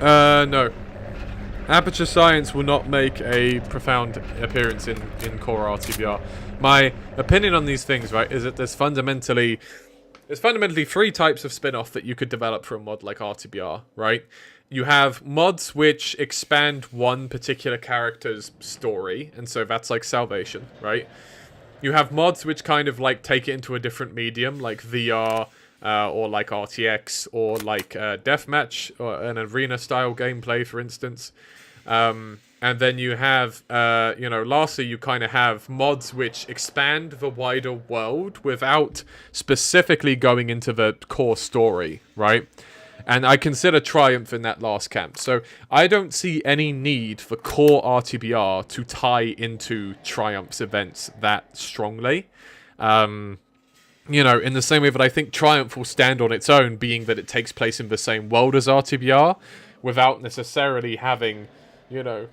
[SPEAKER 1] No. Aperture Science will not make a profound appearance in core RTBR. My opinion on these things, right, is that there's fundamentally three types of spin-off that you could develop for a mod like RTBR, right? You have mods which expand one particular character's story, and so that's like Salvation, right? You have mods which kind of like take it into a different medium, like VR, or like RTX, or like deathmatch, or an arena-style gameplay, for instance. And then you have, you know, lastly, you kind of have mods which expand the wider world without specifically going into the core story, right? And I consider Triumph in that last camp. So I don't see any need for core RTBR to tie into Triumph's events that strongly. You know, in the same way that I think Triumph will stand on its own, being that it takes place in the same world as RTBR, without necessarily having, you know,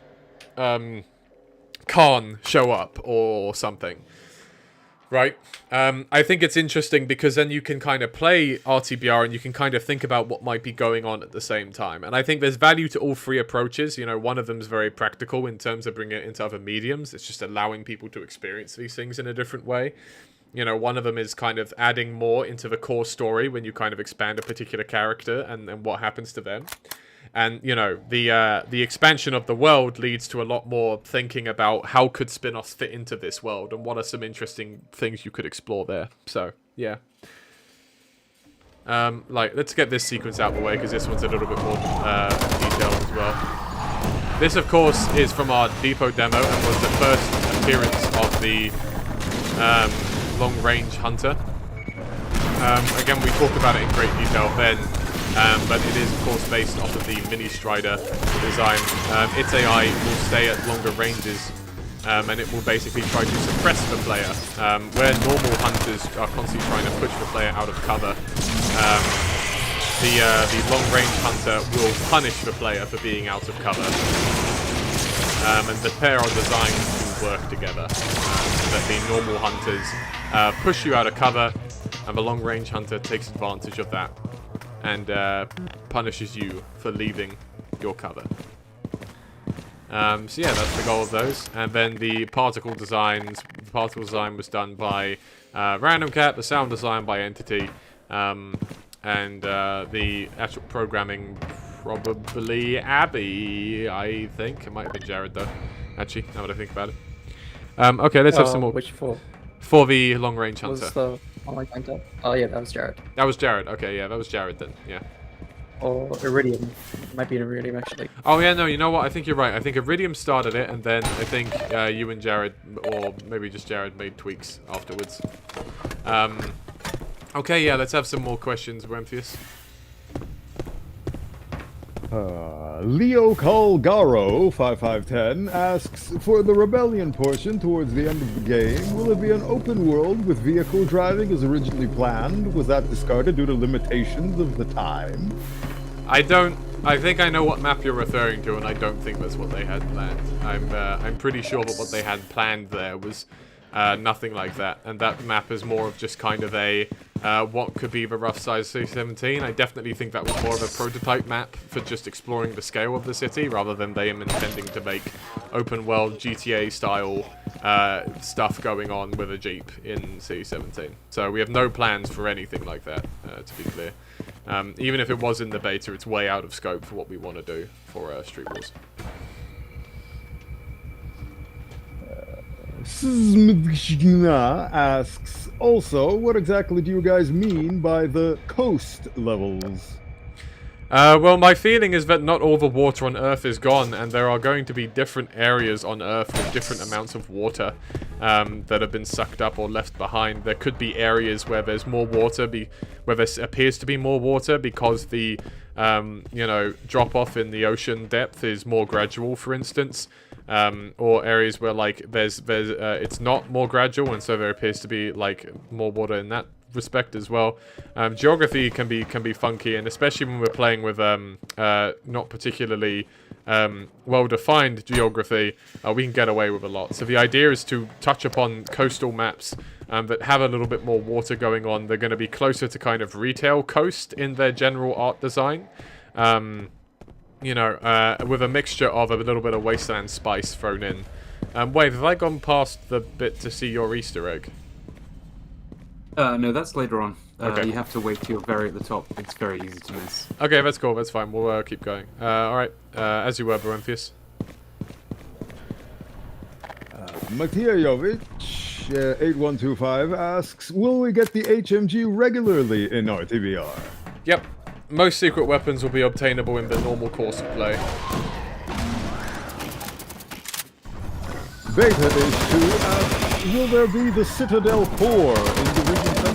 [SPEAKER 1] Khan show up or something. Right? I think it's interesting because then you can kind of play RTBR and you can kind of think about what might be going on at the same time. And I think there's value to all three approaches. You know, one of them is very practical in terms of bringing it into other mediums. It's just allowing people to experience these things in a different way. You know, one of them is kind of adding more into the core story when you kind of expand a particular character and what happens to them. And, you know, the expansion of the world leads to a lot more thinking about how could spin-offs fit into this world and what are some interesting things you could explore there. So, yeah. Like, let's get this sequence out of the way because this one's a little bit more detailed as well. This, of course, is from our depot demo and was the first appearance of the long-range hunter. Again, we talked about it in great detail then. But it is, of course, based off of the Mini Strider design. Its AI will stay at longer ranges, and it will basically try to suppress the player, where normal hunters are constantly trying to push the player out of cover. The long-range hunter will punish the player for being out of cover, and the pair are designed to work together, so that the normal hunters push you out of cover, and the long-range hunter takes advantage of that and punishes you for leaving your cover. So yeah, that's the goal of those. And then the particle design was done by Random Cat, the sound design by Entity, and the actual programming probably Abby, I think. It might have been Jared though, actually, now that I think about it. Okay, let's have some more.
[SPEAKER 2] Which for?
[SPEAKER 1] For the long-range hunter.
[SPEAKER 2] Was the long-range hunter? Oh yeah, that was Jared.
[SPEAKER 1] That was Jared. Okay, yeah, that was Jared then. Yeah.
[SPEAKER 2] Or Iridium. It might be Iridium actually.
[SPEAKER 1] Oh yeah, no, you know what? I think you're right. I think Iridium started it, and then I think you and Jared, or maybe just Jared, made tweaks afterwards. Okay, yeah, let's have some more questions, Bremphius.
[SPEAKER 3] Leo Colgaro 5510 asks, for the rebellion portion towards the end of the game, will it be an open world with vehicle driving as originally planned? Was that discarded due to limitations of the time?
[SPEAKER 1] I think I know what map you're referring to, and I don't think that's what they had planned. I'm pretty sure that what they had planned there was nothing like that, and that map is more of just kind of a what could be the rough size C-17. I definitely think that was more of a prototype map for just exploring the scale of the city, rather than they am intending to make open world GTA style stuff going on with a Jeep in C-17. So we have no plans for anything like that, to be clear. Even if it was in the beta, it's way out of scope for what we want to do for Street Wars.
[SPEAKER 3] Smithshina asks, also, what exactly do you guys mean by the coast levels?
[SPEAKER 1] Well, my feeling is that not all the water on Earth is gone, and there are going to be different areas on Earth with different amounts of water that have been sucked up or left behind. There could be areas where there's more water, where there appears to be more water because the, you know, drop-off in the ocean depth is more gradual, for instance. Or areas where like it's not more gradual, and so there appears to be like more water in that respect as well. Geography can be funky, and especially when we're playing with not particularly well-defined geography, we can get away with a lot. So the idea is to touch upon coastal maps that have a little bit more water going on. They're going to be closer to kind of retail coast in their general art design. You know, with a mixture of a little bit of Wasteland spice thrown in. Wait, have I gone past the bit to see your Easter egg?
[SPEAKER 6] No, that's later on.
[SPEAKER 1] Okay.
[SPEAKER 6] You have to wait till you're very at the top. It's very easy to miss.
[SPEAKER 1] Okay, that's cool. That's fine. We'll keep going. Alright, as you were, Bremphius.
[SPEAKER 3] Matijovich 8125 asks, will we get the HMG regularly in RTBR?
[SPEAKER 1] Yep. Most secret weapons will be obtainable in the normal course of play.
[SPEAKER 3] Beta H2 asks, will there be the Citadel core in Division 7?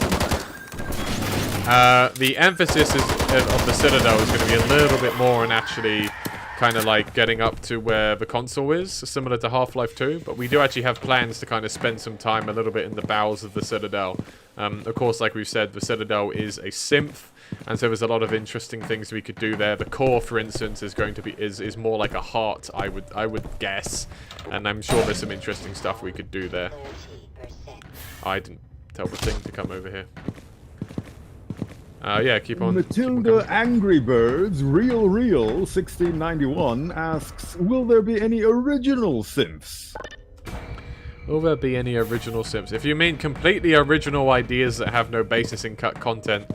[SPEAKER 1] The emphasis of the Citadel is going to be a little bit more on actually kind of like getting up to where the console is, similar to Half-Life 2, but we do actually have plans to kind of spend some time a little bit in the bowels of the Citadel. Of course, like we've said, the Citadel is a synth, and so there's a lot of interesting things we could do there. The core, for instance, is going to be is more like a heart, I would guess, and I'm sure there's some interesting stuff we could do there. I didn't tell the thing to come over here. Yeah, keep on.
[SPEAKER 3] Matilda Angry Birds Real 1691 asks, will there be any original synths?
[SPEAKER 1] Will there be any original synths? If you mean completely original ideas that have no basis in cut content,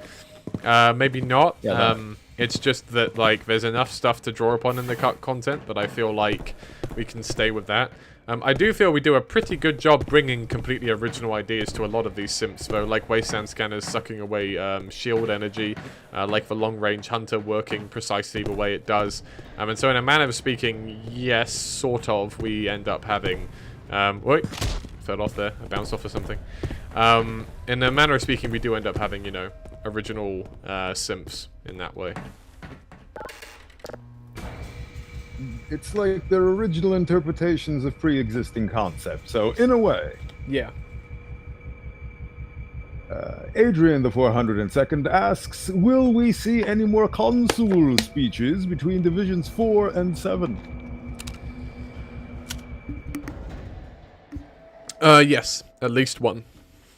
[SPEAKER 1] maybe not.
[SPEAKER 2] Yeah,
[SPEAKER 1] it's just that like there's enough stuff to draw upon in the cut content that I feel like we can stay with that. I do feel we do a pretty good job bringing completely original ideas to a lot of these simps, though, like Wasteland scanners sucking away shield energy, like the long-range hunter working precisely the way it does. And so in a manner of speaking, yes, sort of, we end up having... wait, fell off there. I bounced off of something. In a manner of speaking, we do end up having, you know, original simps in that way.
[SPEAKER 3] It's like their original interpretations of pre-existing concepts, so in a way.
[SPEAKER 1] Yeah.
[SPEAKER 3] Adrian the 402nd asks, will we see any more consul speeches between Divisions 4 and 7?
[SPEAKER 1] Yes, at least one.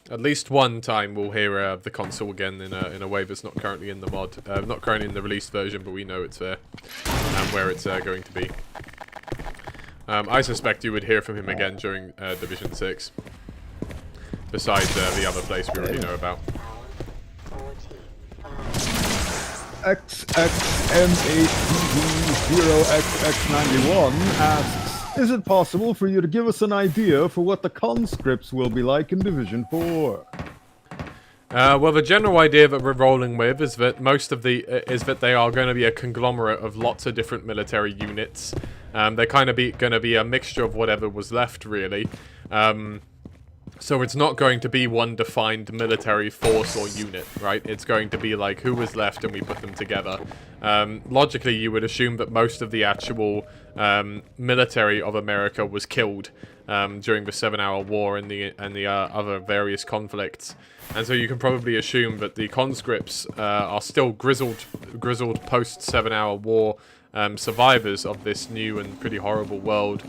[SPEAKER 1] At least one time we'll hear the console again in a way that's not currently in the mod, not currently in the released version, but we know it's there and where it's going to be. I suspect you would hear from him again during Division 6, besides the other place we already know about.
[SPEAKER 3] XXM8TV0XX91 asks, is it possible for you to give us an idea for what the conscripts will be like in Division 4?
[SPEAKER 1] Well, the general idea that we're rolling with is that they are going to be a conglomerate of lots of different military units. They're kind of going to be a mixture of whatever was left, really. So it's not going to be one defined military force or unit, right? It's going to be like who was left and we put them together. Logically, you would assume that most of the actual military of America was killed during the 7-hour war and the other various conflicts. And so you can probably assume that the conscripts are still grizzled post 7-hour war survivors of this new and pretty horrible world.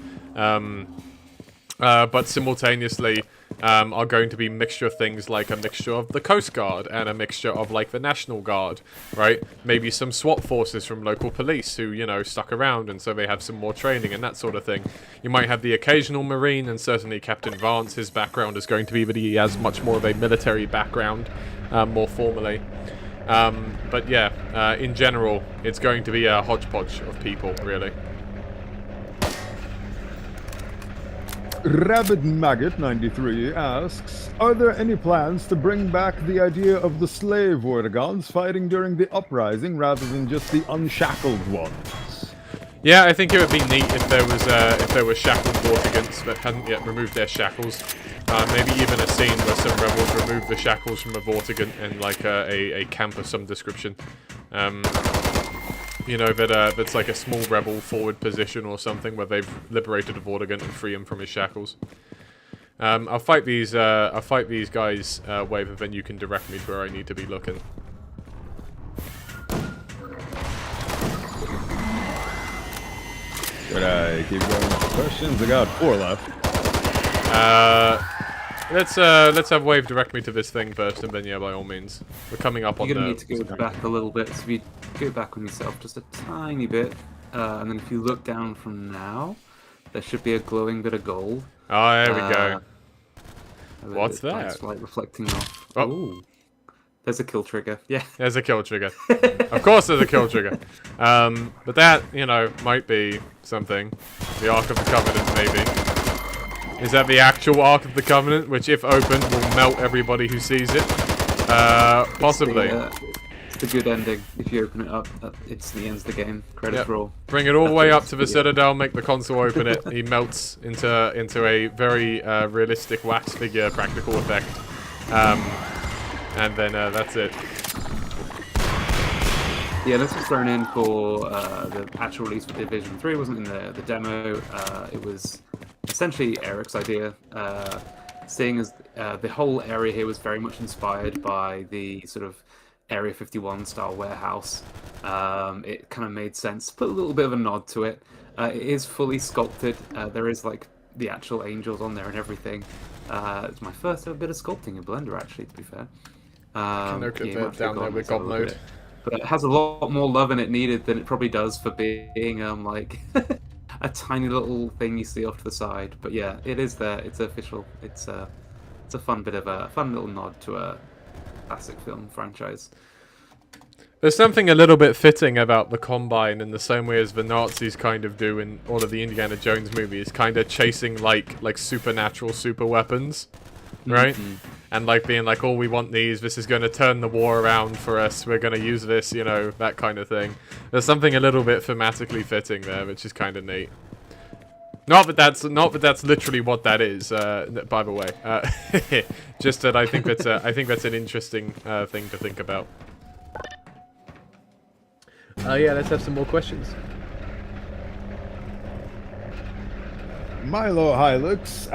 [SPEAKER 1] But simultaneously are going to be mixture of things like a mixture of the Coast Guard and a mixture of like the National Guard, right? Maybe some SWAT forces from local police who, you know, stuck around and so they have some more training and that sort of thing. You might have the occasional Marine, and certainly Captain Vance, his background is going to be that he has much more of a military background, more formally. But yeah, in general, it's going to be a hodgepodge of people, really.
[SPEAKER 3] Rabid Maggot 93 asks, are there any plans to bring back the idea of the slave Vortigons fighting during the uprising rather than just the unshackled ones?
[SPEAKER 1] Yeah, I think it would be neat if there were shackled Vortigons that hadn't yet removed their shackles. Maybe even a scene where some rebels remove the shackles from a Vortigant in like a camp of some description. You know, that's like a small rebel forward position or something where they've liberated a Vortigant and free him from his shackles. I'll fight these guys, Wave, and then you can direct me to where I need to be looking.
[SPEAKER 3] Should I keep going with the questions? I got 4 left.
[SPEAKER 1] Let's have Wave direct me to this thing first, and then yeah, by all means, we're coming up on the.
[SPEAKER 6] You're gonna need to go back a little bit. So if you go back on yourself just a tiny bit, and then if you look down from now, there should be a glowing bit of gold.
[SPEAKER 1] Oh, there we go. What's that?
[SPEAKER 6] It's like reflecting off.
[SPEAKER 1] Oh.
[SPEAKER 6] Ooh. There's a kill trigger. Yeah.
[SPEAKER 1] There's a kill trigger. Of course there's a kill trigger. But that, you know, might be something. The Ark of the Covenant, maybe. Is that the actual Ark of the Covenant, which if opened will melt everybody who sees it? Possibly.
[SPEAKER 6] It's the good ending. If you open it up, it's the end of the game. Credits
[SPEAKER 1] Yep.
[SPEAKER 6] roll.
[SPEAKER 1] Bring it all the way up to the
[SPEAKER 6] Yeah.
[SPEAKER 1] Citadel, make the console open it. He melts into a very realistic wax figure practical effect. And then that's it.
[SPEAKER 6] Yeah, this was thrown in for the actual release for Division 3. It wasn't in the demo. It was essentially Eric's idea. Seeing as the whole area here was very much inspired by the sort of Area 51 style warehouse, it kind of made sense to put a little bit of a nod to it. It is fully sculpted. There is like the actual angels on there and everything. It's my first ever bit of sculpting in Blender, actually, to be fair.
[SPEAKER 1] Can look at that down there with God mode.
[SPEAKER 6] But it has a lot more love in it needed than it probably does for being like a tiny little thing you see off to the side. But yeah, it is there. It's official. It's a fun bit of a fun little nod to a classic film franchise.
[SPEAKER 1] There's something a little bit fitting about the Combine in the same way as the Nazis kind of do in all of the Indiana Jones movies, kind of chasing like supernatural super weapons, right? Mm-hmm. And like being like, oh, we want these, this is going to turn the war around for us, we're going to use this, you know, that kind of thing. There's something a little bit thematically fitting there, which is kind of neat. Not that that's literally what that is, by the way. Just that I think that's an interesting thing to think about. Yeah, let's have some more questions.
[SPEAKER 3] Milo Hilux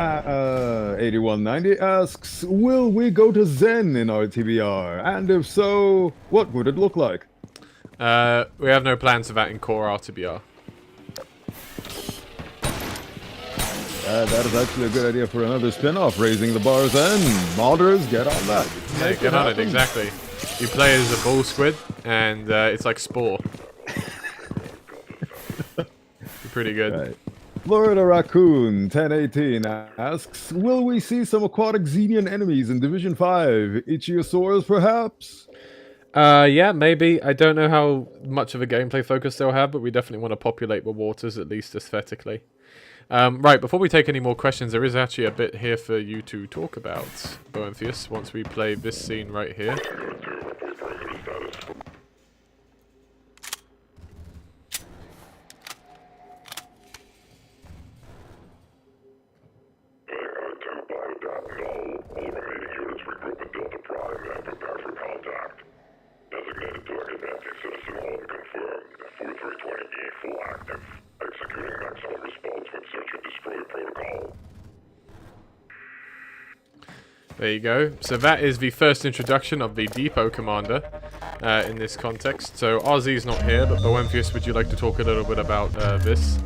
[SPEAKER 3] 8190 asks, will we go to Zen in RTBR? And if so, what would it look like?
[SPEAKER 1] We have no plans for that in core RTBR.
[SPEAKER 3] That is actually a good idea for another spin-off, raising the bar Zen. Modders, get on that.
[SPEAKER 1] Yeah, get on it, exactly. You play as a bull squid, and it's like Spore. Pretty good.
[SPEAKER 3] Right. Florida Raccoon 1018 asks, will we see some aquatic Xenian enemies in Division 5? Ichiosaurs, perhaps?
[SPEAKER 1] Yeah, maybe. I don't know how much of a gameplay focus they'll have, but we definitely want to populate the waters, at least aesthetically. Right, before we take any more questions, there is actually a bit here for you to talk about, Boenthius, once we play this scene right here. There you go. So that is the first introduction of the Depot Commander in this context. So Ozzy's not here, but Boenthius, would you like to talk a little bit about this?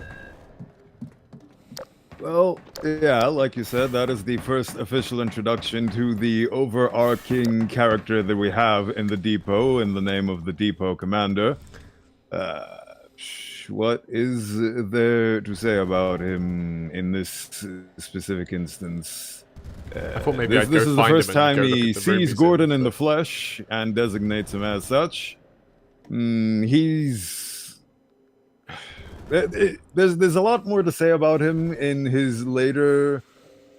[SPEAKER 3] Well, yeah, like you said, that is the first official introduction to the overarching character that we have in the Depot, in the name of the Depot Commander. What is there to say about him in this specific instance?
[SPEAKER 1] I thought maybe I'd
[SPEAKER 3] this
[SPEAKER 1] go
[SPEAKER 3] is the
[SPEAKER 1] find
[SPEAKER 3] first
[SPEAKER 1] him and
[SPEAKER 3] time
[SPEAKER 1] go look
[SPEAKER 3] he
[SPEAKER 1] at the room
[SPEAKER 3] sees
[SPEAKER 1] he's
[SPEAKER 3] Gordon
[SPEAKER 1] in,
[SPEAKER 3] in the flesh and designates him as such. He's... There's a lot more to say about him in his later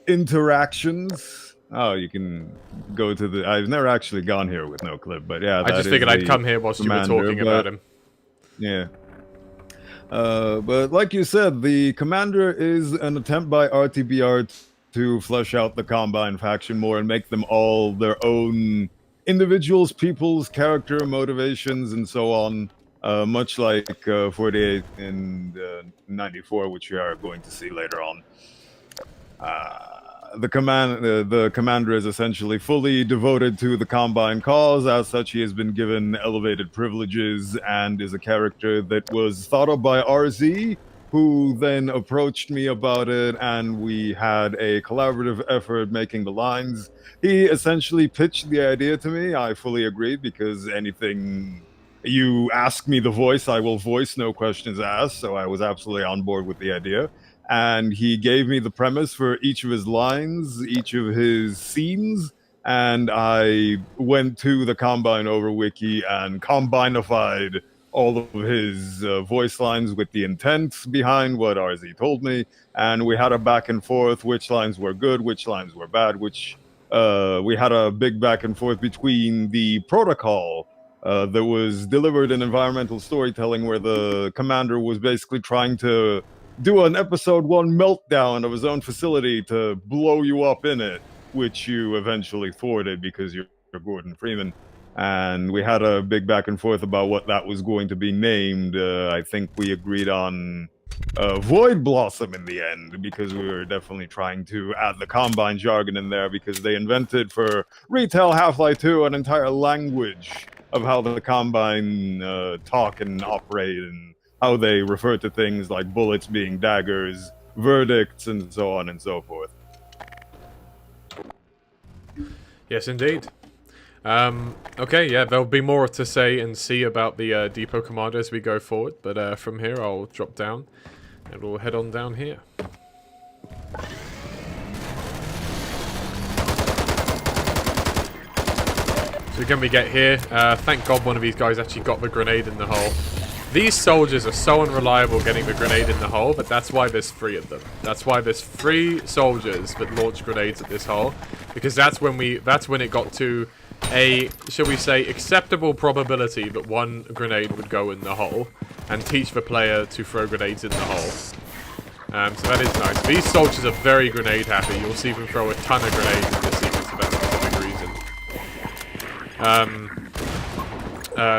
[SPEAKER 3] interactions. Oh, you can go to the... I've never actually gone here with no clip, but yeah,
[SPEAKER 1] I just figured I'd come here whilst you were talking about him.
[SPEAKER 3] Yeah. But like you said, the Commander is an attempt by RTBR to flesh out the Combine faction more and make them all their own individuals, people's character, motivations, and so on. Much like 48 and 94, which we are going to see later on. The Commander is essentially fully devoted to the Combine cause. As such, he has been given elevated privileges and is a character that was thought of by RZ, who then approached me about it, and we had a collaborative effort making the lines. He essentially pitched the idea to me. I fully agreed, because anything you ask me the voice, I will voice, no questions asked, so I was absolutely on board with the idea. And he gave me the premise for each of his lines, each of his scenes, and I went to the Combine over wiki and combinified all of his voice lines with the intent behind what RZ told me, and we had a back and forth, which lines were good, which lines were bad, which we had a big back and forth between the protocol that was delivered in environmental storytelling, where the commander was basically trying to do an episode 1 meltdown of his own facility to blow you up in it, which you eventually thwarted because you're Gordon Freeman. And we had a big back and forth about what that was going to be named. I think we agreed on Void Blossom in the end, because we were definitely trying to add the Combine jargon in there, because they invented for retail Half-Life 2 an entire language of how the Combine talk and operate, and how they refer to things like bullets being daggers, verdicts, and so on and so forth.
[SPEAKER 1] Yes, indeed. Okay, yeah, there'll be more to say and see about the depot commander as we go forward, but from here I'll drop down and we'll head on down here. So again, we get here. Thank God one of these guys actually got the grenade in the hole. These soldiers are so unreliable getting the grenade in the hole, but that's why there's 3 of them. That's why there's 3 soldiers that launch grenades at this hole, because that's when it got to a, shall we say, acceptable probability that one grenade would go in the hole, and teach the player to throw grenades in the hole. So that is nice. These soldiers are very grenade happy. You'll see them throw a ton of grenades in this sequence for that specific reason.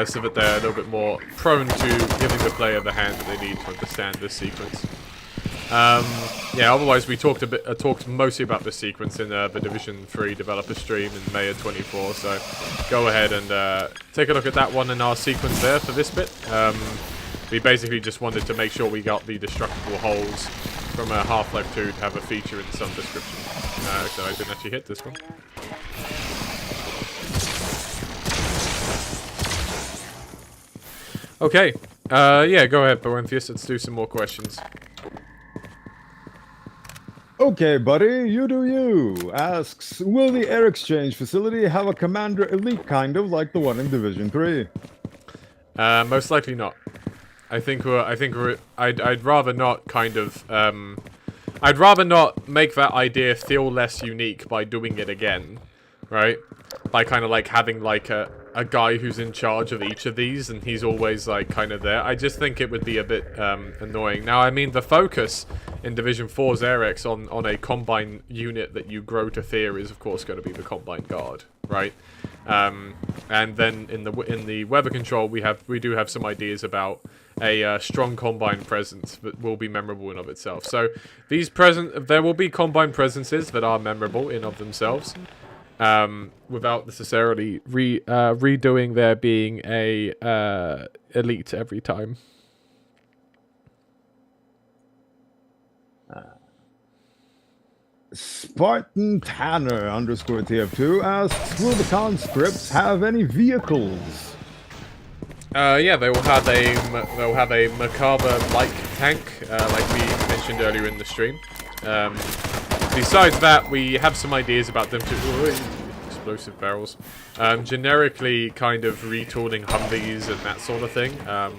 [SPEAKER 1] So that they're a little bit more prone to giving the player the hand that they need to understand this sequence. Yeah, otherwise we talked mostly about this sequence in the Division 3 developer stream in May of 24, so go ahead and take a look at that one in our sequence there for this bit. We basically just wanted to make sure we got the destructible holes from Half-Life 2 to have a feature in some description. So I didn't actually hit this one. Okay, yeah, go ahead, Boenthius, let's do some more questions.
[SPEAKER 3] Okay, buddy, you do you. Asks, will the air exchange facility have a commander elite kind of like the one in Division 3?
[SPEAKER 1] Most likely not. I'd rather not kind of, I'd rather not make that idea feel less unique by doing it again, right? By kind of like having like a guy who's in charge of each of these and he's always like kind of there. I just think it would be a bit annoying. Now, I mean, the focus in Division 4's Airx on a Combine unit that you grow to fear is of course going to be the Combine Guard, right? And then in the weather control we do have some ideas about a strong Combine presence that will be memorable in of itself. So there will be Combine presences that are memorable in of themselves. Without necessarily redoing there being a elite every time.
[SPEAKER 3] Spartan Tanner _ TF2 asks, will the conscripts have any vehicles?
[SPEAKER 1] Yeah, they will have a Macabre-like tank, like we mentioned earlier in the stream. Besides that, we have some ideas about them to explosive barrels, generically kind of retooling Humvees and that sort of thing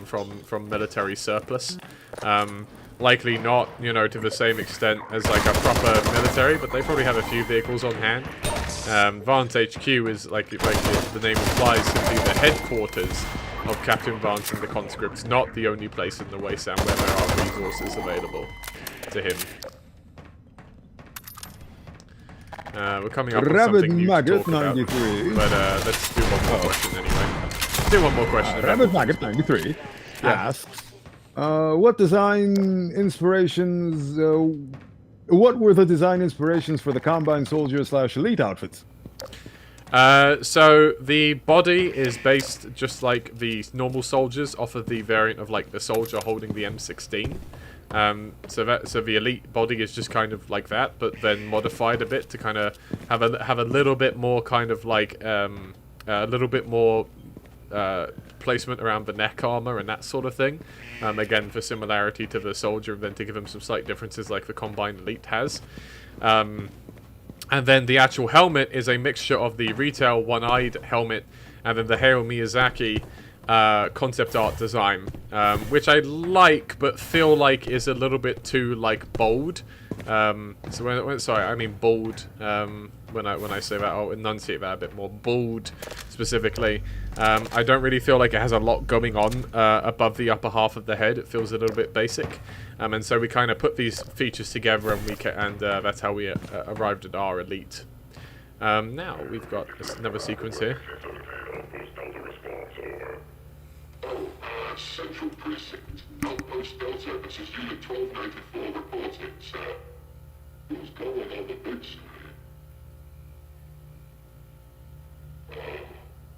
[SPEAKER 1] from military surplus. Likely not, you know, to the same extent as like a proper military, but they probably have a few vehicles on hand. Vance HQ is like the name implies, simply the headquarters of Captain Vance and the conscripts, not the only place in the Wasteland where there are resources available to him. We're coming up with something new to talk about, but let's do one more question anyway. Let's do one more question.
[SPEAKER 3] Rabbit Maggot 93 asks, what design inspirations, what were the design inspirations for the Combine Soldier / Elite outfits?
[SPEAKER 1] So the body is based just like the normal soldiers off of the variant of like the soldier holding the M16. So the elite body is just kind of like that, but then modified a bit to kind of have a little bit more kind of like a little bit more placement around the neck armor and that sort of thing. Again, for similarity to the soldier, and then to give him some slight differences like the Combine Elite has. And then the actual helmet is a mixture of the retail one-eyed helmet and then the Hayao Miyazaki concept art design, which I like, but feel like is a little bit too like bold. Sorry, I mean bold. When I say that, I'll enunciate that a bit more. Bold, specifically. I don't really feel like it has a lot going on above the upper half of the head. It feels a little bit basic, and so we kind of put these features together, and that's how we arrived at our elite. Now we've got another sequence here.
[SPEAKER 18] Central Precinct. Outpost Delta, this is Unit 1294 reporting, sir. Who's going on the big screen?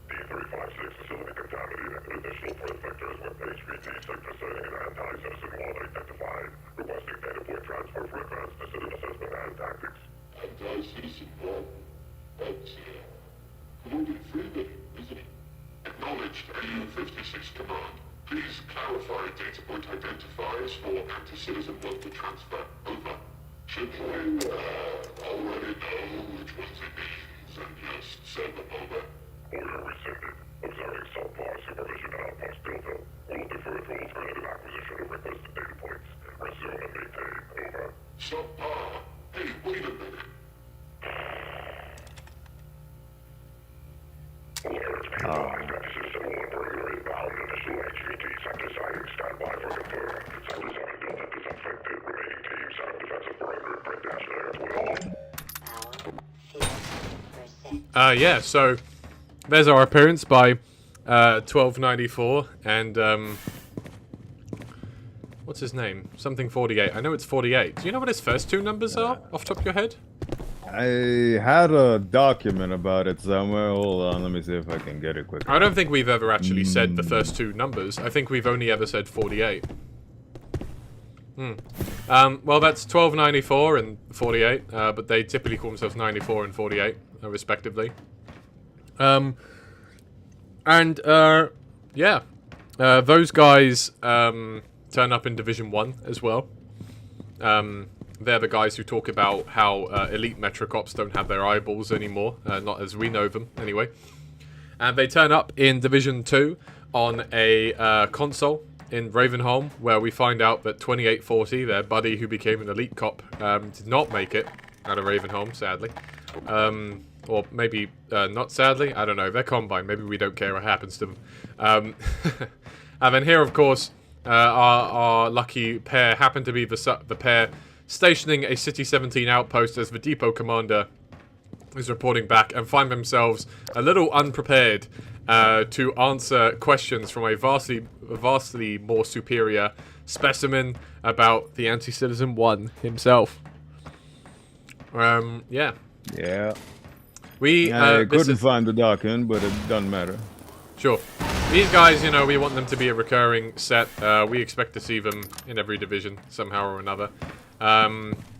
[SPEAKER 18] D356 facility contaminated. Additional threat vectors with HVT sector setting and anti-citizen one identified. Requesting data point transfer for advanced citizen assessment and tactics. Anti-citizen one? That's, Gordon Freeman, isn't it? Acknowledged AU-56 command. Please clarify data point identifiers for anti-citizen one to transfer. Over. Should I already know which ones it means and just send them over? Order rescinded. Observing subpar supervision at outpost Delta. Will defer to alternative acquisition of requested data points. Resume and maintain. Over. Subpar? Hey, wait a minute.
[SPEAKER 1] Yeah, so there's our appearance by 1294, and what's his name? Something 48. I know it's 48. Do you know what his first two numbers are off the top of your head?
[SPEAKER 3] I had a document about it somewhere. Hold on, let me see if I can get it quick.
[SPEAKER 1] I don't think we've ever actually said the first two numbers. I think we've only ever said 48. Well, that's 1294 and 48, but they typically call themselves 94 and 48, respectively. Yeah. Those guys turn up in Division 1 as well. They're the guys who talk about how elite Metrocops don't have their eyeballs anymore, not as we know them, anyway. And they turn up in Division 2 on a console in Ravenholm, where we find out that 2840, their buddy who became an elite cop, did not make it out of Ravenholm, sadly. Or maybe not sadly, I don't know, they're Combine, maybe we don't care what happens to them. And then here, of course, our lucky pair happen to be the pair stationing a City 17 outpost as the depot commander is reporting back, and find themselves a little unprepared to answer questions from a vastly more superior specimen about the anti-citizen one himself. Yeah.
[SPEAKER 3] Yeah.
[SPEAKER 1] I
[SPEAKER 3] couldn't find the document, but it doesn't matter.
[SPEAKER 1] Sure. These guys, you know, we want them to be a recurring set. We expect to see them in every division somehow or another. Yeah,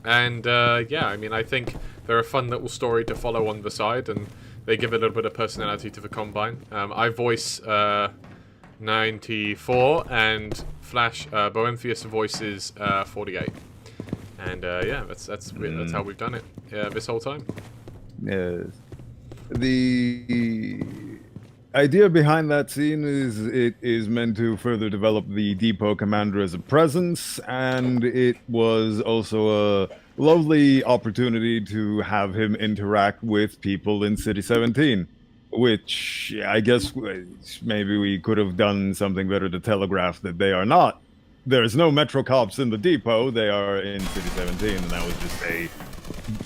[SPEAKER 1] I mean, I think they're a fun little story to follow on the side, and they give a little bit of personality to the Combine. I voice 94, and Flash Boenthius voices 48. And yeah, that's how we've done it this whole time.
[SPEAKER 3] Yes. The idea behind that scene is it is meant to further develop the depot commander as a presence, and it was also a lovely opportunity to have him interact with people in City 17, which I guess maybe we could have done something better to telegraph that they are not. There's no Metro Cops in the depot, they are in City 17, and that was just a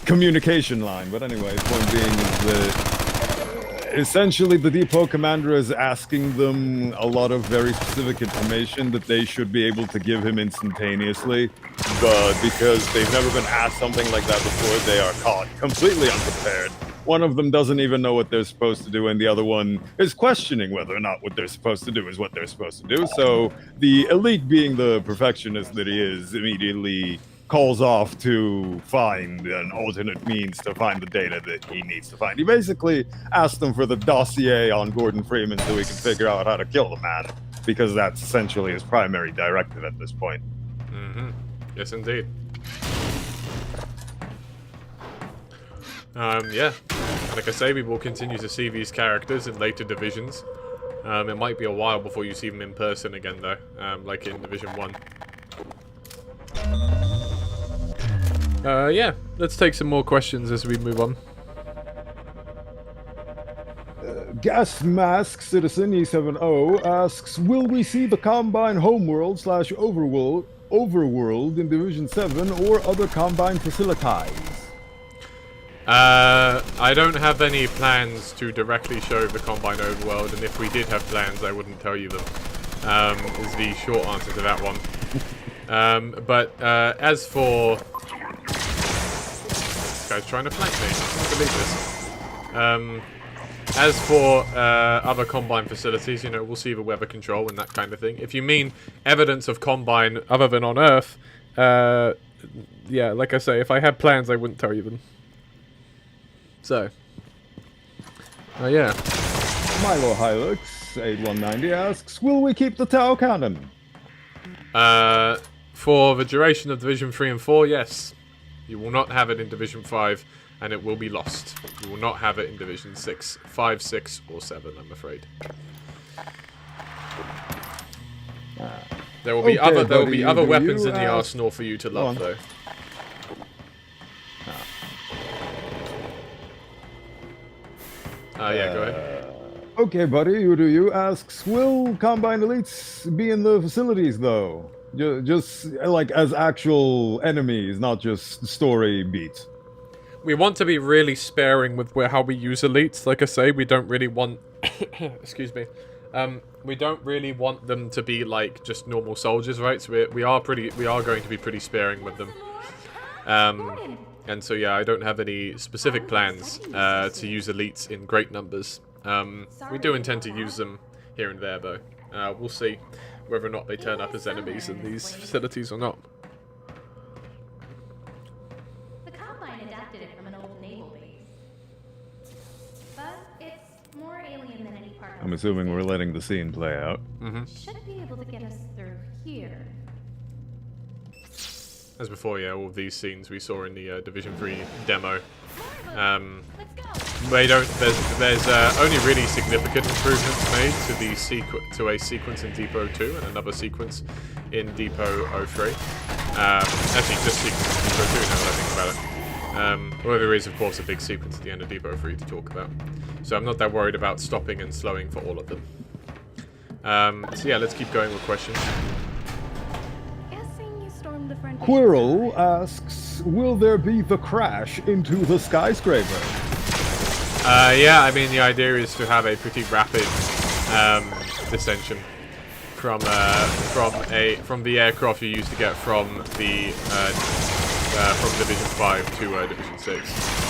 [SPEAKER 3] communication line. But anyway, point being is that essentially the depot commander is asking them a lot of very specific information that they should be able to give him instantaneously, but because they've never been asked something like that before, they are caught completely unprepared. One of them doesn't even know what they're supposed to do, and the other one is questioning whether or not what they're supposed to do is what they're supposed to do. So the elite, being the perfectionist that he is, immediately calls off to find an alternate means to find the data that he needs to find. He basically asked them for the dossier on Gordon Freeman so he can figure out how to kill the man, because that's essentially his primary directive at this point.
[SPEAKER 1] Mm-hmm. Yes, indeed. Yeah, like I say, we will continue to see these characters in later divisions. It might be a while before you see them in person again, though, like in Division 1. Yeah, let's take some more questions as we move on.
[SPEAKER 3] Gas Mask Citizen E70 asks, will we see the Combine homeworld / overworld in Division 7 or other Combine facilities?
[SPEAKER 1] I don't have any plans to directly show the Combine overworld, and if we did have plans, I wouldn't tell you them, is the short answer to that one. But as for... This guy's trying to flank me. I can't believe this. As for other Combine facilities, you know, we'll see the weather control and that kind of thing. If you mean evidence of Combine other than on Earth, yeah, like I say, if I had plans, I wouldn't tell you them. So, yeah.
[SPEAKER 3] Milo Hilux 8190 asks, will we keep the Tau cannon?
[SPEAKER 1] For the duration of Division 3 and 4, yes. You will not have it in Division 5, and it will be lost. You will not have it in Division 6, 5, 6, or 7, I'm afraid. There will be other weapons in the arsenal for you to love, though. Yeah, go ahead.
[SPEAKER 3] Okay, buddy, you asks, will Combine Elites be in the facilities, though? Just like as actual enemies, not just story beats.
[SPEAKER 1] We want to be really sparing with how we use elites. Like I say, we don't really want... excuse me. We don't really want them to be like just normal soldiers, right? So we are going to be pretty sparing with them. And so yeah, I don't have any specific plans to use elites in great numbers. We do intend to use them here and there, though. We'll see whether or not they turn up as enemies in these facilities or not.
[SPEAKER 19] The Combine adapted it from an old naval base, but it's more alien than any part.
[SPEAKER 3] I'm assuming we're letting the scene play out.
[SPEAKER 19] Should be able to get us through here.
[SPEAKER 1] As before, yeah, all of these scenes we saw in the Division 3 demo. They don't. There's only really significant improvements made to a sequence in Depot 2 and another sequence in Depot 03. Actually, just sequence in Depot 2 now that I think about it. Although there is, of course, a big sequence at the end of Depot 3 to talk about. So I'm not that worried about stopping and slowing for all of them. So yeah, let's keep going with questions.
[SPEAKER 3] Quirrell asks, will there be the crash into the skyscraper?
[SPEAKER 1] Yeah, I mean, the idea is to have a pretty rapid descension from the aircraft you used to get from Division 5 to Division 6.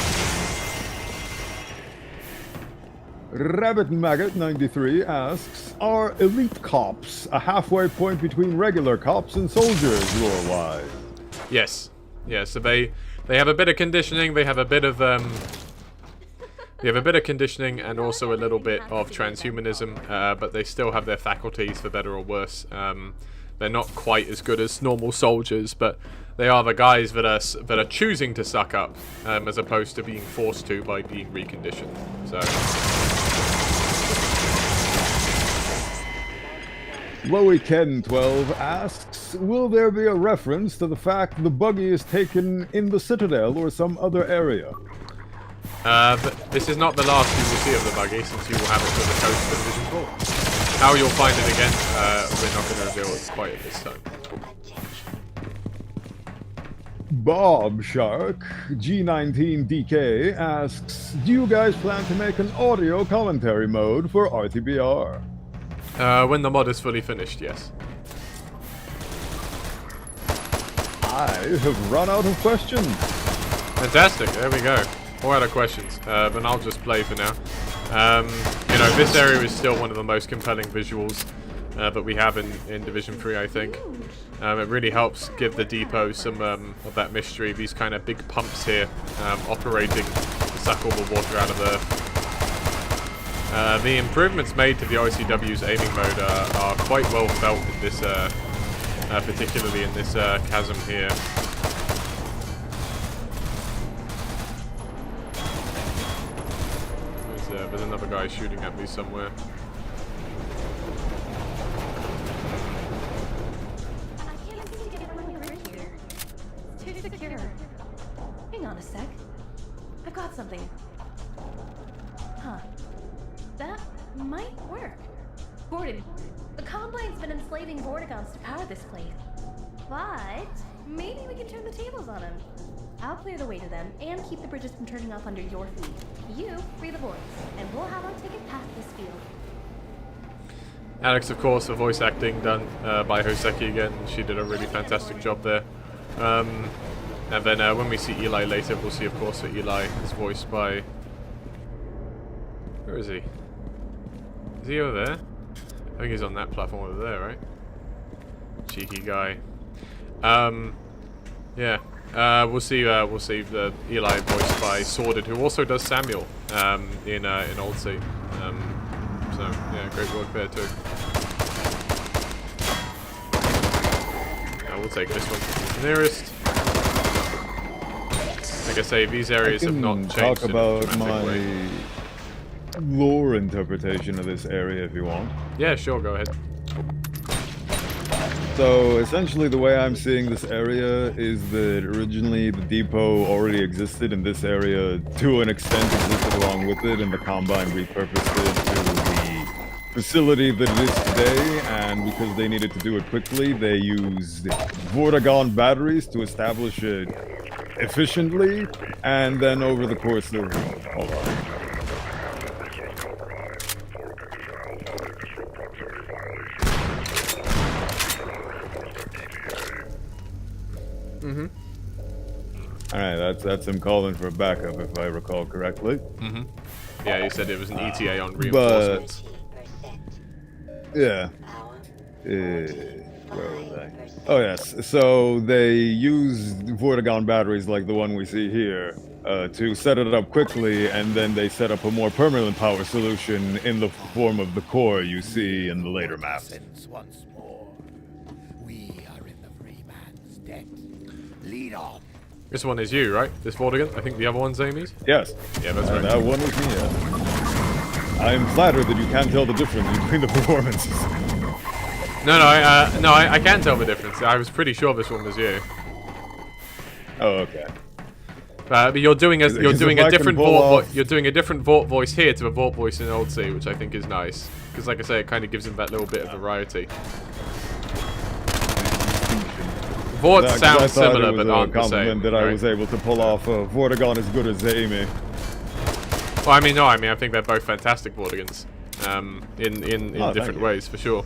[SPEAKER 3] Rabbit Maggot 93 asks, are elite cops a halfway point between regular cops and soldiers lore-wise?
[SPEAKER 1] Yes. Yeah, so they have a bit of conditioning, they have a bit of conditioning and also a little bit of transhumanism, but they still have their faculties for better or worse. They're not quite as good as normal soldiers, but they are the guys that are choosing to suck up, as opposed to being forced to by being reconditioned. So.
[SPEAKER 3] Loey Ken 12 asks, will there be a reference to the fact the buggy is taken in the Citadel or some other area?
[SPEAKER 1] But this is not the last you will see of the buggy, since you will have it for the coast of Division 4. How you'll find it again, we're not going to reveal it quite at this time.
[SPEAKER 3] Bob Shark G19DK asks, do you guys plan to make an audio commentary mode for RTBR?
[SPEAKER 1] When the mod is fully finished, yes.
[SPEAKER 3] I have run out of questions.
[SPEAKER 1] Fantastic, there we go. 4 out of questions, but I'll just play for now. You know, this area is still one of the most compelling visuals that we have in Division 3, I think. It really helps give the depot some of that mystery. These kind of big pumps here operating to suck all the water out of Earth. The improvements made to the OCW's aiming mode are quite well felt in this, particularly in this chasm here. There's another guy shooting at me somewhere.
[SPEAKER 19] on a sec. I've got something. Huh. That might work. Gordon, the Combine's been enslaving Vortigons to power this place. But maybe we can turn the tables on them. I'll clear the way to them and keep the bridges from turning off under your feet. You free the voids, and we'll have our ticket past this field.
[SPEAKER 1] Alex, of course, the voice acting done by Hoseki again. She did a really fantastic job there. And then when we see Eli later, we'll see, of course, that Eli is voiced by... Where is he? Is he over there? I think he's on that platform over there, right? Cheeky guy. Yeah. We'll see the Eli voiced by Sworded, who also does Samuel in Old Sea. So yeah, great work there too. We'll take this one nearest. Like I say, these areas have not changed.
[SPEAKER 3] Talk about
[SPEAKER 1] in a
[SPEAKER 3] my
[SPEAKER 1] way.
[SPEAKER 3] lore interpretation of this area if you want.
[SPEAKER 1] Yeah, sure, go ahead.
[SPEAKER 3] So essentially the way I'm seeing this area is that originally the depot already existed in this area, to an extent existed along with it, and the Combine repurposed it to the facility that it is today, and because they needed to do it quickly, they used Vortigon batteries to establish it efficiently, and then over the course of... Hold on.
[SPEAKER 1] Mm-hmm.
[SPEAKER 3] Alright, that's him calling for backup, if I recall correctly.
[SPEAKER 1] Mm-hmm. Yeah, he said it was an ETA on reinforcements.
[SPEAKER 3] Yeah. Where was I? Oh, yes. So they used Vortigon batteries like the one we see here to set it up quickly, and then they set up a more permanent power solution in the form of the core you see in the later map.
[SPEAKER 9] Once more, we are in the free man's debt. Lead on.
[SPEAKER 1] This one is you, right? This Vortigern? I think the other one's Amy's?
[SPEAKER 3] Yes.
[SPEAKER 1] Yeah, that's right.
[SPEAKER 3] That one is me, yeah. I am flattered that you can't tell the difference between the performances.
[SPEAKER 1] No, I can tell the difference. I was pretty sure this one was you.
[SPEAKER 3] Oh, okay.
[SPEAKER 1] But you're doing a different Vort
[SPEAKER 3] off...
[SPEAKER 1] you're doing a different Vort voice here to a Vort voice in Old Sea, which I think is nice. Because like I say, it kind of gives him that little bit of variety. Vort sounds similar, but aren't the same.
[SPEAKER 3] That I was able to pull off a Vortigern as good as Amy.
[SPEAKER 1] Well, I mean, I think they're both fantastic Vortigerns. In different ways, for sure.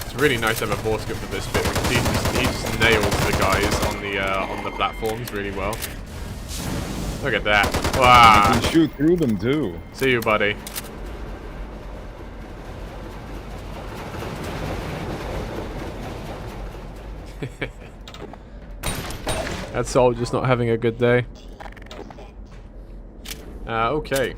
[SPEAKER 1] It's really nice to have a Vortiger for this bit because he just nails the guys on the platforms really well. Look at that! Wow!
[SPEAKER 3] You can shoot through them too.
[SPEAKER 1] See you, buddy. That soldier's not having a good day. Okay.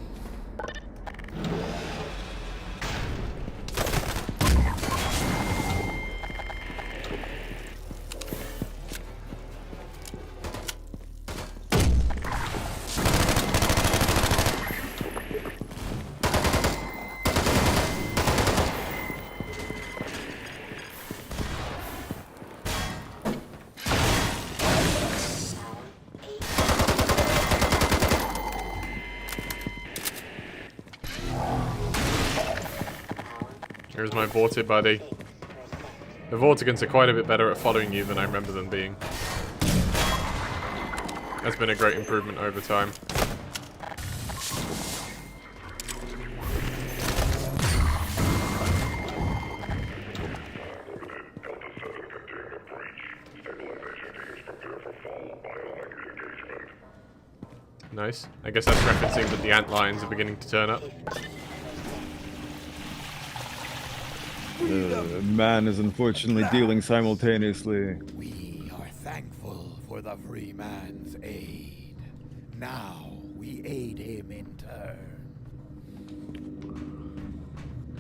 [SPEAKER 1] Here's my Vortig buddy. The Vortigerns are quite a bit better at following you than I remember them being. That's been a great improvement over time. Nice. I guess that's referencing that the Antlions are beginning to turn up.
[SPEAKER 3] Man is unfortunately dealing simultaneously.
[SPEAKER 9] We are thankful for the free man's aid. Now we aid him in turn.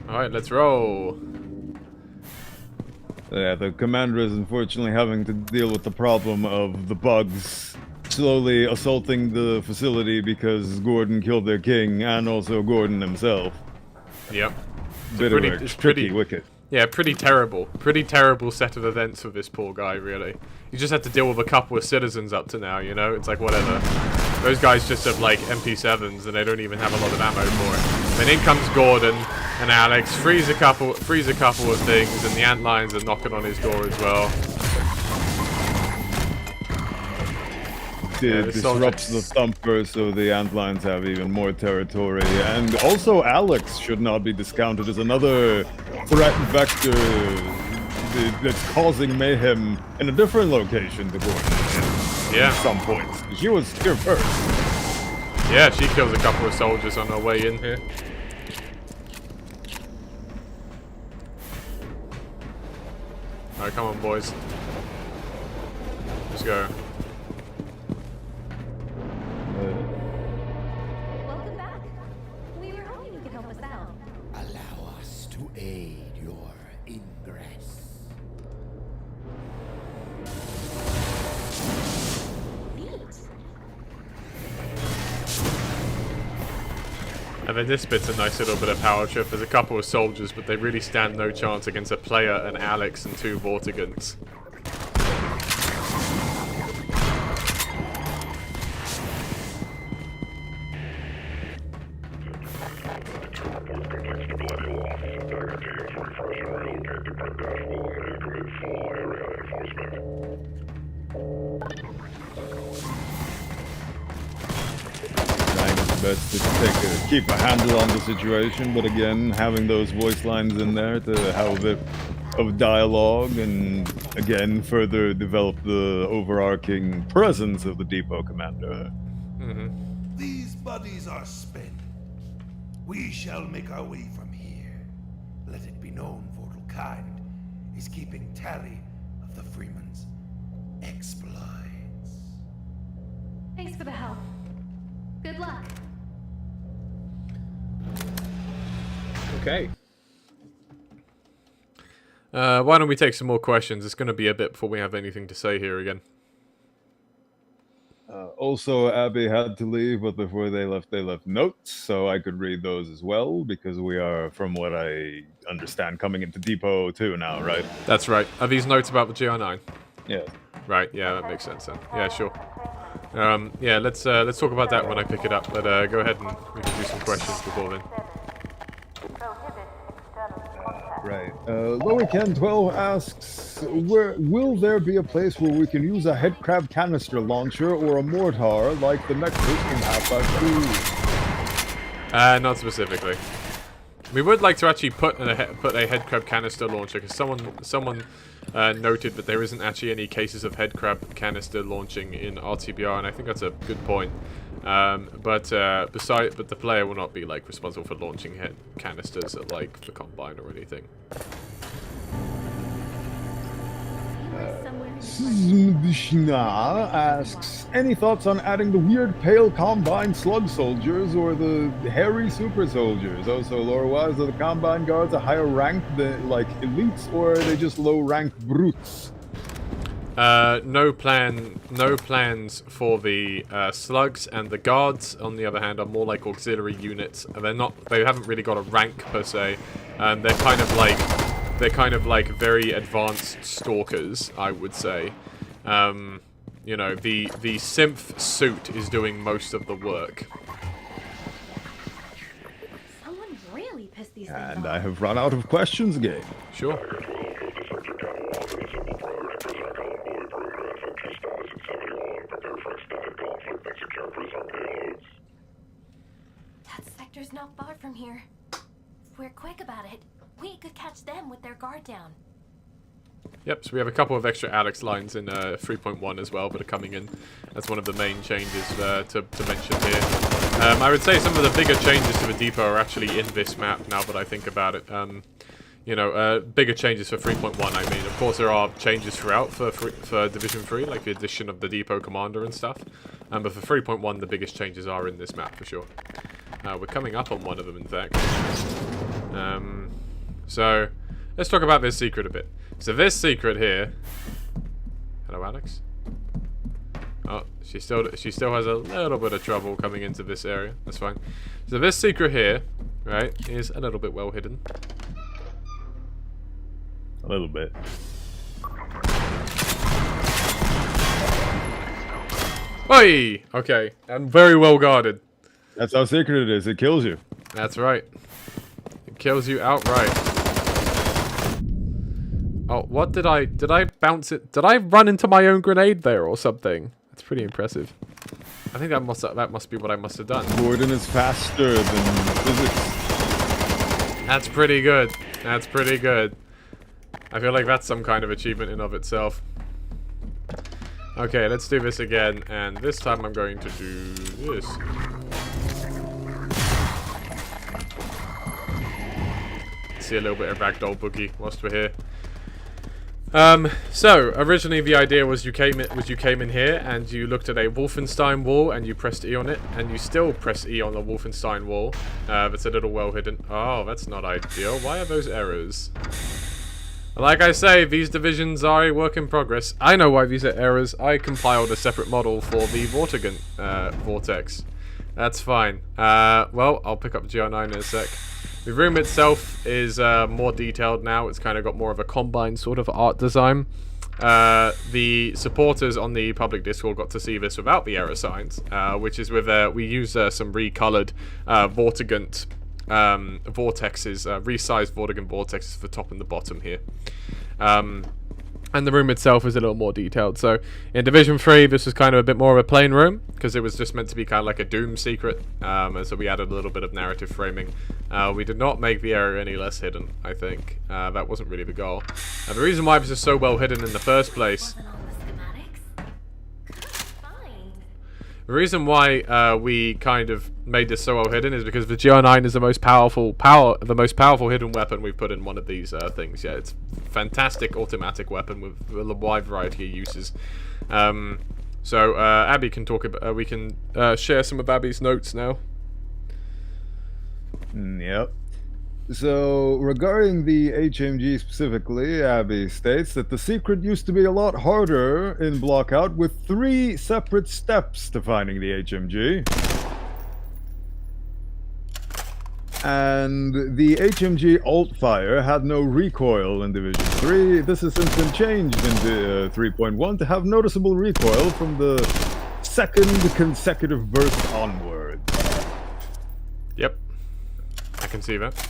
[SPEAKER 1] Alright, let's roll.
[SPEAKER 3] Yeah, the commander is unfortunately having to deal with the problem of the bugs slowly assaulting the facility because Gordon killed their king, and also Gordon himself.
[SPEAKER 1] Yep.
[SPEAKER 3] bit of a tricky wicket.
[SPEAKER 1] Yeah, pretty terrible set of events for this poor guy, really. You just had to deal with a couple of citizens up to now, you know? It's like, whatever. Those guys just have, like, MP7s, and they don't even have a lot of ammo for it. Then in comes Gordon and Alex, freeze a couple of things, and the Antlions are knocking on his door as well.
[SPEAKER 3] Disrupts the thumper, so the Antlions have even more territory. And also Alex should not be discounted as another threat vector that's causing mayhem in a different location to Gordon.
[SPEAKER 1] Yeah.
[SPEAKER 3] At some points. She was here first.
[SPEAKER 1] Yeah, she kills a couple of soldiers on her way in here. Alright, come on, boys. Let's go.
[SPEAKER 19] Welcome back. We were hoping you could help us out.
[SPEAKER 9] Allow us to aid your ingress.
[SPEAKER 1] And then this bit's a nice little bit of power trip. There's a couple of soldiers, but they really stand no chance against a player, an Alex, and 2 Vortigans.
[SPEAKER 3] Best to keep a handle on the situation, but again, having those voice lines in there to have a bit of dialogue and again further develop the overarching presence of the depot commander.
[SPEAKER 15] These bodies are spent. We shall make our way from here. Let it be known Vortalkind is keeping tally of the Freeman's exploits.
[SPEAKER 19] Thanks for the help. Good luck.
[SPEAKER 1] Okay. Why don't we take some more questions? It's going to be a bit before we have anything to say here again.
[SPEAKER 3] Also, Abby had to leave, but before they left notes, so I could read those as well, because we are, from what I understand, coming into Depot 2 now, right?
[SPEAKER 1] That's right. Are these notes about the GR9?
[SPEAKER 3] Yeah.
[SPEAKER 1] Right, yeah, that makes sense then. Yeah, sure. Yeah, let's talk about that when I pick it up, but go ahead and we can do some questions before then.
[SPEAKER 3] Right. Lowican12 asks, will there be a place where we can use a headcrab canister launcher or a mortar like the Nexus in Half-Life 2?
[SPEAKER 1] Not specifically. We would like to actually put a headcrab canister launcher, because someone noted that there isn't actually any cases of headcrab canister launching in RTBR, and I think that's a good point. But the player will not be like responsible for launching head canisters at like the Combine or anything.
[SPEAKER 3] Vishna asks, any thoughts on adding the weird pale Combine slug soldiers or the hairy super soldiers? Also, lore-wise, are the Combine guards a higher rank than like elites, or are they just low-ranked brutes?
[SPEAKER 1] No plans for the slugs, and the guards, on the other hand, are more like auxiliary units. They haven't really got a rank per se. They're kind of like very advanced stalkers, I would say. You know, the synth suit is doing most of the work.
[SPEAKER 19] Someone really pissed these things
[SPEAKER 3] And
[SPEAKER 19] off.
[SPEAKER 3] I have run out of questions again.
[SPEAKER 1] Sure.
[SPEAKER 19] That sector's not far from here. If we're quick about it, we could catch them with their guard down.
[SPEAKER 1] Yep, so we have a couple of extra Alex lines in 3.1 as well that are coming in. That's one of the main changes to mention here. I would say some of the bigger changes to the depot are actually in this map now that I think about it. You know, bigger changes for 3.1, I mean. Of course, there are changes throughout for Division 3, like the addition of the depot commander and stuff. But for 3.1, the biggest changes are in this map, for sure. We're coming up on one of them, in fact. So, let's talk about this secret a bit. So this secret here... Hello, Alex? Oh, she still has a little bit of trouble coming into this area. That's fine. So this secret here, right, is a little bit well hidden.
[SPEAKER 3] A little bit.
[SPEAKER 1] Oi! Okay, and very well guarded.
[SPEAKER 3] That's how secret it is. It kills you.
[SPEAKER 1] That's right. It kills you outright. Oh, what did I bounce it? Did I run into my own grenade there or something? That's pretty impressive. I think that must be what I must have done.
[SPEAKER 3] Gordon is faster than physics.
[SPEAKER 1] That's pretty good. That's pretty good. I feel like that's some kind of achievement in of itself. Okay, let's do this again, and this time I'm going to do this. See a little bit of ragdoll boogie whilst we're here. So originally the idea was you came in here and you looked at a Wolfenstein wall and you pressed E on it, and you still press E on the Wolfenstein wall. That's a little well hidden. Oh, that's not ideal. Why are those errors? Like I say, these divisions are a work in progress. I know why these are errors. I compiled a separate model for the Vortigern vortex. That's fine. Well, I'll pick up GR9 in a sec. The room itself is more detailed now. It's kind of got more of a combined sort of art design. The supporters on the public Discord got to see this without the error signs, which is with we use some recolored Vortigern vortexes, resized Vortigern vortexes for the top and the bottom here. And the room itself is a little more detailed. So in Division 3, this was kind of a bit more of a plain room, because it was just meant to be kind of like a Doom secret. And so we added a little bit of narrative framing. We did not make the area any less hidden, I think. That wasn't really the goal. The reason why this is so well hidden in the first place... The reason why we kind of made this so well hidden is because the GR9 is the most powerful hidden weapon we've put in one of these things. Yeah, it's a fantastic automatic weapon with a wide variety of uses. So Abby can talk about. We can share some of Abby's notes now.
[SPEAKER 3] Yep. So, regarding the HMG specifically, Abby states that the secret used to be a lot harder in Blockout, with 3 separate steps to finding the HMG. And the HMG alt-fire had no recoil in Division 3. This has since been changed into 3.1 to have noticeable recoil from the second consecutive burst onward.
[SPEAKER 1] Yep. I can see that.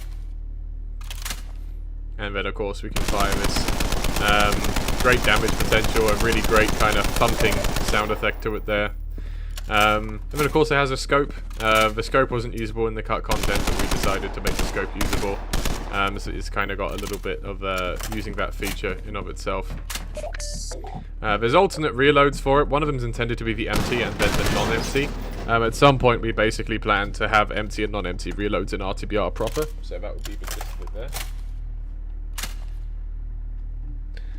[SPEAKER 1] And then of course we can fire this great damage potential, a really great kind of thumping sound effect to it there. And then of course it has a scope. The scope wasn't usable in the cut content, but we decided to make the scope usable. So it's kind of got a little bit of using that feature in of itself. There's alternate reloads for it. One of them is intended to be the empty and then the non-empty. At some point we basically plan to have empty and non-empty reloads in RTBR proper, so that would be the gist of it there.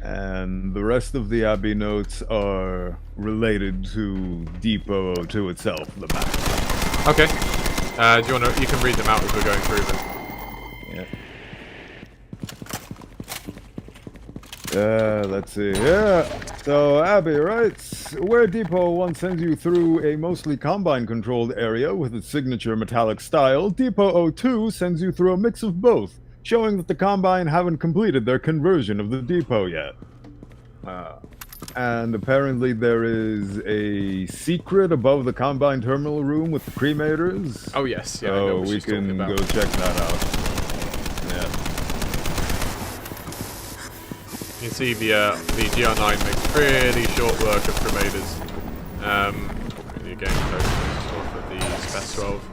[SPEAKER 3] And the rest of the Abbey notes are related to Depot 02 itself, the map.
[SPEAKER 1] Okay. Do you want to? You can read them out as we're going through them.
[SPEAKER 3] Yeah. Let's see. Yeah. So Abby writes, where Depot 1 sends you through a mostly Combine-controlled area with its signature metallic style, Depot 02 sends you through a mix of both, showing that the Combine haven't completed their conversion of the depot yet. And apparently there is a secret above the Combine terminal room with the cremators.
[SPEAKER 1] Oh yes, yeah,
[SPEAKER 3] so we can go check that out. Yeah.
[SPEAKER 1] You can see the GR9 makes pretty short work of cremators. You're getting close to the Spec 12.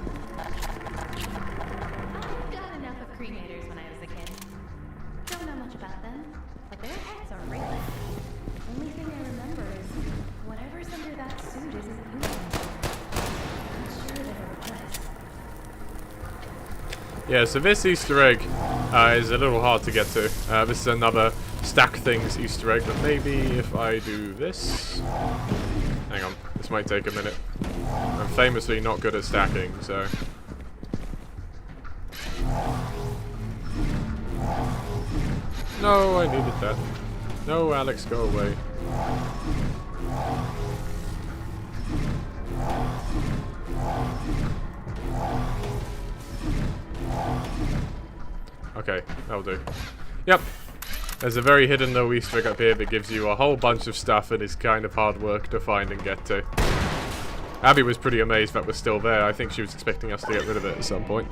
[SPEAKER 1] Yeah, so this Easter egg is a little hard to get to. This is another stack things Easter egg, but maybe if I do this... Hang on, this might take a minute. I'm famously not good at stacking, so... No, I needed that. No, Alex, go away. Okay, that'll do. Yep. There's a very hidden little Easter egg up here that gives you a whole bunch of stuff and is kind of hard work to find and get to. Abby was pretty amazed that was still there. I think she was expecting us to get rid of it at some point.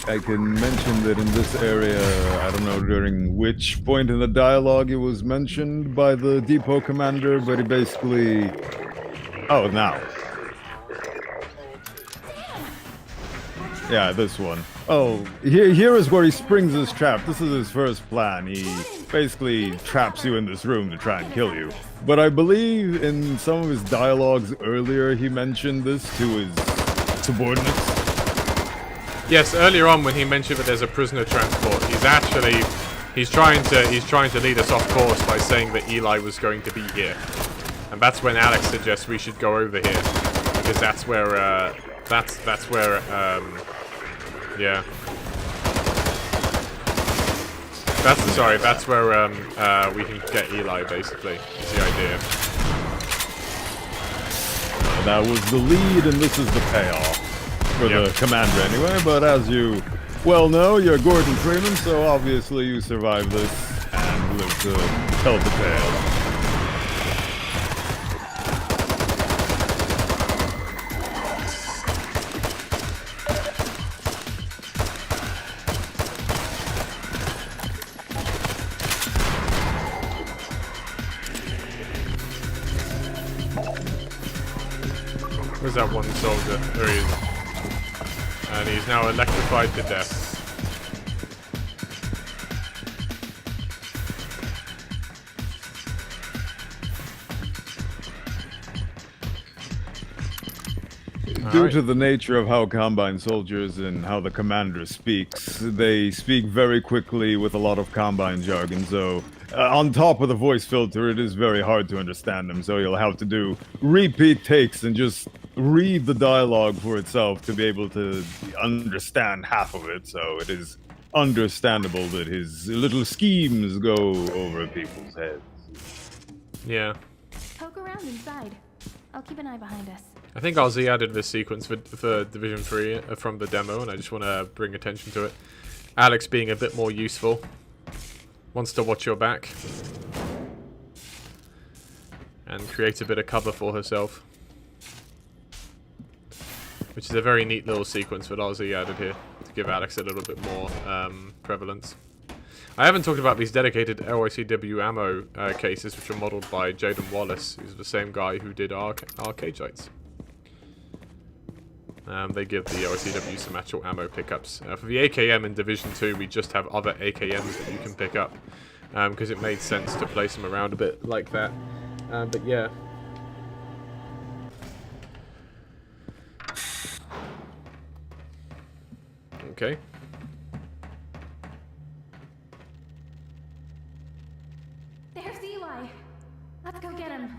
[SPEAKER 3] I can mention that in this area, I don't know during which point in the dialogue it was mentioned by the depot commander, but he basically... Oh, now. Yeah, this one. Oh, here is where he springs his trap. This is his first plan. He basically traps you in this room to try and kill you. But I believe in some of his dialogues earlier, he mentioned this to his subordinates.
[SPEAKER 1] Yes, earlier on when he mentioned that there's a prisoner transport, he's trying to lead us off course by saying that Eli was going to be here, and that's when Alex suggests we should go over here because that's where yeah. That's where we can get Eli. Basically, is the idea.
[SPEAKER 3] That was the lead, and this is the payoff. For the commander anyway, but as you well know, you're Gordon Freeman, so obviously you survive this and live to tell the tale.
[SPEAKER 1] Where's that one soldier? There he is. And he's now electrified to death.
[SPEAKER 3] Due to the nature of how Combine soldiers and how the commander speaks, they speak very quickly with a lot of Combine jargon, so on top of the voice filter, it is very hard to understand them, so you'll have to do repeat takes and just read the dialogue for itself to be able to understand half of it, so it is understandable that his little schemes go over people's heads.
[SPEAKER 1] Yeah.
[SPEAKER 19] Poke around inside. I'll keep an eye behind us.
[SPEAKER 1] I think RZ added this sequence for Division 3 from the demo, and I just want to bring attention to it. Alex being a bit more useful. Wants to watch your back. And create a bit of cover for herself. Which is a very neat little sequence that RZ added here to give Alex a little bit more prevalence. I haven't talked about these dedicated LICW ammo cases, which are modeled by Jaden Wallace, who's the same guy who did our cage lights. They give the LICW some actual ammo pickups. For the AKM in Division 2, we just have other AKMs that you can pick up, because it made sense to place them around a bit like that. But yeah. Okay.
[SPEAKER 19] There's Eli. Let's go get him.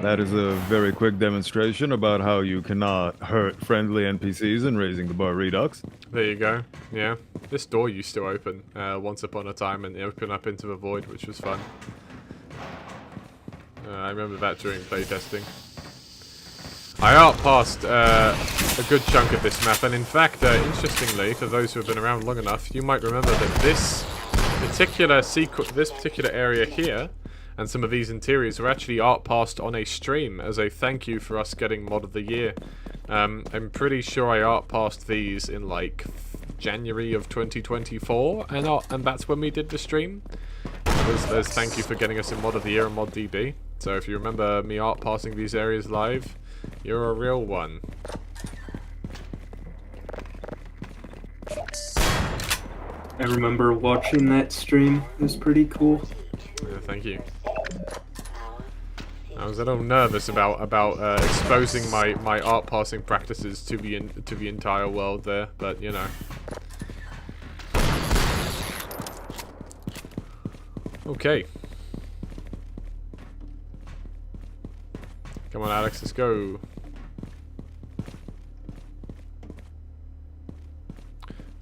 [SPEAKER 3] That is a very quick demonstration about how you cannot hurt friendly NPCs in raising the bar Redux.
[SPEAKER 1] There you go. Yeah. This door used to open once upon a time and open up into the void, which was fun. I remember that during playtesting. I outpassed a good chunk of this map, and in fact, interestingly, for those who have been around long enough, you might remember that this particular area here and some of these interiors were actually outpassed on a stream as a thank you for us getting Mod of the Year. I'm pretty sure I outpassed these in like January of 2024, and that's when we did the stream. There's thank you for getting us in Mod of the Year and Mod DB. So if you remember me art passing these areas live, you're a real one.
[SPEAKER 4] I remember watching that stream. It was pretty cool.
[SPEAKER 1] Yeah, thank you. I was a little nervous about exposing my art passing practices to the entire world there, but you know. Okay. Come on, Alex, let's go.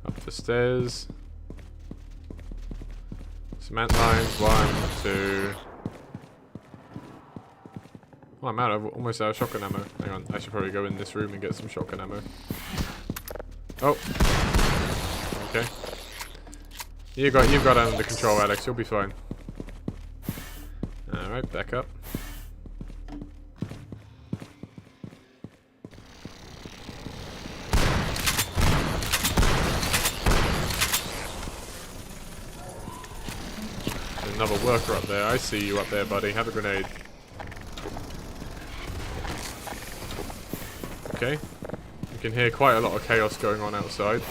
[SPEAKER 1] Up the stairs. Cement lines, 1, 2. Oh, I'm almost out of shotgun ammo. Hang on, I should probably go in this room and get some shotgun ammo. Oh. Okay. You got it under control, Alex. You'll be fine. All right, back up. There's another worker up there. I see you up there, buddy. Have a grenade. Okay. You can hear quite a lot of chaos going on outside.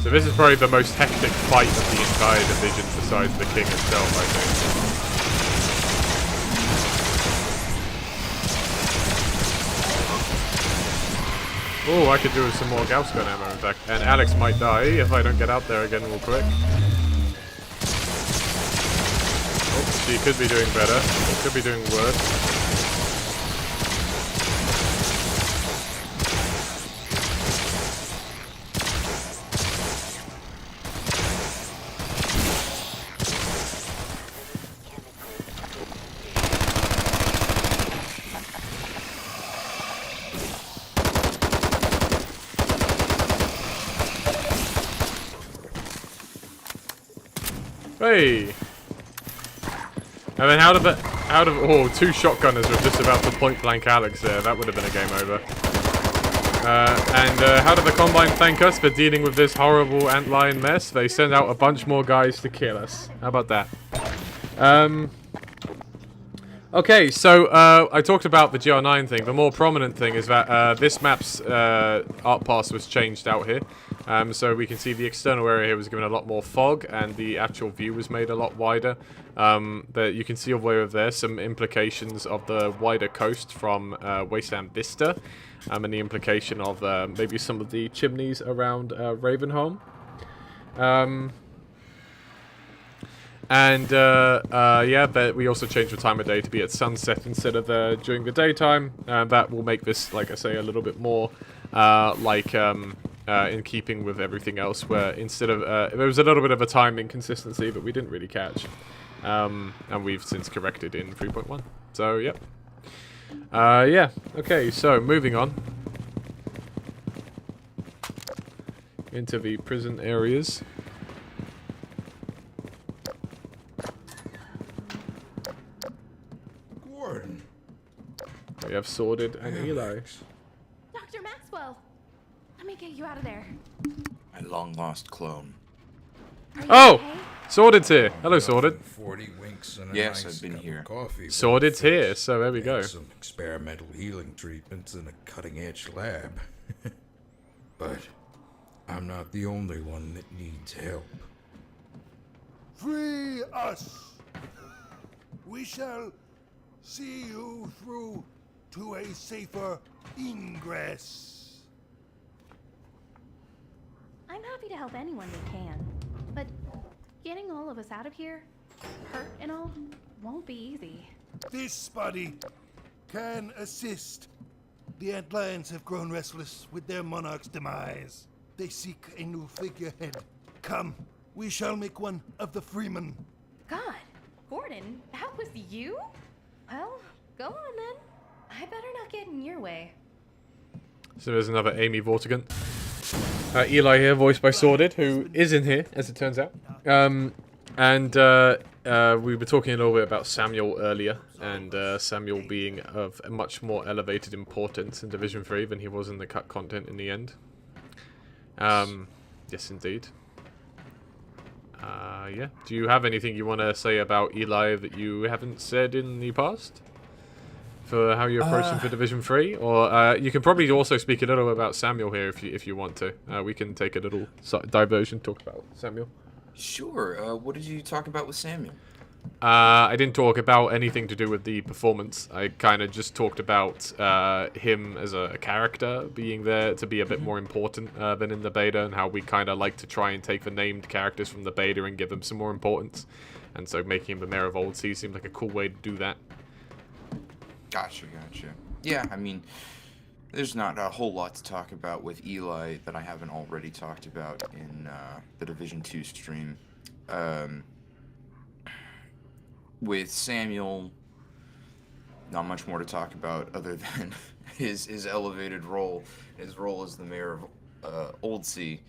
[SPEAKER 1] So this is probably the most hectic fight of the entire division besides the king itself, I think. Oh, I could do with some more Gauss gun ammo, in fact. And Alex might die if I don't get out there again real quick. Oh, she could be doing better. Could be doing worse. Hey! And then out of oh, 2 shotgunners were just about to point blank Alex there. That would have been a game over. How did the Combine thank us for dealing with this horrible Antlion mess? They sent out a bunch more guys to kill us. How about that? Okay, so I talked about the GR9 thing. The more prominent thing is that this map's art pass was changed out here. So we can see the external area here was given a lot more fog, and the actual view was made a lot wider. That you can see all the way over there some implications of the wider coast from Wasteland Vista, and the implication of maybe some of the chimneys around Ravenholm. Yeah, but we also changed the time of day to be at sunset instead of during the daytime. That will make this, like I say, a little bit more in keeping with everything else, where instead of there was a little bit of a time inconsistency that we didn't really catch, and we've since corrected in 3.1. So yep. Yeah. Okay. So moving on into the prison areas.
[SPEAKER 9] Gordon.
[SPEAKER 1] We have Sworded and Eli.
[SPEAKER 19] Dr. Maxwell! Let me get you out of there.
[SPEAKER 9] My long-lost clone.
[SPEAKER 1] Oh! Sworded's here. Hello, Sworded.
[SPEAKER 9] 40 winks and a yes, nice I've been here. Coffee.
[SPEAKER 1] Sworded's here, so there we go.
[SPEAKER 9] Some experimental healing treatments in a cutting-edge lab. But I'm not the only one that needs help.
[SPEAKER 15] Free us! We shall see you through to a safer ingress.
[SPEAKER 19] I'm happy to help anyone we can, but getting all of us out of here, hurt and all, won't be easy.
[SPEAKER 15] This body can assist. The Antlions have grown restless with their monarch's demise. They seek a new figurehead. Come, we shall make one of the freemen.
[SPEAKER 19] God, Gordon, that was you? Well, go on then. I better not get in your way.
[SPEAKER 1] So there's another Amy Vortigern. Eli here, voiced by Sworded, who is in here, as it turns out. We were talking a little bit about Samuel earlier, and Samuel being of a much more elevated importance in Division 3 than he was in the cut content in the end. Yes, indeed. Yeah. Do you have anything you want to say about Eli that you haven't said in the past? For how you approach him for Division 3? Or you can probably also speak a little about Samuel here if you want to. We can take a little diversion, talk about Samuel.
[SPEAKER 10] Sure. What did you talk about with Samuel?
[SPEAKER 1] I didn't talk about anything to do with the performance. I kind of just talked about him as a character being there to be a bit more important than in the beta, and how we kind of like to try and take the named characters from the beta and give them some more importance. And so making him the mayor of Old Sea seemed like a cool way to do that.
[SPEAKER 10] Gotcha. Yeah, I mean, there's not a whole lot to talk about with Eli that I haven't already talked about in the Division 2 stream. With Samuel, not much more to talk about other than his elevated role, his role as the mayor of Old Sea.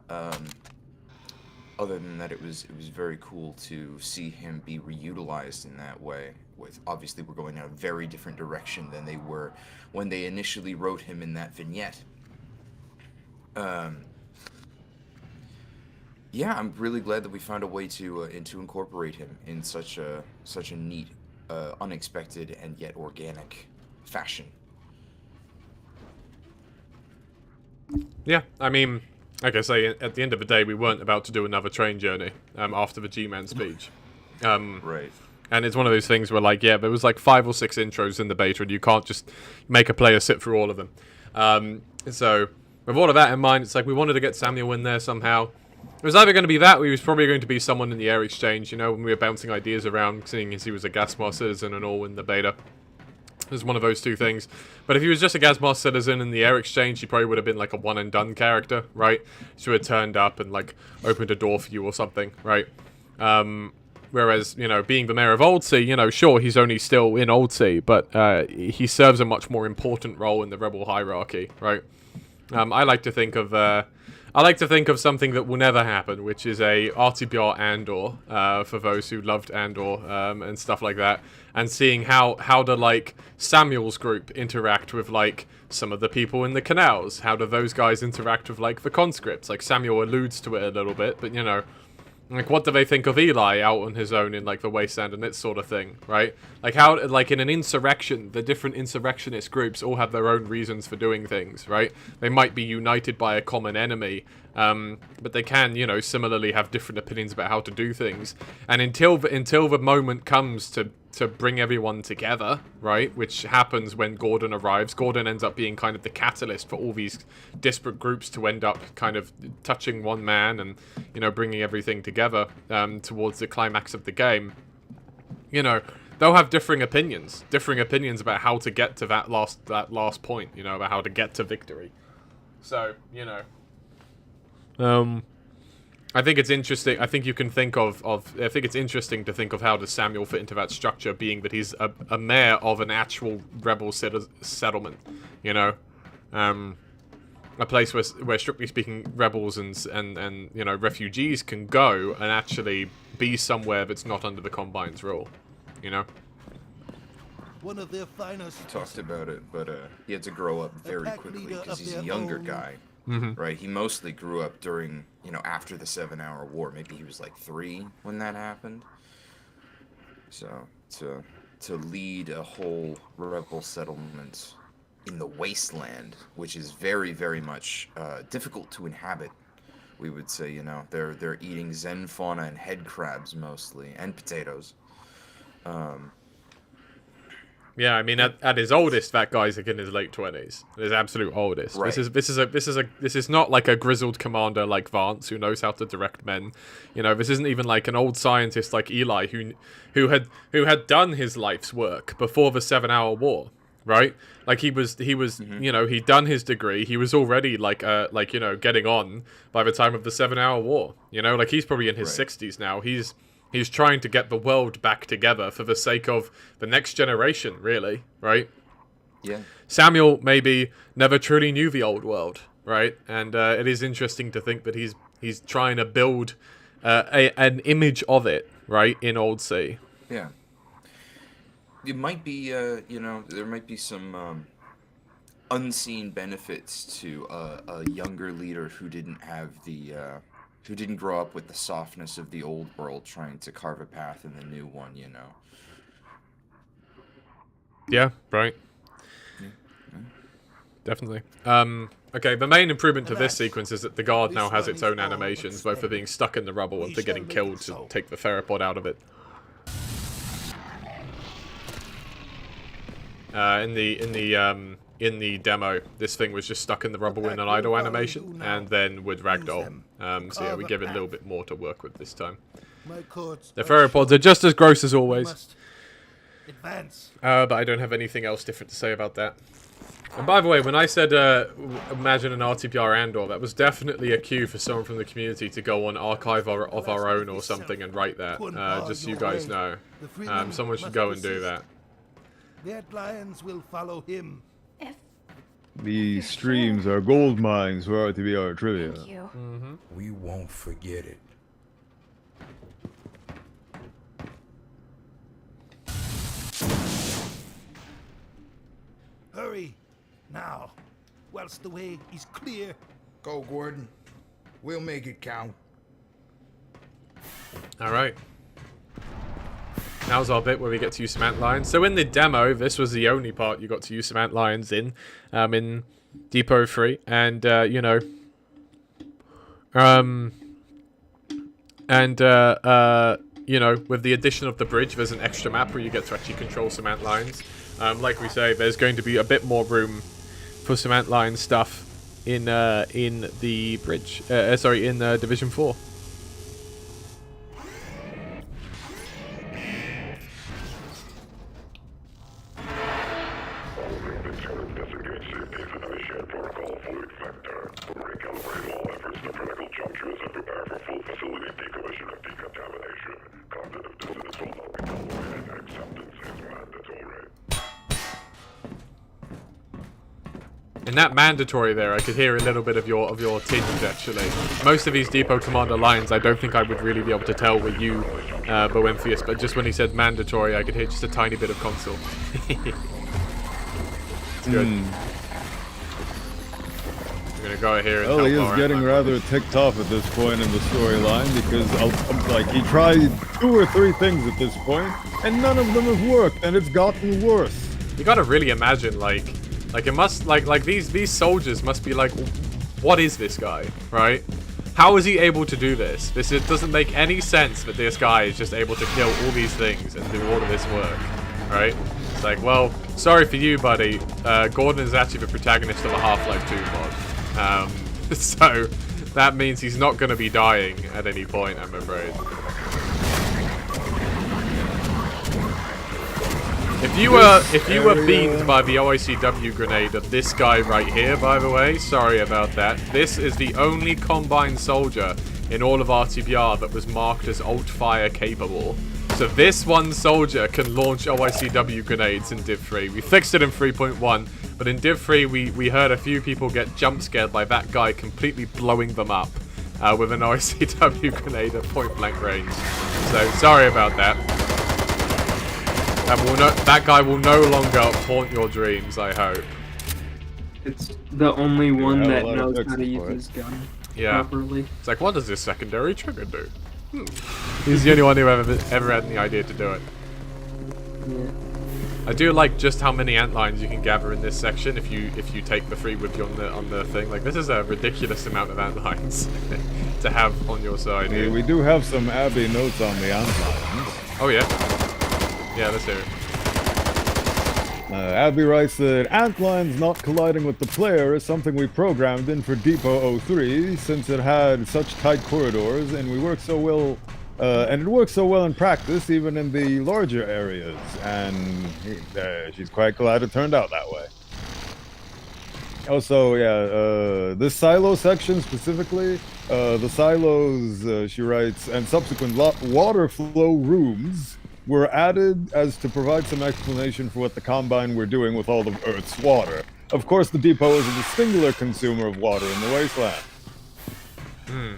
[SPEAKER 10] Other than that, it was very cool to see him be reutilized in that way. With obviously, we're going in a very different direction than they were when they initially wrote him in that vignette. Yeah, I'm really glad that we found a way to incorporate him in such a neat, unexpected, and yet organic fashion.
[SPEAKER 1] Yeah, I mean, like I say, at the end of the day, we weren't about to do another train journey after the G-Man speech.
[SPEAKER 10] Right.
[SPEAKER 1] And it's one of those things where, like, yeah, there was like 5 or 6 intros in the beta, and you can't just make a player sit through all of them. So, with all of that in mind, it's like we wanted to get Samuel in there somehow. It was either going to be that, or he was probably going to be someone in the air exchange, you know, when we were bouncing ideas around, seeing as he was a Gasmar citizen and all in the beta. It was one of those two things. But if he was just a Gasmar citizen in the air exchange, he probably would have been like a one-and-done character, right? So he had turned up and, like, opened a door for you or something, right? Whereas, you know, being the mayor of Old Sea, you know, sure, he's only still in Old Sea, but he serves a much more important role in the rebel hierarchy, right? I like to think of something that will never happen, which is a RTBR Andor, for those who loved Andor, and stuff like that, and seeing how do, like, Samuel's group interact with, like, some of the people in the canals. How do those guys interact with, like, the conscripts? Like, Samuel alludes to it a little bit, but, you know, like, what do they think of Eli out on his own in, like, the Wasteland and that sort of thing, right? Like, how, like, in an insurrection, the different insurrectionist groups all have their own reasons for doing things, right? They might be united by a common enemy, but they can, you know, similarly have different opinions about how to do things. And until the moment comes to bring everyone together, right, which happens when Gordon arrives, Gordon ends up being kind of the catalyst for all these disparate groups to end up kind of touching one man and, you know, bringing everything together towards the climax of the game. You know, they'll have differing opinions about how to get to that last point, you know, about how to get to victory. So, you know, I think it's interesting. I think you can think I think it's interesting to think of how does Samuel fit into that structure, being that he's a mayor of an actual rebel settlement, you know, a place where strictly speaking rebels and you know, refugees can go and actually be somewhere that's not under the Combine's rule, you know.
[SPEAKER 15] One of their finest.
[SPEAKER 10] He talked about it, but he had to grow up very quickly because he's a younger guy.
[SPEAKER 1] Mm-hmm.
[SPEAKER 10] Right, he mostly grew up during, you know, after the 7-Hour War. Maybe he was like 3 when that happened. So to lead a whole rebel settlement in the Wasteland, which is very, very much difficult to inhabit, we would say, you know, they're eating Zen fauna and head crabs mostly, and potatoes.
[SPEAKER 1] Yeah, I mean, at his oldest, that guy's like in his late 20s. His absolute oldest.
[SPEAKER 10] Right.
[SPEAKER 1] This is not like a grizzled commander like Vance who knows how to direct men. You know, this isn't even like an old scientist like Eli who had done his life's work before the 7-Hour War, right? Like he was
[SPEAKER 10] Mm-hmm.
[SPEAKER 1] you know, he'd done his degree. He was already like you know, getting on by the time of the 7-Hour War. You know, like he's probably in his 60s now. He's trying to get the world back together for the sake of the next generation, really, right?
[SPEAKER 10] Yeah.
[SPEAKER 1] Samuel maybe never truly knew the old world, right? And it is interesting to think that he's trying to build an image of it, right, in Old Sea.
[SPEAKER 10] Yeah. It might be, you know, there might be some unseen benefits to a younger leader who didn't have the
[SPEAKER 20] who didn't grow up with the softness of the old world trying to carve a path in the new one, you know.
[SPEAKER 1] Yeah, right. Definitely. Okay, the main improvement to this sequence is that the guard now has its own animations, both for being stuck in the rubble and for getting killed to take the theropod out of it. In the demo, this thing was just stuck in the rubble in an idle animation, and then would ragdoll. So yeah, we give it a little bit more to work with this time. The theropods are just as gross as always. But I don't have anything else different to say about that. And by the way, when I said imagine an RTPR Andor, that was definitely a cue for someone from the community to go on Archive of Our Own or something and write that, just so you guys know. Someone should go and do that.
[SPEAKER 15] The Antlions will follow him.
[SPEAKER 3] These streams are gold mines for RTBR trivia.
[SPEAKER 19] Thank you.
[SPEAKER 9] We won't forget it.
[SPEAKER 15] Hurry, now, whilst the way is clear.
[SPEAKER 9] Go, Gordon. We'll make it count.
[SPEAKER 1] Alright. Now's our bit where we get to use some Antlions. So in the demo, this was the only part you got to use some Antlions in Depot 3. And, you know... you know, with the addition of the bridge, there's an extra map where you get to actually control some Antlions. Like we say, there's going to be a bit more room for some Antlion stuff in the bridge. Sorry, in Division 4. In that mandatory there, I could hear a little bit of your tinge actually. Most of these Depot Commander lines, I don't think I would really be able to tell were you, Boemphius, but just when he said mandatory, I could hear just a tiny bit of console. It's good. We're gonna go here and
[SPEAKER 3] well, he is getting rather ticked off at this point in the storyline because, like, he tried 2 or 3 things at this point, and none of them have worked, and it's gotten worse.
[SPEAKER 1] You gotta really imagine, like it must, like these soldiers must be like, what is this guy, right? How is he able to do this? It doesn't make any sense that this guy is just able to kill all these things and do all of this work, right? It's like, well, sorry for you, buddy. Gordon is actually the protagonist of a Half-Life 2 mod. So that means he's not going to be dying at any point, I'm afraid. If you were beamed by the OICW grenade of this guy right here, by the way, sorry about that. This is the only Combine soldier in all of RTBR that was marked as alt-fire capable. So this one soldier can launch OICW grenades in Div 3. We fixed it in 3.1, but in Div 3 we heard a few people get jump scared by that guy completely blowing them up with an OICW grenade at point blank range. So sorry about that. That guy will no longer haunt your dreams, I hope.
[SPEAKER 4] It's the only one that knows how to use his gun properly.
[SPEAKER 1] It's like, what does this secondary trigger do? He's the only one who ever had any idea to do it.
[SPEAKER 4] Yeah.
[SPEAKER 1] I do like just how many Antlines you can gather in this section if you take the 3 with you on the thing. Like, this is a ridiculous amount of Antlines to have on your side.
[SPEAKER 3] Yeah, we do have some Abby notes on the Antlines.
[SPEAKER 1] Oh yeah. Yeah, let's hear it.
[SPEAKER 3] Abby writes that Antlines not colliding with the player is something we programmed in for Depot 03 since it had such tight corridors and we worked so well, and it works so well in practice even in the larger areas. And she's quite glad it turned out that way. Also, yeah, this silo section specifically, the silos, she writes, and subsequent water flow rooms were added as to provide some explanation for what the Combine were doing with all of Earth's water. Of course, the depot is a singular consumer of water in the Wasteland. Yes,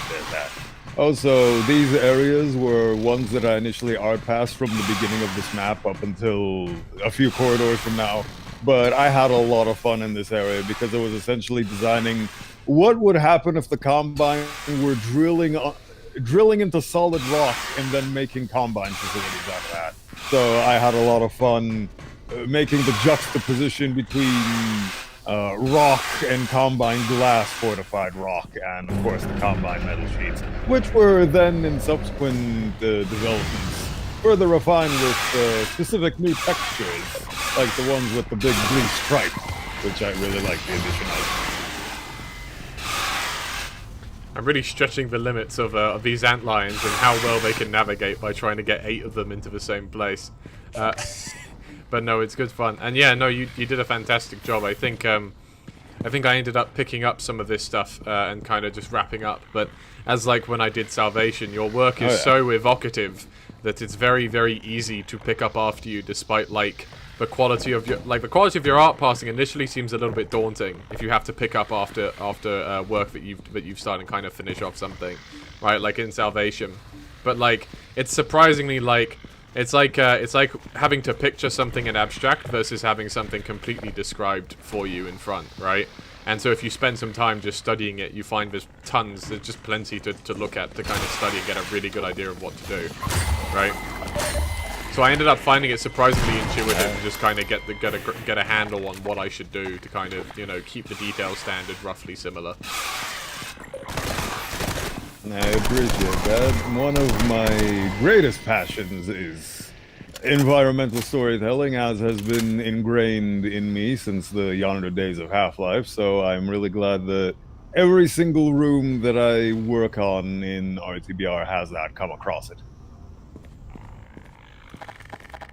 [SPEAKER 3] there's that. Also, these areas were ones that I initially art-passed from the beginning of this map up until a few corridors from now. But I had a lot of fun in this area because it was essentially designing what would happen if the Combine were drilling into solid rock and then making Combine facilities out of that. So I had a lot of fun making the juxtaposition between rock and Combine glass fortified rock, and of course the Combine metal sheets, which were then in subsequent developments further refined with specific new textures, like the ones with the big blue stripe, which I really like the addition of.
[SPEAKER 1] I'm really stretching the limits of these antlions and how well they can navigate by trying to get 8 of them into the same place. But no, it's good fun. And yeah, no, you did a fantastic job. I think I ended up picking up some of this stuff and kind of just wrapping up. But as like when I did Salvation, your work is so evocative that it's very, very easy to pick up after you, despite like the quality of your art passing initially seems a little bit daunting if you have to pick up after work that you've started and kind of finish off something, right? Like in Salvation, but like it's surprisingly like it's like having to picture something in abstract versus having something completely described for you in front, right? And so if you spend some time just studying it, you find there's just plenty to look at to kind of study and get a really good idea of what to do, right? So I ended up finding it surprisingly intuitive to just kind of get a handle on what I should do to kind of, you know, keep the detail standard roughly similar.
[SPEAKER 3] I appreciate that. One of my greatest passions is environmental storytelling, as has been ingrained in me since the yonder days of Half-Life, so I'm really glad that every single room that I work on in RTBR has that come across it.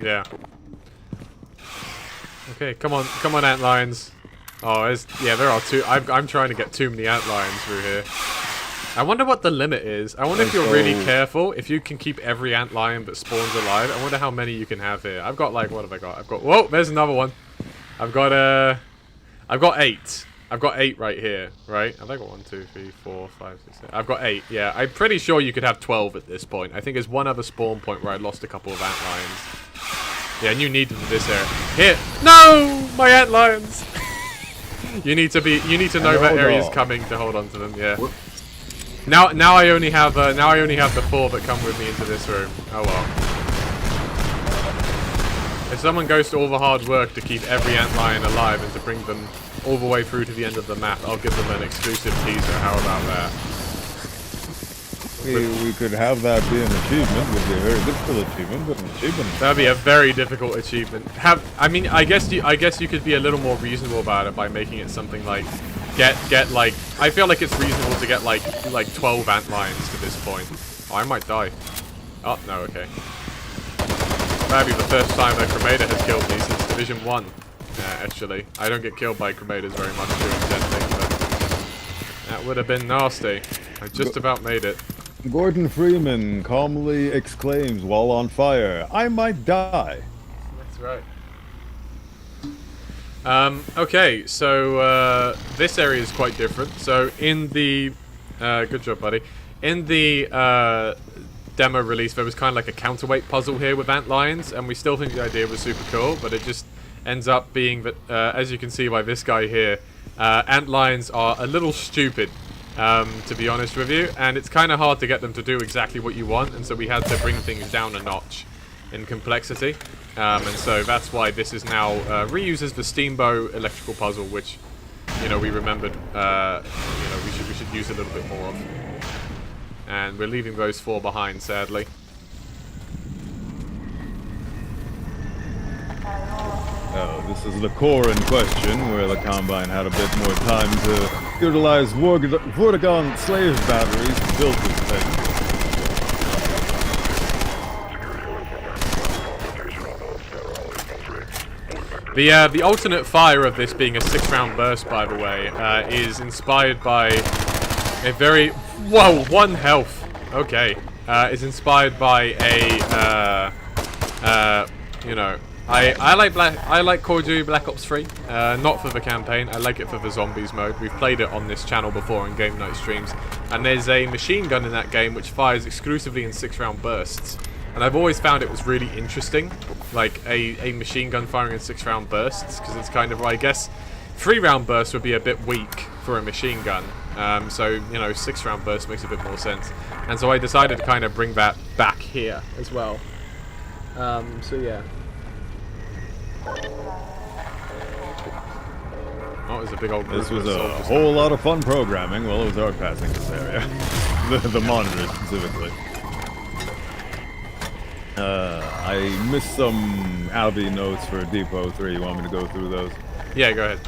[SPEAKER 1] Yeah. Okay, come on, antlions. Oh, there are 2. I'm trying to get too many antlions through here. I wonder what the limit is. I wonder if you're really careful, if you can keep every antlion that spawns alive. I wonder how many you can have here. I've got like, what have I got? Whoa, there's another one. I've got 8. I've got 8 right here, right? Have I got 1, 2, 3, 4, 5, 6, 7? I've got 8, yeah. I'm pretty sure you could have 12 at this point. I think there's one other spawn point where I lost a couple of antlions. Yeah, and you need them in this area. Here! No! My antlions! You need to know that area is coming to hold on to them, yeah. Now I only have the 4 that come with me into this room. Oh well. If someone goes to all the hard work to keep every antlion alive and to bring them all the way through to the end of the map, I'll give them an exclusive teaser. How about that?
[SPEAKER 3] We could have that be an achievement. It would be a very difficult achievement, but an achievement.
[SPEAKER 1] That'd be a very difficult achievement. I guess you could be a little more reasonable about it by making it something like get like, I feel like it's reasonable to get like 12 antlions to this point. Oh, I might die. Oh no, okay. That'd be the first time a Cremator has killed me since Division 1. Actually, I don't get killed by Cremators very much during testing, but that would have been nasty. I just about made it.
[SPEAKER 3] Gordon Freeman calmly exclaims while on fire, "I might die."
[SPEAKER 1] That's right. Okay, so this area is quite different. So in the good job, buddy. In the demo release, there was kind of like a counterweight puzzle here with antlions, and we still think the idea was super cool, but it just ends up being that, as you can see by this guy here, antlions are a little stupid, to be honest with you, and it's kind of hard to get them to do exactly what you want, and so we had to bring things down a notch in complexity, and so that's why this is now reuses the Steamboat electrical puzzle, which, you know, we remembered, we should use a little bit more of, and we're leaving those 4 behind, sadly.
[SPEAKER 3] Oh, this is the core in question, where the Combine had a bit more time to utilize Vortigaunt slave batteries to build this thing.
[SPEAKER 1] The alternate fire of this being a 6-round burst, by the way, is inspired by a very... Whoa, 1 health! Okay. Is inspired by a, you know... I like Call of Duty Black Ops 3, not for the campaign, I like it for the zombies mode. We've played it on this channel before in game night streams, and there's a machine gun in that game which fires exclusively in 6-round bursts. And I've always found it was really interesting, like a machine gun firing in 6-round bursts, because it's kind of, I guess, 3-round burst would be a bit weak for a machine gun. So, you know, 6-round burst makes a bit more sense. And so I decided to kind of bring that back here as well. So yeah. Oh, it was a big old group
[SPEAKER 3] This was
[SPEAKER 1] of
[SPEAKER 3] a
[SPEAKER 1] soldiers.
[SPEAKER 3] whole lot of fun programming while it was arc passing this area. the monitors specifically. I missed some Abby notes for Depot 3. You want me to go through those?
[SPEAKER 1] Yeah, go ahead.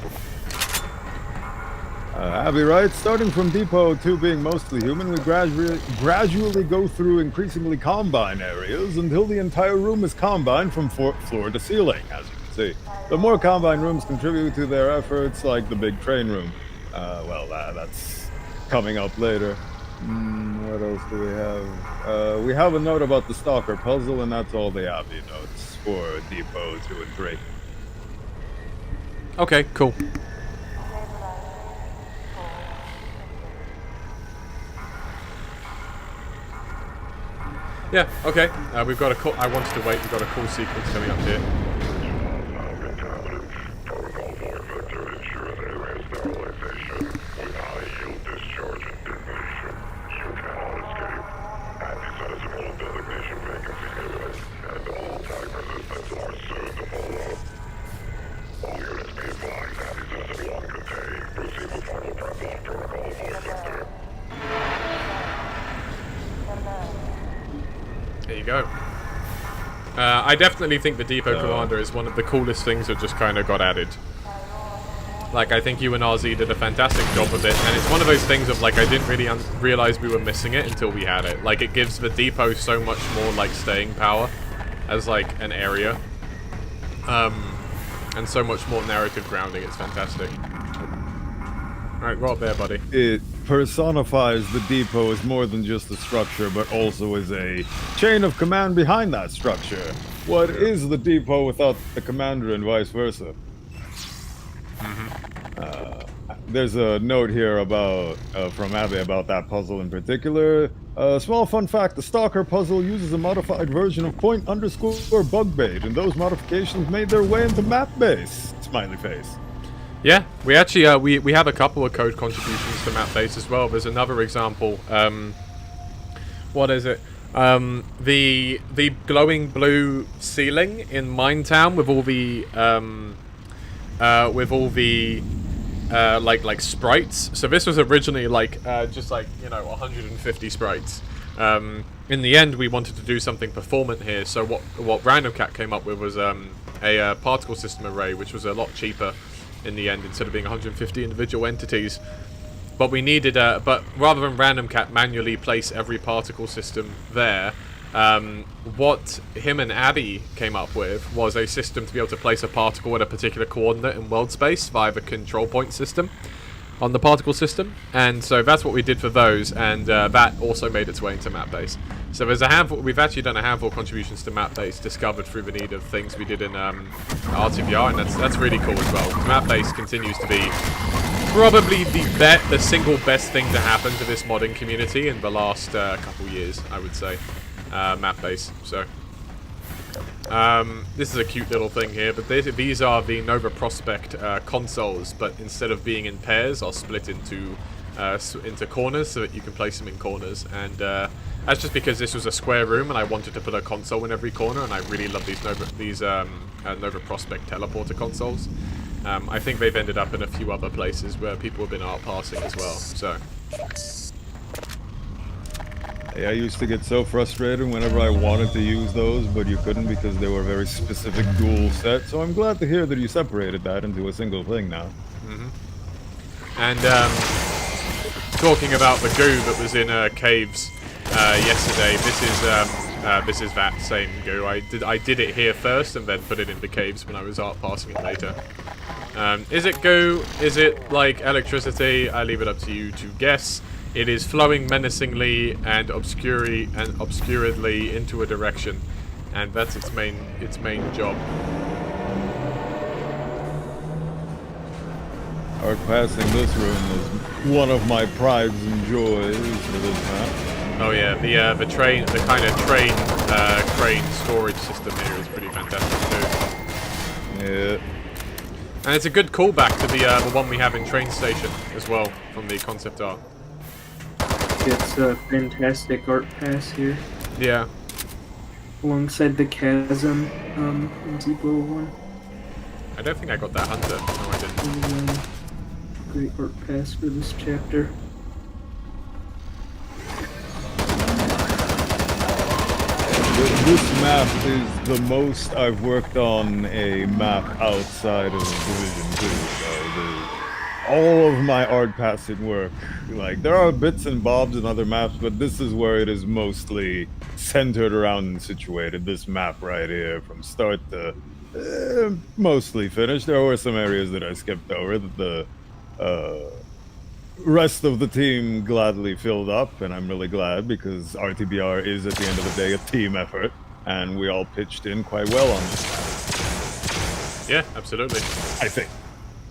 [SPEAKER 3] Abby writes, starting from Depot 2 being mostly human, we gradually go through increasingly Combine areas until the entire room is Combine from floor to ceiling, as you can see. The more Combine rooms contribute to their efforts, like the big train room. Well, that's coming up later. What else do we have? We have a note about the Stalker puzzle, and that's all the Abby notes for Depot 2 and 3.
[SPEAKER 1] Okay, cool. Yeah, okay. We've got a cool... I wanted to wait. We've got a cool sequence coming up here. There you go. I definitely think the Depot Commander is one of the coolest things that just kind of got added. Like, I think you and RZ did a fantastic job of it, and it's one of those things of, like, I didn't really realize we were missing it until we had it. Like, it gives the Depot so much more, like, staying power as, like, an area. And so much more narrative grounding. It's fantastic. Alright, go up there, buddy.
[SPEAKER 3] It personifies the Depot as more than just a structure, but also as a chain of command behind that structure. What is the Depot without the commander and vice versa? There's a note here about from Abby about that puzzle in particular. Small fun fact, the Stalker puzzle uses a modified version of point_bug bait, and those modifications made their way into map base. Smiley face.
[SPEAKER 1] Yeah, we actually we have a couple of code contributions to map base as well. There's another example. What is it? The glowing blue ceiling in Minetown with all the like sprites. So this was originally like just like, you know, 150 sprites. In the end, we wanted to do something performant here. So what Random Cat came up with was a particle system array, which was a lot cheaper in the end, instead of being 150 individual entities. But we needed but rather than Random Cat manually place every particle system there, what him and Abby came up with was a system to be able to place a particle at a particular coordinate in world space via the control point system on the particle system. And so that's what we did for those, and that also made its way into map base. So there's a handful, we've actually done a handful of contributions to map base discovered through the need of things we did in RTBR, and that's really cool as well. Map base continues to be probably the single best thing to happen to this modding community in the last couple years, I would say. Map base. So this is a cute little thing here, but these are the Nova Prospect consoles, but instead of being in pairs, are split into corners so that you can place them in corners. And that's just because this was a square room and I wanted to put a console in every corner, and I really love these Nova Prospect teleporter consoles. I think they've ended up in a few other places where people have been art passing as well. So
[SPEAKER 3] Hey, I used to get so frustrated whenever I wanted to use those, but you couldn't because they were a very specific dual set. So I'm glad to hear that you separated that into a single thing now.
[SPEAKER 1] And talking about the goo that was in caves yesterday, this is that same goo. I did it here first and then put it in the caves when I was art passing it later. Is it goo? Is it like electricity? I leave it up to you to guess. It is flowing menacingly and obscuredly into a direction, and that's its main job.
[SPEAKER 3] Arc passing this room is one of my prides and joys for this map.
[SPEAKER 1] Oh yeah, the train, the kind of crane storage system here is pretty fantastic too.
[SPEAKER 3] Yeah.
[SPEAKER 1] And it's a good callback to the one we have in Train Station as well, from the concept art.
[SPEAKER 4] It's a fantastic art pass here.
[SPEAKER 1] Yeah.
[SPEAKER 4] Alongside the chasm in Deep Level 1.
[SPEAKER 1] I don't think I got that hunter. No, I didn't.
[SPEAKER 4] Great art pass for this chapter.
[SPEAKER 3] This map is the most I've worked on a map outside of Division 2. All of my art passing work, like, there are bits and bobs in other maps, but this is where it is mostly centered around and situated. This map right here, from start to mostly finished. There were some areas that I skipped over that the rest of the team gladly filled up, and I'm really glad because RTBR is, at the end of the day, a team effort, and we all pitched in quite well on this.
[SPEAKER 1] Yeah, absolutely.
[SPEAKER 3] I think.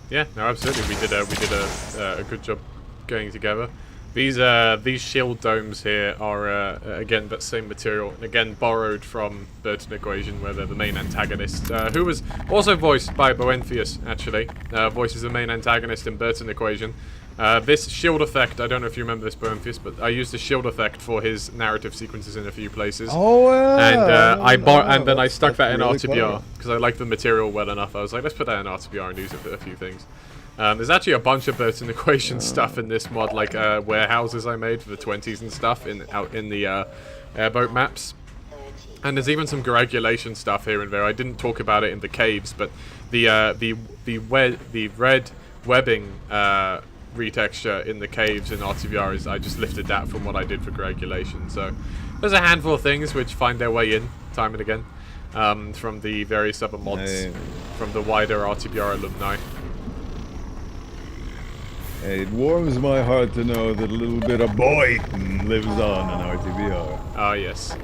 [SPEAKER 1] Yeah, no, absolutely. We did a good job going together. These shield domes here are again that same material, and again borrowed from Burton Equation, where they're the main antagonist, who was also voiced by Boenthius, actually. Voices the main antagonist in Burton Equation. This shield effect, I don't know if you remember this, Boenthius, but I used the shield effect for his narrative sequences in a few places.
[SPEAKER 3] Oh, yeah!
[SPEAKER 1] And then I stuck that in
[SPEAKER 3] really
[SPEAKER 1] RTBR, because I liked the material well enough. I was like, let's put that in RTBR and use it for a few things. There's actually a bunch of Burton Equation stuff in this mod, like warehouses I made for the 20s and stuff out in the airboat maps. And there's even some coagulation stuff here and there. I didn't talk about it in the caves, but the red webbing retexture in the caves in RTVR is, I just lifted that from what I did for coagulation. So there's a handful of things which find their way in time and again from the various other mods from the wider RTBR alumni.
[SPEAKER 3] It warms my heart to know that a little bit of Boyton lives on in RTBR.
[SPEAKER 1] Ah, yes.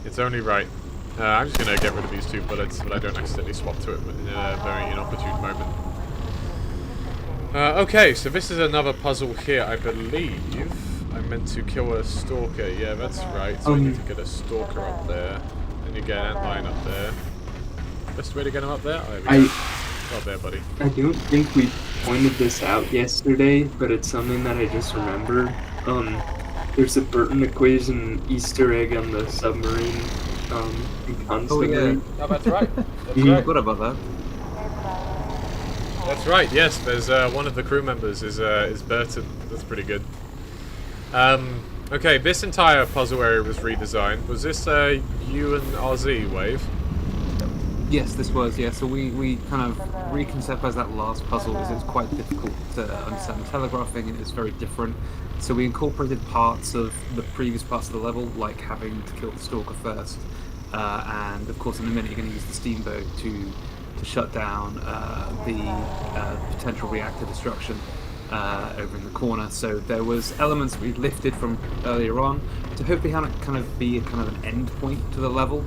[SPEAKER 1] It's only right. I'm just going to get rid of these 2 bullets, but I don't accidentally swap to it in a very inopportune moment. Okay, so this is another puzzle here, I believe. I meant to kill a stalker. Yeah, that's right. So I need to get a stalker up there. And you get an antlion up there. Best way to get him up there? Oh, there we go. Up there, buddy.
[SPEAKER 4] I don't think we pointed this out yesterday, but it's something that I just remembered. There's a Burton Equation Easter egg on the submarine. Constantly.
[SPEAKER 1] Oh, that's right. That's
[SPEAKER 6] You
[SPEAKER 1] right.
[SPEAKER 6] forgot about that.
[SPEAKER 1] That's right. Yes, there's one of the crew members is Burton. That's pretty good. Okay, this entire puzzle area was redesigned. Was this you and RZ Wave?
[SPEAKER 6] Yes, this was, yeah. So we kind of reconceptualized that last puzzle because it was quite difficult to understand the telegraphing, and it's very different. So we incorporated parts of the previous parts of the level, like having to kill the stalker first. And of course in a minute you're going to use the steamboat to shut down the potential reactor destruction over in the corner. So there was elements we lifted from earlier on to hopefully kind of be a kind of an end point to the level.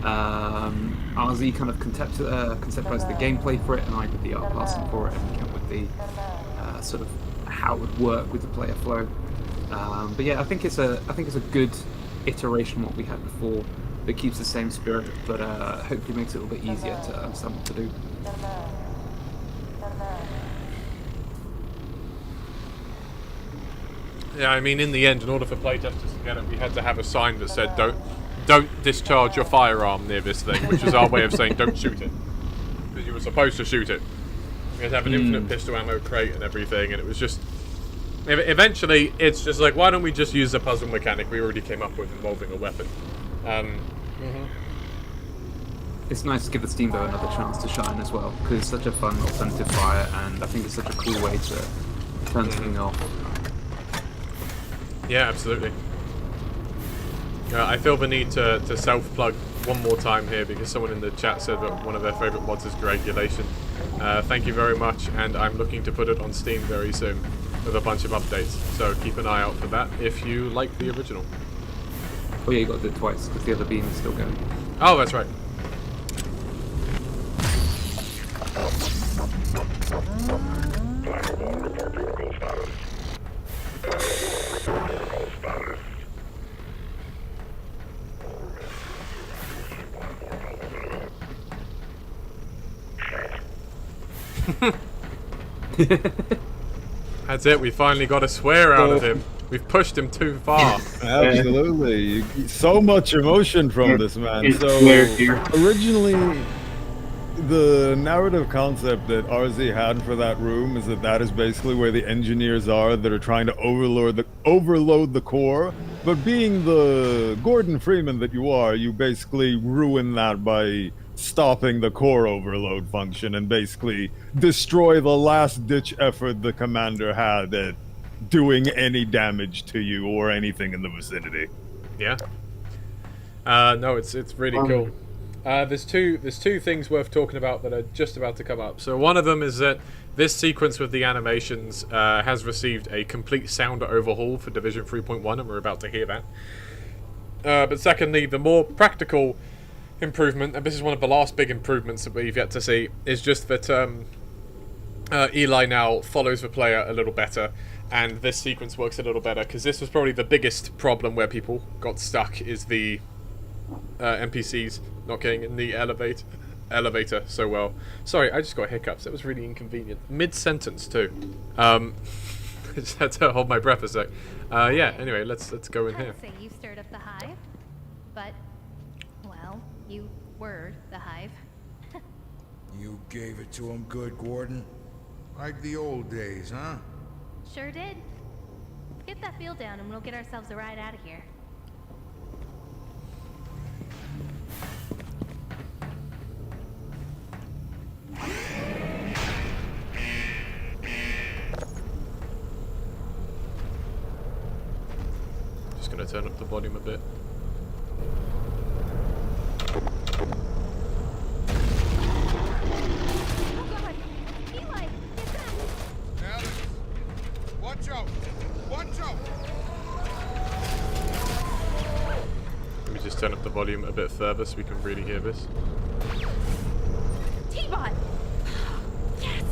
[SPEAKER 6] RZ kind of conceptualized the gameplay for it, and I did the art passing for it and came up with the sort of how it would work with the player flow. But yeah, I think it's a good iteration of what we had before. That keeps the same spirit, but hopefully makes it a little bit easier to understand what to do.
[SPEAKER 1] Yeah, I mean, in the end, in order for playtesters to get it, we had to have a sign that said, don't discharge your firearm near this thing, which is our way of saying don't shoot it. Because you were supposed to shoot it. We had to have an infinite pistol ammo crate and everything, and it was just... Eventually, it's just like, why don't we just use the puzzle mechanic we already came up with involving a weapon?
[SPEAKER 6] It's nice to give the steamboat another chance to shine as well, because it's such a fun alternative fire, and I think it's such a cool way to turn something off.
[SPEAKER 1] Yeah, absolutely. I feel the need to self-plug one more time here because someone in the chat said that one of their favourite mods is coagulation. Thank you very much, and I'm looking to put it on Steam very soon with a bunch of updates, so keep an eye out for that if you like the original.
[SPEAKER 6] Oh yeah, you got to do it twice, because the other beam is still going.
[SPEAKER 1] Oh, that's right. That's it. We finally got a swear out of him. We've pushed him too far.
[SPEAKER 3] Absolutely. So much emotion from this man. So originally, the narrative concept that RZ had for that room is that is basically where the engineers are that are trying to overload the core. But being the Gordon Freeman that you are, you basically ruin that by stopping the core overload function and basically destroy the last-ditch effort the commander had at doing any damage to you or anything in the vicinity.
[SPEAKER 1] Yeah. No, it's really cool. There's two things worth talking about that are just about to come up. So one of them is that this sequence with the animations has received a complete sound overhaul for Division 3.1, and we're about to hear that. But secondly, the more practical improvement, and this is one of the last big improvements that we've yet to see, is just that Eli now follows the player a little better, and this sequence works a little better, because this was probably the biggest problem where people got stuck, is the NPCs not getting in the elevator so well. Sorry, I just got hiccups. That was really inconvenient. Mid-sentence, too. I just had to hold my breath a sec. Yeah, anyway, let's go in here.
[SPEAKER 19] I'd say you stirred up the hive, but, well, you were the hive.
[SPEAKER 9] You gave it to him good, Gordon? Like the old days, huh?
[SPEAKER 19] Sure did. Get that field down and we'll get ourselves a ride out of here.
[SPEAKER 1] Just gonna turn up the volume a bit.
[SPEAKER 15] Watch out! Watch out!
[SPEAKER 1] Let me just turn up the volume a bit further so we can really hear this.
[SPEAKER 19] T-Bot! Yes!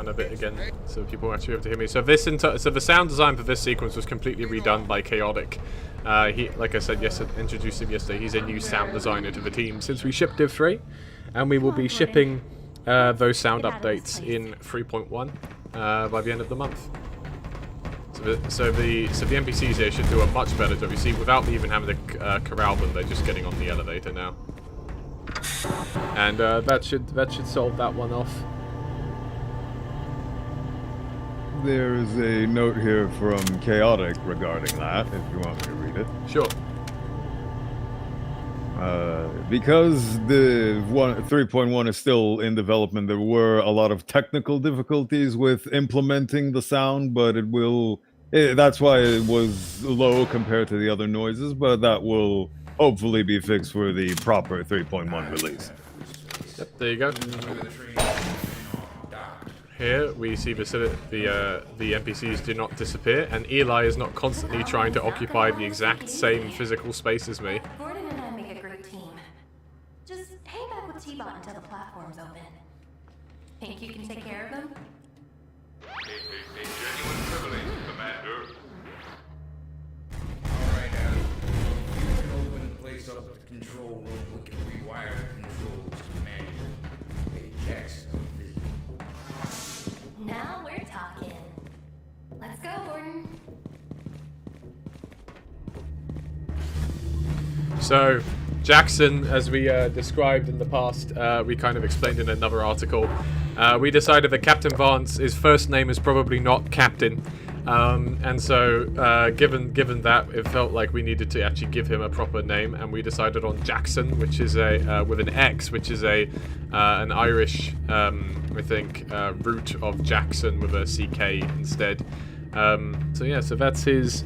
[SPEAKER 1] A bit again, so people will actually be able to hear me. So this so the sound design for this sequence was completely redone by Chaotic. He, like I said, introduced him yesterday. He's a new sound designer to the team since we shipped Div 3, and we will be shipping those sound updates in 3.1 by the end of the month. So the NPCs here should do a much better job. You see, without me even having to corral them, they're just getting on the elevator now, and that should solve that one off.
[SPEAKER 3] There is a note here from Chaotic regarding that, if you want me to read it.
[SPEAKER 1] Sure.
[SPEAKER 3] Because the 3.1 is still in development, there were a lot of technical difficulties with implementing the sound, but that's why it was low compared to the other noises, but that will hopefully be fixed for the proper 3.1 release.
[SPEAKER 1] Yep, there you go. Here we see the NPCs do not disappear, and Eli is not constantly trying to occupy the exact same physical space as me.
[SPEAKER 19] Gordon and I make a great team. Just hang back with T-Bot until the platform's open. Think you can take care of them?
[SPEAKER 18] A genuine privilege, Commander.
[SPEAKER 10] Alright, Adam. You can open the place up to the control room. We can rewire the controls to manual. Hey, Jackson.
[SPEAKER 19] Now we're talking. Let's go, Gordon.
[SPEAKER 1] So, Jackson, as we described in the past, we kind of explained in another article, we decided that Captain Vance's first name is probably not Captain, And so, given that, it felt like we needed to actually give him a proper name, and we decided on Jackson, which is a with an X, which is an Irish, I think, root of Jackson with a CK instead. So yeah, so that's his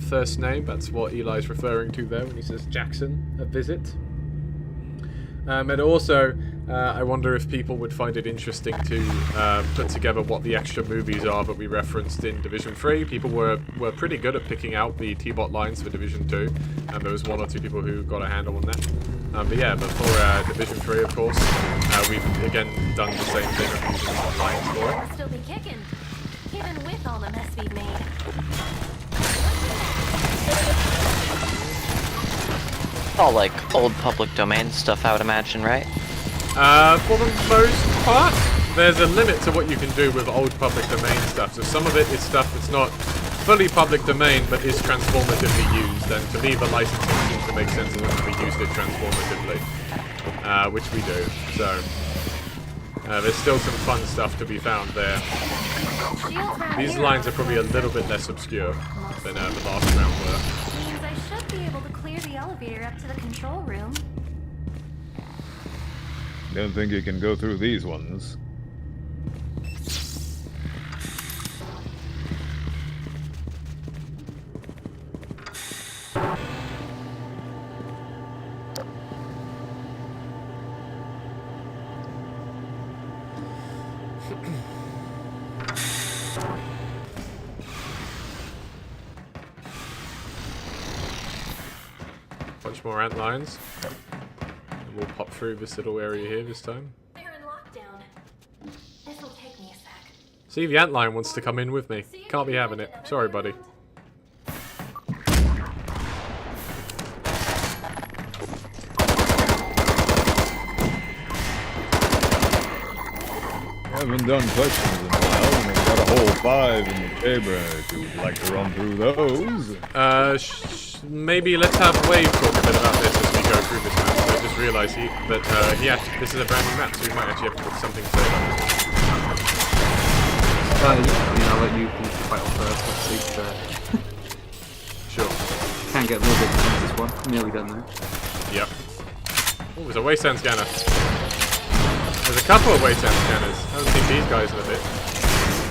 [SPEAKER 1] first name. That's what Eli's referring to there when he says Jackson, a visit. And also, I wonder if people would find it interesting to put together what the extra movies are that we referenced in Division 3. People were pretty good at picking out the T-bot lines for Division 2, and there was 1 or 2 people who got a handle on that. But for Division 3, of course, we've again done the same thing of using the lines for it.
[SPEAKER 19] We'll still be kicking, even with all the mess we've made.
[SPEAKER 21] All like old public domain stuff, I would imagine, right?
[SPEAKER 1] For the most part, there's a limit to what you can do with old public domain stuff. So some of it is stuff that's not fully public domain, but is transformatively used. And to me, the licensing seems to make sense as long as we used it transformatively, which we do. So there's still some fun stuff to be found there. These lines are probably a little bit less obscure than the last round were.
[SPEAKER 19] Means I should be able to clear the elevator up to the control room.
[SPEAKER 3] Don't think you can go through these ones.
[SPEAKER 1] Bunch more ant lines. And we'll pop through this little area here this time.
[SPEAKER 19] They're in lockdown. This will take me a sec.
[SPEAKER 1] See, the antlion wants to come in with me. Can't be having it. Sorry, buddy.
[SPEAKER 3] Haven't done questions in a while, and we've got a whole 5 in the chamber. If you would like to run through those.
[SPEAKER 1] Maybe let's have Wave talk a bit about this as we go through this map. So I just realised this is a brand new map, so we might actually have to put something to say about this.
[SPEAKER 6] Yeah, I mean, I'll let you fight off first, obviously.
[SPEAKER 1] Sure.
[SPEAKER 6] Can get a little bit intense this one. Nearly done there.
[SPEAKER 1] Yep. Oh, there's a Wasteland scanner. There's a couple of Wasteland scanners. I haven't seen these guys in a bit.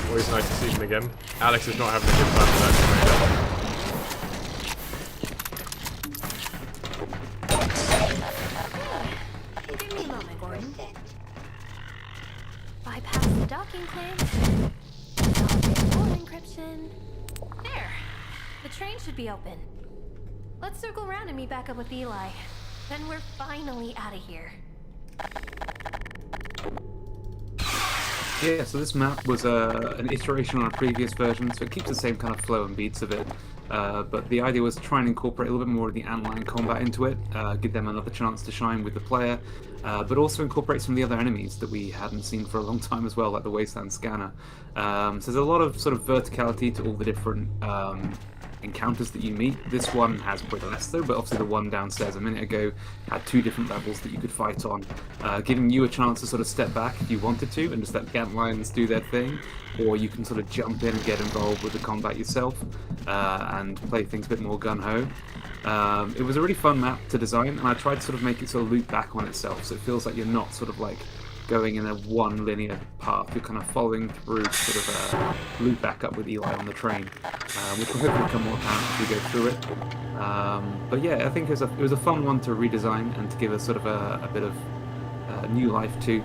[SPEAKER 1] Always nice to see them again. Alex is not having a good time with that.
[SPEAKER 19] Give me a moment, Gordon. Bypass the docking clamp. Validate door encryption. There. The train should be open. Let's circle around and meet back up with Eli. Then we're finally out of here.
[SPEAKER 6] Yeah, so this map was an iteration on a previous version, so it keeps the same kind of flow and beats of it. But the idea was to try and incorporate a little bit more of the antlion combat into it, give them another chance to shine with the player, but also incorporate some of the other enemies that we hadn't seen for a long time as well, like the Wasteland scanner. So there's a lot of sort of verticality to all the different encounters that you meet. This one has quite less though, but obviously the one downstairs a minute ago had 2 different levels that you could fight on, giving you a chance to sort of step back if you wanted to and just let the antlions do their thing, or you can sort of jump in and get involved with the combat yourself and play things a bit more gun-ho. It was a really fun map to design, and I tried to sort of make it sort of loop back on itself, so it feels like you're not sort of like going in a one linear path. You're kind of following through sort of a loop back up with Eli on the train, which will hopefully become more apparent as we go through it. But yeah, I think it was a fun one to redesign and to give us sort of a bit of new life to.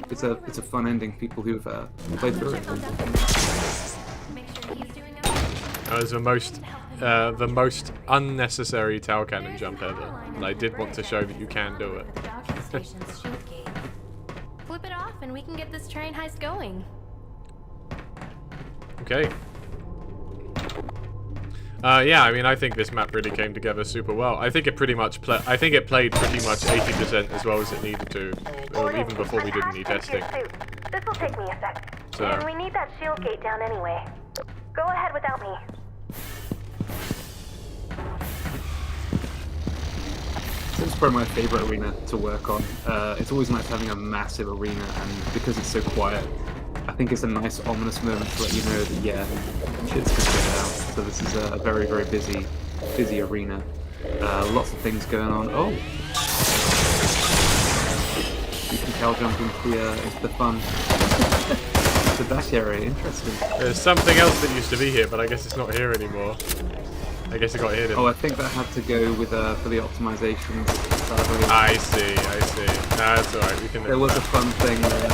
[SPEAKER 6] It's a fun ending for people who've played through it.
[SPEAKER 1] That was the most unnecessary tower cannon jump ever. And I did want to show that you can do it.
[SPEAKER 19] Flip it off and we can get this train heist going.
[SPEAKER 1] Okay. Yeah, I mean, I think this map really came together super well. I think it pretty much played pretty much 80% as well as it needed to, or even before we did any testing.
[SPEAKER 19] This will take me a sec.
[SPEAKER 1] So.
[SPEAKER 19] And we need that shield gate down anyway. Go ahead without me.
[SPEAKER 6] It's probably my favourite arena to work on. It's always nice having a massive arena, and because it's so quiet, I think it's a nice ominous moment to let you know that yeah, shit's gonna get out. So this is a very, very busy arena. Lots of things going on. Oh, you can cow jump into the fun. The dash area, interesting.
[SPEAKER 1] There's something else that used to be here, but I guess it's not here anymore. I guess it got hidden.
[SPEAKER 6] Oh, I think that had to go with for the optimizations. Sadly.
[SPEAKER 1] I see. Nah, it's alright. We can.
[SPEAKER 6] There was a fun thing there.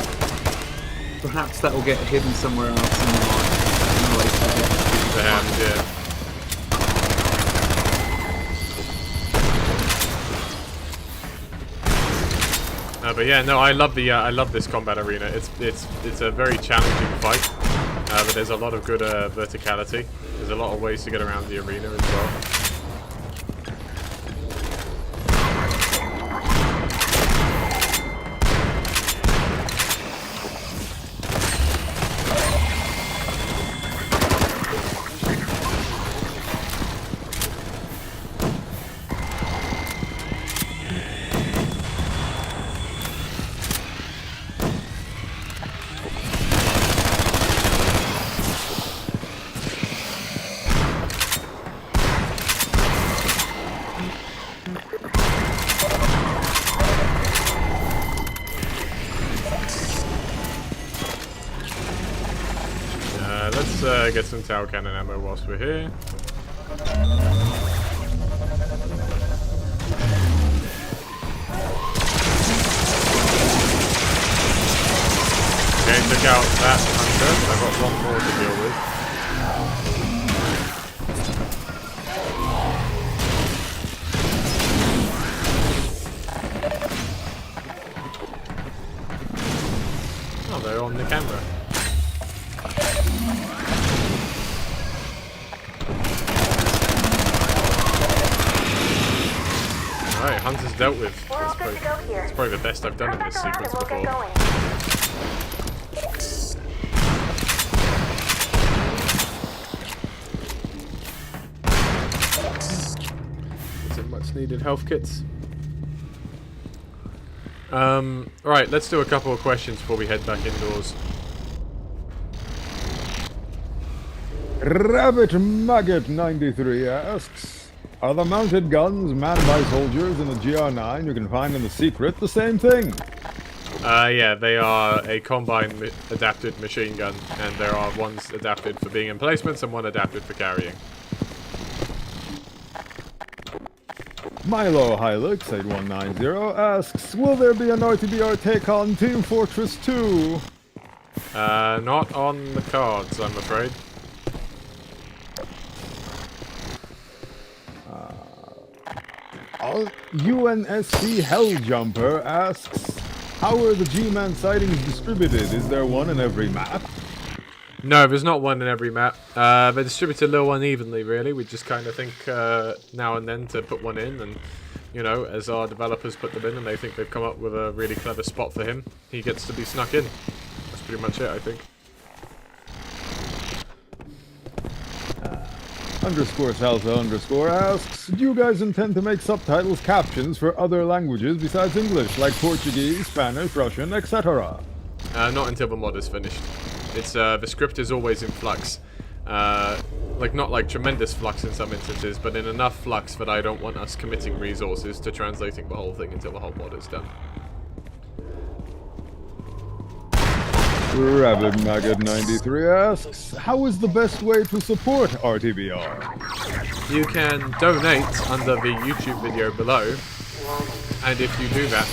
[SPEAKER 6] Perhaps that will get hidden somewhere else in the Wasteland.
[SPEAKER 1] Perhaps, yeah. But yeah, no, I love this combat arena. It's a very challenging fight, but there's a lot of good verticality. There's a lot of ways to get around the arena as well. Let's get some tower cannon ammo whilst we're here. Okay, took out that hunter. I've got one more to deal with. Oh, they're on the camera. Alright, Hunter's dealt with. That's probably the best I've done in this sequence before. Some much needed health kits. Right, let's do a couple of questions before we head back indoors.
[SPEAKER 3] Rabbit Maggot 93 asks, are the mounted guns manned by soldiers in the GR9 you can find in the secret the same thing?
[SPEAKER 1] Yeah, they are a combine adapted machine gun, and there are ones adapted for being emplacements and one adapted for carrying.
[SPEAKER 3] Milo Hilux 8190 asks, will there be an RTBR take on Team Fortress 2?
[SPEAKER 1] Not on the cards, I'm afraid.
[SPEAKER 3] UNSC Helljumper asks, how are the G-Man sightings distributed? Is there one in every map?
[SPEAKER 1] No, there's not one in every map. They're distributed a little unevenly, really. We just kind of think now and then to put one in, and, you know, as our developers put them in and they think they've come up with a really clever spot for him, he gets to be snuck in. That's pretty much it, I think.
[SPEAKER 3] Underscore Salsa underscore asks, do you guys intend to make subtitles captions for other languages besides English, like Portuguese, Spanish, Russian, etc.?
[SPEAKER 1] Not until the mod is finished. It's the script is always in flux. Like, not like tremendous flux in some instances, but in enough flux that I don't want us committing resources to translating the whole thing until the whole mod is done.
[SPEAKER 3] Rabbit Maggot 93 asks, how is the best way to support RTBR?
[SPEAKER 1] You can donate under the YouTube video below, and if you do that,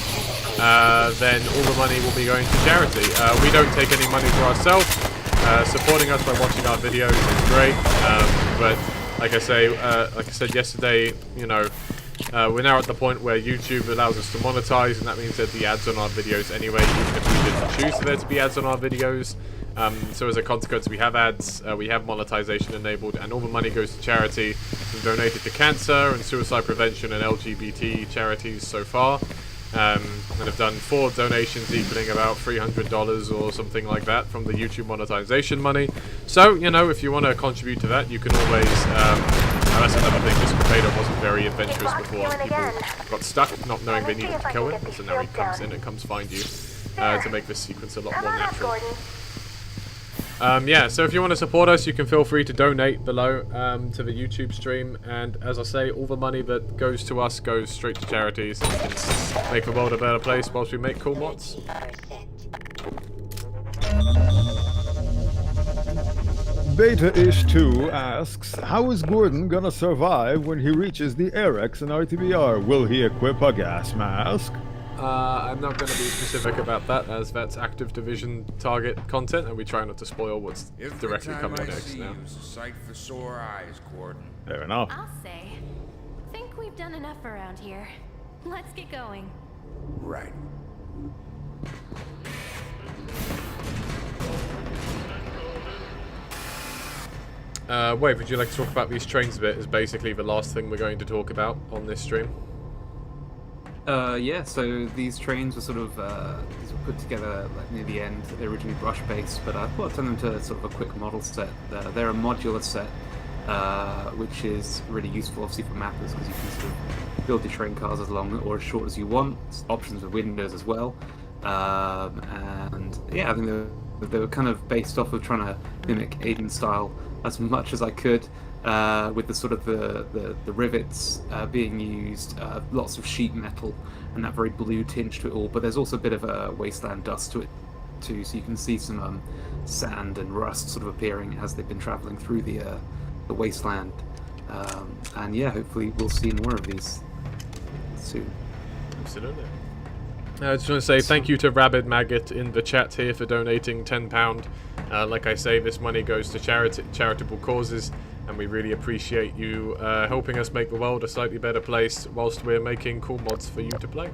[SPEAKER 1] then all the money will be going to charity. We don't take any money for ourselves. Supporting us by watching our videos is great, but like I said yesterday, you know, we're now at the point where YouTube allows us to monetize, and that means there'd be ads on our videos anyway, even if we didn't choose for there to be ads on our videos. So as a consequence, we have ads, we have monetization enabled, and all the money goes to charity. We've donated to cancer and suicide prevention and LGBT charities so far, and have done 4 donations equaling about $300 or something like that from the YouTube monetization money. So, you know, if you want to contribute to that, you can always, that's another thing, this Potato wasn't very adventurous before, and people got stuck not knowing they needed to kill him, so now he comes in and comes find you, to make this sequence a lot more natural. Yeah, so if you want to support us, you can feel free to donate below to the YouTube stream. And as I say, all the money that goes to us goes straight to charities. And we can make the world a better place whilst we make cool mods.
[SPEAKER 3] Beta-ish2 asks, how is Gordon gonna survive when he reaches the Erex in RTBR? Will he equip a gas mask?
[SPEAKER 1] I'm not going to be specific about that, as that's active division target content, and we try not to spoil what's directly coming next now.
[SPEAKER 10] Sight for sore eyes, Gordon.
[SPEAKER 3] Fair enough.
[SPEAKER 19] I'll say. Think we've done enough around here. Let's get going.
[SPEAKER 10] Right.
[SPEAKER 1] Wade, would you like to talk about these trains a bit? Is basically the last thing we're going to talk about on this stream.
[SPEAKER 6] Yeah, so these trains were sort of these were put together like near the end. They're originally brush-based, but I thought I'd turn them to sort of a quick model set. They're a modular set, which is really useful, obviously, for mappers, because you can sort of build your train cars as long or as short as you want. Options with windows as well. And yeah, I think they were kind of based off of trying to mimic Aiden style as much as I could. With the sort of the rivets being used, lots of sheet metal, and that very blue tinge to it all. But there's also a bit of a wasteland dust to it too, so you can see some sand and rust sort of appearing as they've been traveling through the wasteland. And yeah, hopefully we'll see more of these soon.
[SPEAKER 1] Absolutely. I just want to say thank you to Rabid Maggot in the chat here for donating £10. Like I say, this money goes to charitable causes, and we really appreciate you helping us make the world a slightly better place whilst we're making cool mods for you to play.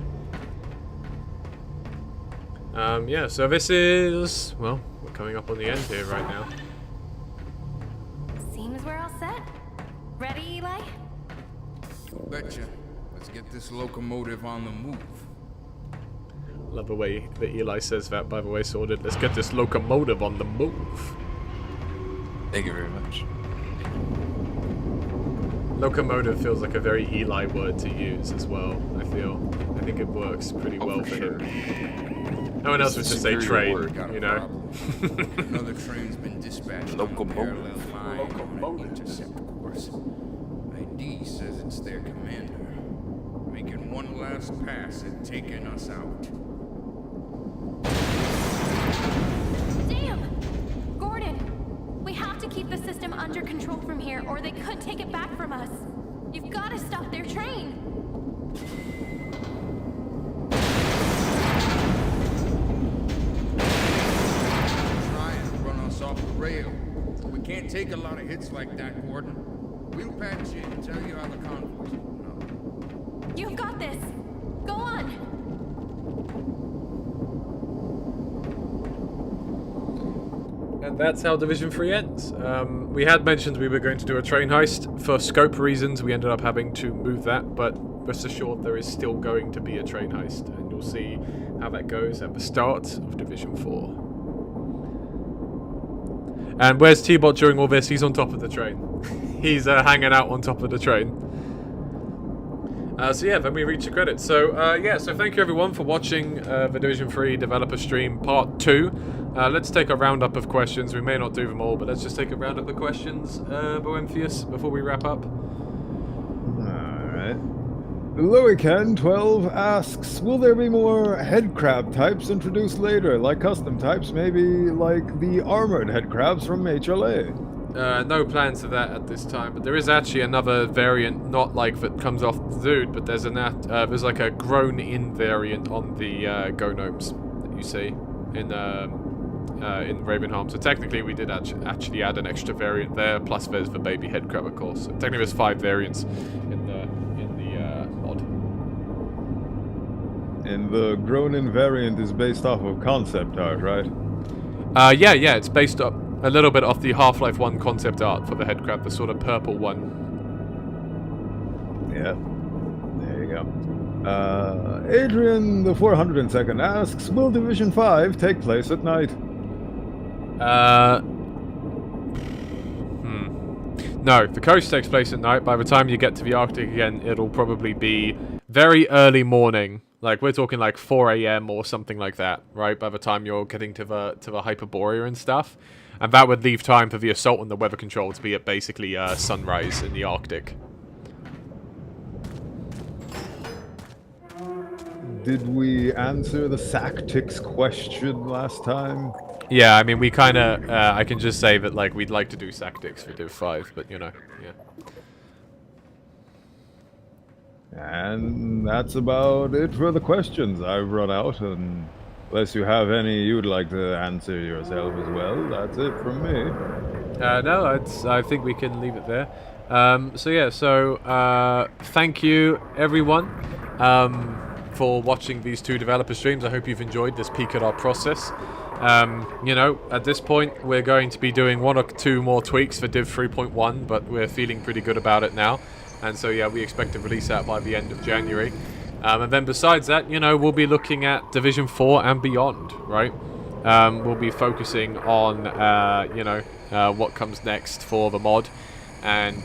[SPEAKER 1] Yeah, so this is... well, we're coming up on the end here right now.
[SPEAKER 19] Seems we're all set. Ready, Eli?
[SPEAKER 10] Betcha. Let's get this locomotive on the move.
[SPEAKER 1] Love the way that Eli says that, by the way, Sorted. Let's get this locomotive on the move.
[SPEAKER 20] Thank you very much.
[SPEAKER 1] Locomotive feels like a very Eli word to use as well, I feel. I think it works pretty well for him. No one else would just say train, you know?
[SPEAKER 10] Another train's been dispatched on a parallel line on an intercept course. ID says it's their commander, making one last pass at taking us out.
[SPEAKER 19] Damn! Gordon! We have to keep the system under control from here, or they could take it back from us. You've got to stop their train!
[SPEAKER 10] Trying to run us off the rail. We can't take a lot of hits like that, Gordon. We'll patch in and tell you how the convoy's holding up.
[SPEAKER 19] You've got this! Go on!
[SPEAKER 1] And that's how Division 3 ends. We had mentioned we were going to do a train heist. For scope reasons, we ended up having to move that, but rest assured there is still going to be a train heist, and you'll see how that goes at the start of Division 4. And where's T-Bot during all this? He's on top of the train. He's hanging out on top of the train. So yeah, then we reach the credits. So yeah, so thank you everyone for watching the Division 3 developer stream part 2. Let's take a roundup of questions. We may not do them all, but let's just take a roundup of questions, Boemphius, before we wrap up.
[SPEAKER 3] Alright. Louiken12 asks, will there be more headcrab types introduced later, like custom types, maybe like the armored headcrabs from HLA?
[SPEAKER 1] No plans for that at this time, but there is actually another variant, not like that comes off the dude, but there's there's like a grown-in variant on the Gnomes that you see in Ravenholm. So technically we did actually add an extra variant there, plus there's the baby headcrab, of course. So technically there's 5 variants in the mod.
[SPEAKER 3] And the grown-in variant is based off of concept art, right?
[SPEAKER 1] Yeah, it's based up a little bit off the Half-Life 1 concept art for the headcrab, the sort of purple one.
[SPEAKER 3] Yeah, there you go. Adrian, the 402nd, asks, will Division 5 take place at night?
[SPEAKER 1] No, the coast takes place at night. By the time you get to the Arctic again, it'll probably be very early morning. Like, we're talking like 4 AM or something like that, right? By the time you're getting to the Hyperborea and stuff. And that would leave time for the assault and the weather control to be at basically sunrise in the Arctic.
[SPEAKER 3] Did we answer the Sactics question last time?
[SPEAKER 1] Yeah, I mean, we kind of, I can just say that, like, we'd like to do Sactics for Div 5, but, you know, yeah.
[SPEAKER 3] And that's about it for the questions. I've run out, and unless you have any you'd like to answer yourself as well, that's it from me.
[SPEAKER 1] No, I think we can leave it there. Thank you, everyone, for watching these 2 developer streams. I hope you've enjoyed this peek at our process. You know, at this point, we're going to be doing 1 or 2 more tweaks for Div 3.1, but we're feeling pretty good about it now. And so, yeah, we expect to release that by the end of January. And then besides that, you know, we'll be looking at Division 4 and beyond, right? We'll be focusing on, what comes next for the mod. And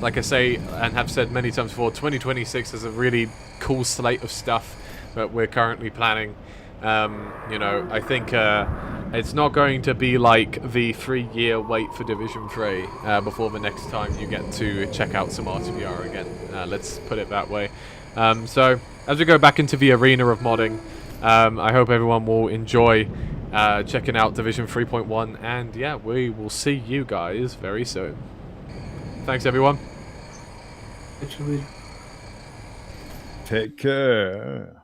[SPEAKER 1] like I say, and have said many times before, 2026 is a really cool slate of stuff that we're currently planning. You know, I think it's not going to be like the 3-year wait for Division 3 before the next time you get to check out some RTBR again. Let's put it that way. So, as we go back into the arena of modding, I hope everyone will enjoy checking out Division 3.1, and yeah, we will see you guys very soon. Thanks, everyone.
[SPEAKER 3] Take care.